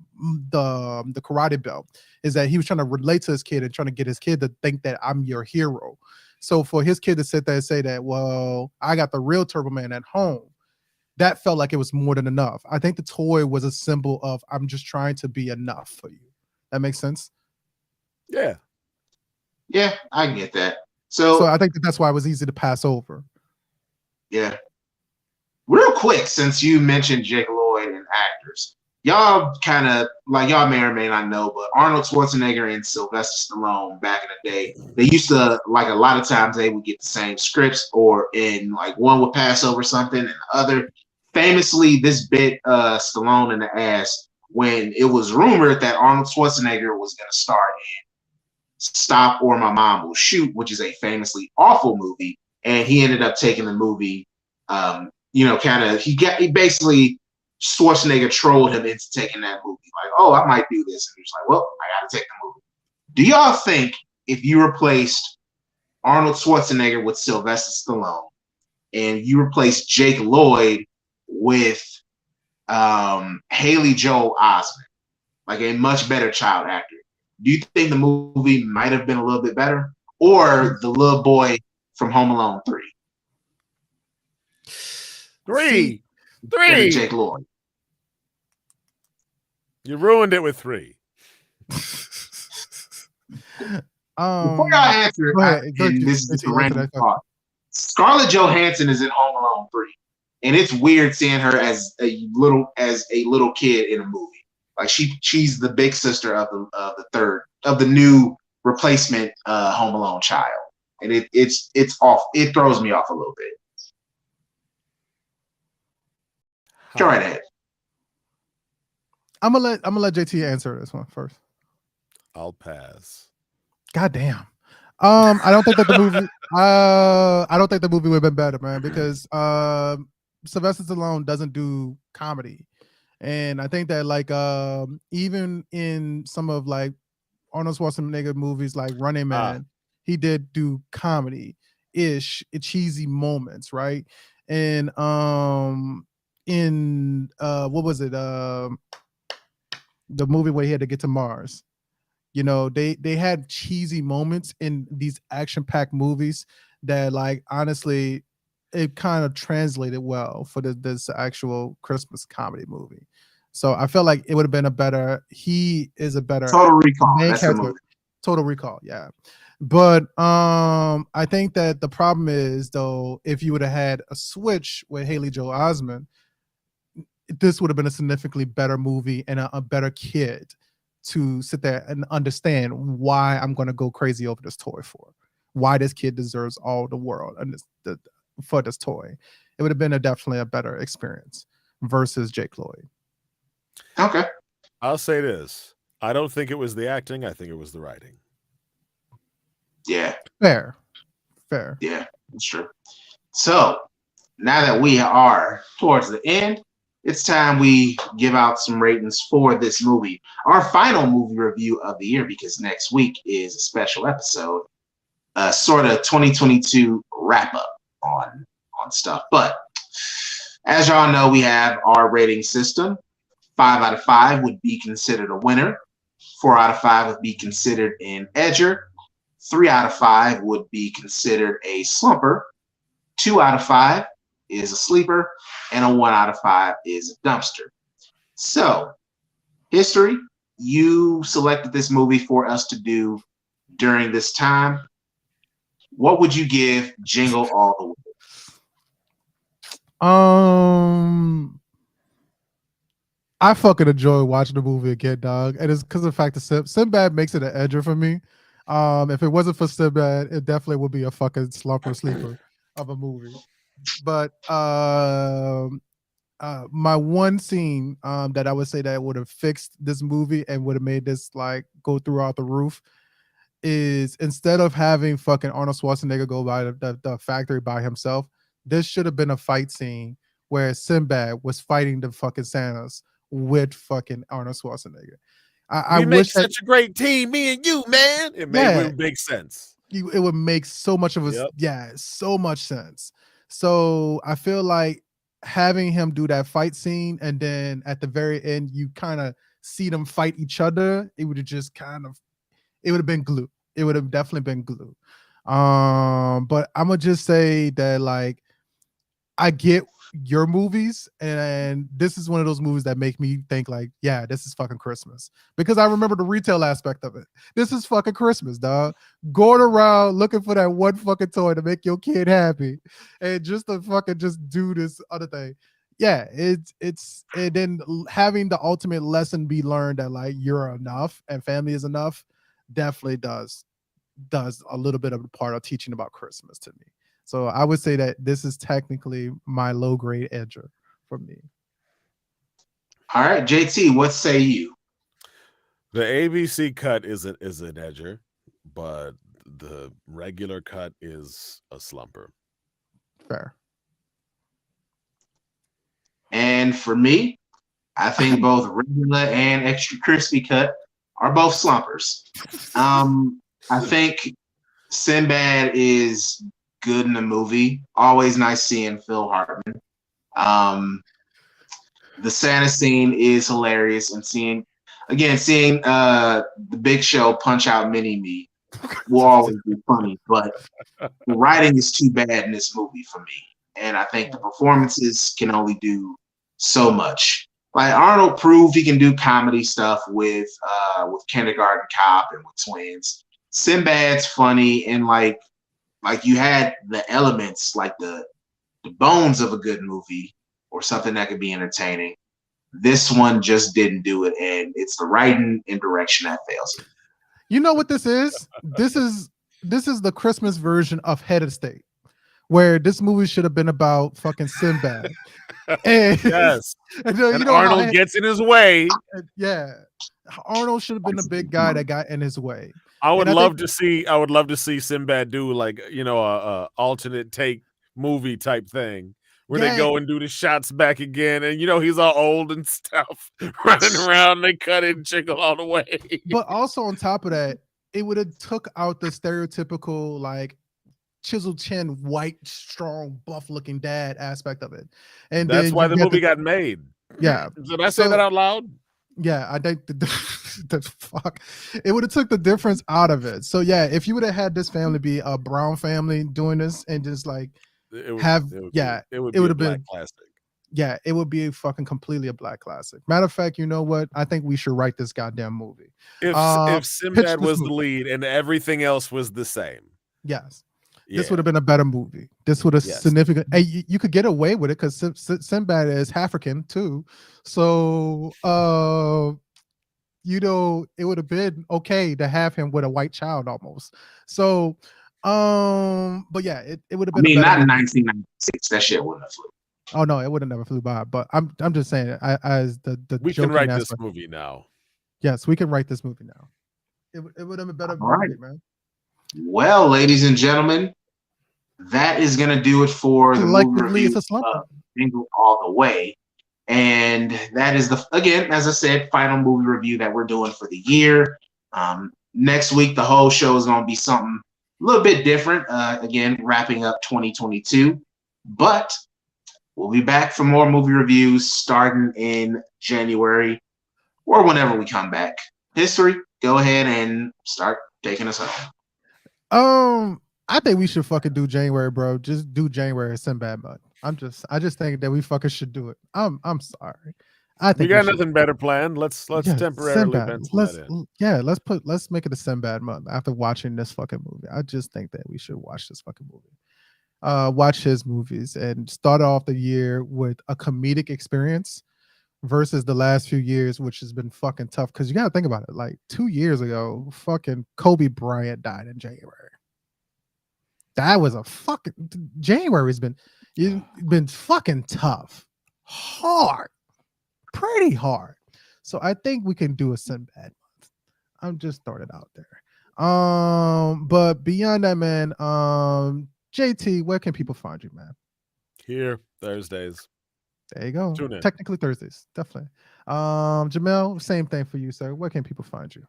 the karate belt, is that he was trying to relate to his kid and trying to get his kid to think that I'm your hero. So for his kid to sit there and say that, well, I got the real Turbo Man at home, that felt like it was more than enough. I think the toy was a symbol of, I'm just trying to be enough for you. That makes sense? Yeah. Yeah, I get that. So I think that's why it was easy to pass over. Yeah. Real quick, since you mentioned Jake Lloyd and actors, y'all kind of, like, y'all may or may not know, but Arnold Schwarzenegger and Sylvester Stallone back in the day, they used to, like, a lot of times they would get the same scripts, or in like one would pass over something and the other. Famously, this bit Stallone in the ass when it was rumored that Arnold Schwarzenegger was going to star in Stop or My Mom Will Shoot, which is a famously awful movie, and he ended up taking the movie. He basically, Schwarzenegger trolled him into taking that movie. Like, oh, I might do this. And he's like, well, I got to take the movie. Do y'all think if you replaced Arnold Schwarzenegger with Sylvester Stallone and you replaced Jake Lloyd with Haley Joel Osment, like a much better child actor, do you think the movie might have been a little bit better? Or the little boy from Home Alone 3? Three. Jake Lloyd. You ruined it with 3. Before y'all answer, this is a random thought. Scarlett Johansson is in Home Alone 3, and it's weird seeing her as a little kid in a movie. Like she's the big sister of the new replacement Home Alone child, and it's off. It throws me off a little bit. Go right ahead. I'm gonna let JT answer this one first. I'll pass. God damn. I don't think that the movie. I don't think the movie would have been better, man, because Sylvester Stallone doesn't do comedy, and I think that like even in some of like Arnold Schwarzenegger movies like Running Man, he did do comedy-ish, cheesy moments, right? And in what was it? The movie where he had to get to Mars. They had cheesy moments in these action-packed movies that, like, honestly, it kind of translated well for this actual Christmas comedy movie. So I felt like it would have been he is a better Total Recall. That's the movie. Total Recall, yeah. But I think that the problem is, though, if you would have had a switch with Haley Joel Osment, this would have been a significantly better movie and a better kid to sit there and understand why I'm going to go crazy over this toy for, why this kid deserves all the world and for this toy. It would have been definitely a better experience versus Jake Lloyd. Okay. I'll say this. I don't think it was the acting. I think it was the writing. Yeah. Fair. Yeah, that's true. So now that we are towards the end, it's time we give out some ratings for this movie. Our final movie review of the year, because next week is a special episode, sort of 2022 wrap up on stuff. But as y'all know, we have our rating system. 5 out of 5 would be considered a winner. 4 out of 5 would be considered an edger. 3 out of 5 would be considered a slumper. 2 out of 5 is a sleeper, and a 1 out of 5 is a dumpster. So, history, you selected this movie for us to do during this time. What would you give Jingle All the Way? I fucking enjoy watching the movie again, dog, and it's because of the fact that Sinbad makes it an edger for me. If it wasn't for Sinbad, it definitely would be a fucking slumper sleeper of a movie. But my one scene that I would say that would have fixed this movie and would have made this like go throughout the roof is, instead of having fucking Arnold Schwarzenegger go by the factory by himself, this should have been a fight scene where Sinbad was fighting the fucking Santas with fucking Arnold Schwarzenegger. I make wish such a great team, me and you, man. It would make sense. It would make so much of us, so much sense. So I feel like having him do that fight scene, and then at the very end, you kind of see them fight each other. It would have just it would have been glue. It would have definitely been glue. But I'm gonna just say that, like, I get your movies, and this is one of those movies that make me think like, yeah, this is fucking Christmas, because I remember the retail aspect of it. This is fucking Christmas, dog. Going around looking for that one fucking toy to make your kid happy, and just to fucking just do this other thing. Yeah, it's and then having the ultimate lesson be learned that like you're enough and family is enough definitely does a little bit of the part of teaching about Christmas to me. So I would say that this is technically my low grade edger for me. All right, JT, what say you? The ABC cut is an edger, but the regular cut is a slumper. Fair. And for me, I think both regular and extra crispy cut are both slumpers. I think Sinbad is good in the movie. Always nice seeing Phil Hartman. The Santa scene is hilarious, and seeing the Big Show punch out Mini Me will always be funny. But the writing is too bad in this movie for me, and I think the performances can only do so much. Like Arnold proved he can do comedy stuff with Kindergarten Cop and with Twins. Sinbad's funny, and like you had the elements, like the bones of a good movie or something that could be entertaining. This one just didn't do it, and it's the writing and direction that fails it. You know what this is? This is the Christmas version of Head of State, where this movie should have been about fucking Sinbad. And, yes, and Arnold gets in his way. Yeah, Arnold should have been the big guy that got in his way. I would love to see Sinbad do like a alternate take movie type thing where they go and do the shots back again, and he's all old and stuff, running around. They cut it and Jingle All the Way. But also on top of that, it would have took out the stereotypical like chiseled chin, white, strong, buff-looking dad aspect of it, and that's why the movie got made. Yeah, did I say that out loud? Yeah, I think the fuck, it would have took the difference out of it. So yeah, if you would have had this family be a Brown family doing this and just like it would have been classic. Yeah, it would be fucking completely a black classic. Matter of fact, you know what? I think we should write this goddamn movie. If Sinbad was the lead and everything else was the same. Yes. Yeah. This would have been a better movie. This would have significant. Hey, you could get away with it because Sinbad is African too, so it would have been okay to have him with a white child almost. So But yeah, it would have I been a mean, better not in movie. 1996. That shit wouldn't have flew. Oh no, it would have never flew by. But I'm just saying, as the We can joking write this aspect. movie now. Yes, we can write this movie now. It would have been a better All right. movie, man. Well, ladies and gentlemen, that is going to do it for the movie Collectively, it's review a slumper. of Jingle All the Way. And that is again, as I said, final movie review that we're doing for the year. Next week, the whole show is going to be something a little bit different. Again, wrapping up 2022. But we'll be back for more movie reviews starting in January or whenever we come back. History, go ahead and start taking us home. I think we should fucking do January, bro. Just do January Sinbad mode. I just think that we fucking should do it. I'm sorry. I We think got should. nothing better planned. Let's Yeah, temporarily Sinbad. pencil that in. Let's make it a Sinbad month after watching this fucking movie. I just think that we should watch this fucking movie. Watch his movies and start off the year with a comedic experience versus the last few years, which has been fucking tough. Because you gotta think about it. Like 2 years ago, fucking Kobe Bryant died in January. That was a fucking January's been fucking tough, hard, pretty hard. So I think we can do a Sinbad month. I'm just throwing it out there. But beyond that, man, JT, where can people find you, man? Here, Thursdays. There you go. Tune in. Technically Thursdays, definitely. Jamel, same thing for you, sir. Where can people find you?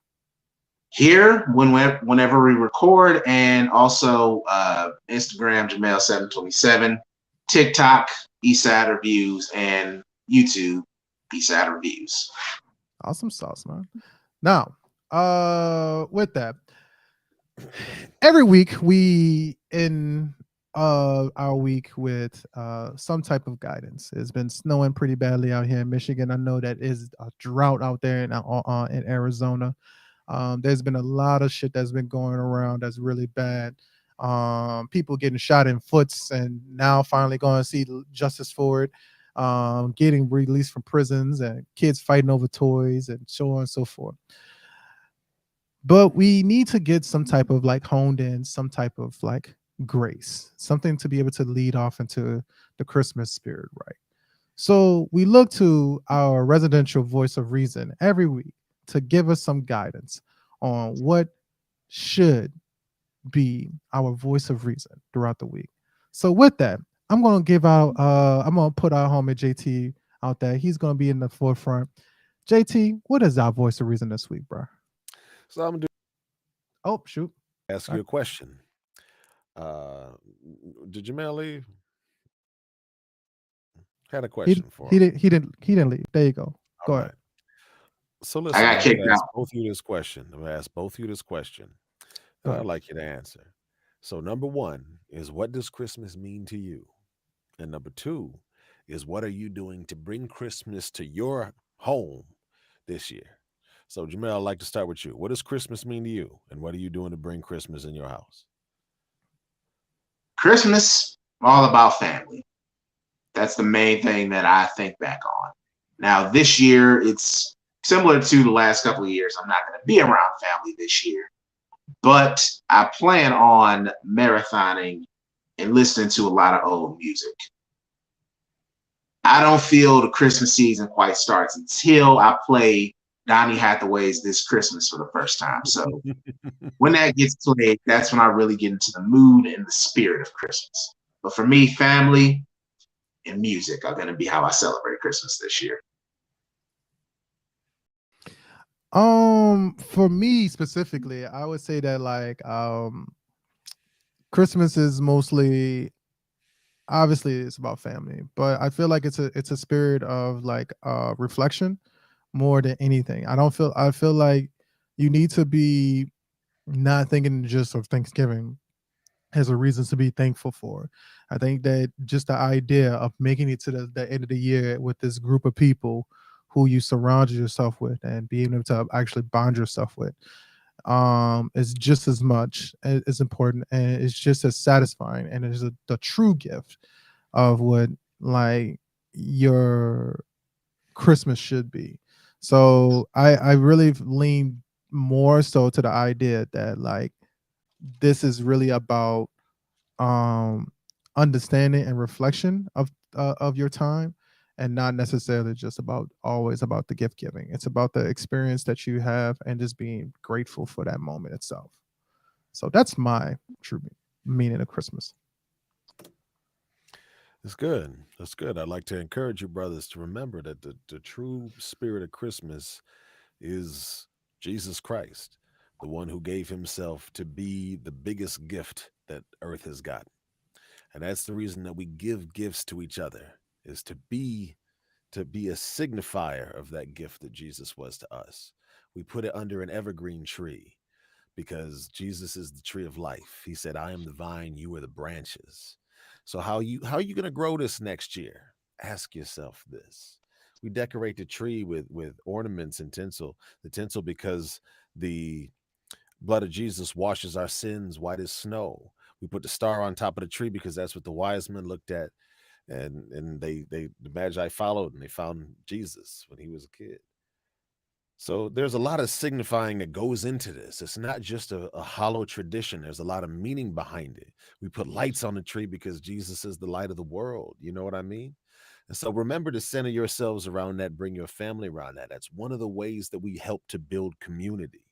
Here, whenever we record, and also Instagram, Jamel727, TikTok, Eastside Reviews, and YouTube, Eastside Reviews. Awesome sauce, man. Now, with that, every week we in our week with some type of guidance. It's been snowing pretty badly out here in Michigan. I know that is a drought out there in Arizona. There's been a lot of shit that's been going around that's really bad. People getting shot in foots and now finally going to see justice for it. Getting released from prisons and kids fighting over toys and so on and so forth. But we need to get some type of like honed in, some type of like grace, something to be able to lead off into the Christmas spirit, right? So we look to our residential voice of reason every week to give us some guidance on what should be our voice of reason throughout the week. So with that, I'm gonna I'm gonna put our homie JT out there. He's gonna be in the forefront. JT, what is our voice of reason this week, bro? So I'm gonna Oh, shoot. ask you a question. Did Jamel leave? Had a question for him. He didn't leave. There you go. Go ahead. So listen, I got kicked ask out. both of you this question. I'm gonna ask both of you this question. Go I'd ahead. like you to answer. So number one is, what does Christmas mean to you? And number two is, what are you doing to bring Christmas to your home this year? So Jamel, I'd like to start with you. What does Christmas mean to you? And what are you doing to bring Christmas in your house? Christmas, all about family. That's the main thing that I think back on. Now, this year, it's similar to the last couple of years. I'm not going to be around family this year, but I plan on marathoning and listening to a lot of old music. I don't feel the Christmas season quite starts until I play Donny Hathaway's This Christmas for the first time. So when that gets played, that's when I really get into the mood and the spirit of Christmas. But for me, family and music are going to be how I celebrate Christmas this year. For me specifically, I would say that like Christmas is mostly, obviously it's about family, but I feel like it's a spirit of like reflection more than anything. I feel like you need to be not thinking just of Thanksgiving as a reason to be thankful for. I think that just the idea of making it to the end of the year with this group of people who you surround yourself with and being able to actually bond yourself with is just as much as important, and it's just as satisfying, and it's the true gift of what like your Christmas should be. So I really lean more so to the idea that like this is really about um understanding and reflection of your time, and not necessarily just about always about the gift giving. It's about the experience that you have and just being grateful for that moment itself. So that's my true meaning of Christmas. That's good. That's good. I'd like to encourage you brothers to remember that the true spirit of Christmas is Jesus Christ, the one who gave himself to be the biggest gift that earth has got. And that's the reason that we give gifts to each other, is to be a signifier of that gift that Jesus was to us. We put it under an evergreen tree because Jesus is the tree of life. He said, "I am the vine, you are the branches." So how are you going to grow this next year? Ask yourself this. We decorate the tree with ornaments and tinsel. The tinsel because the blood of Jesus washes our sins white as snow. We put the star on top of the tree because that's what the wise men looked at, and the Magi followed and they found Jesus when he was a kid. So there's a lot of signifying that goes into this. It's not just a hollow tradition. There's a lot of meaning behind it. We put lights on the tree because Jesus is the light of the world. You know what I mean? And so remember to center yourselves around that, bring your family around that. That's one of the ways that we help to build community.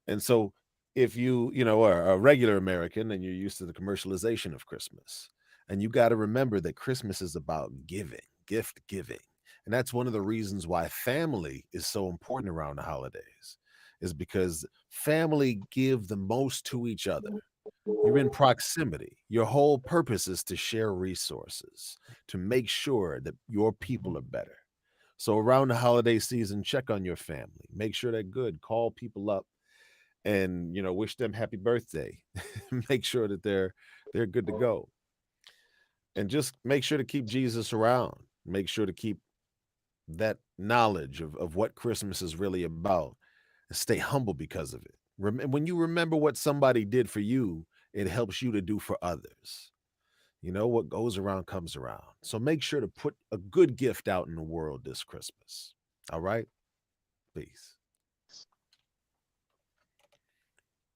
And so if you are a regular American and you're used to the commercialization of Christmas, and you got to remember that Christmas is about giving, gift giving. And that's one of the reasons why family is so important around the holidays, is because family give the most to each other. You're in proximity. Your whole purpose is to share resources, to make sure that your people are better. So around the holiday season, check on your family. Make sure they're good. Call people up and wish them happy birthday. Make sure that they're good to go. And just make sure to keep Jesus around. Make sure to keep that knowledge of what Christmas is really about, and stay humble because of it. When you remember what somebody did for you, it helps you to do for others. What goes around comes around. So make sure to put a good gift out in the world this Christmas. All right? Peace.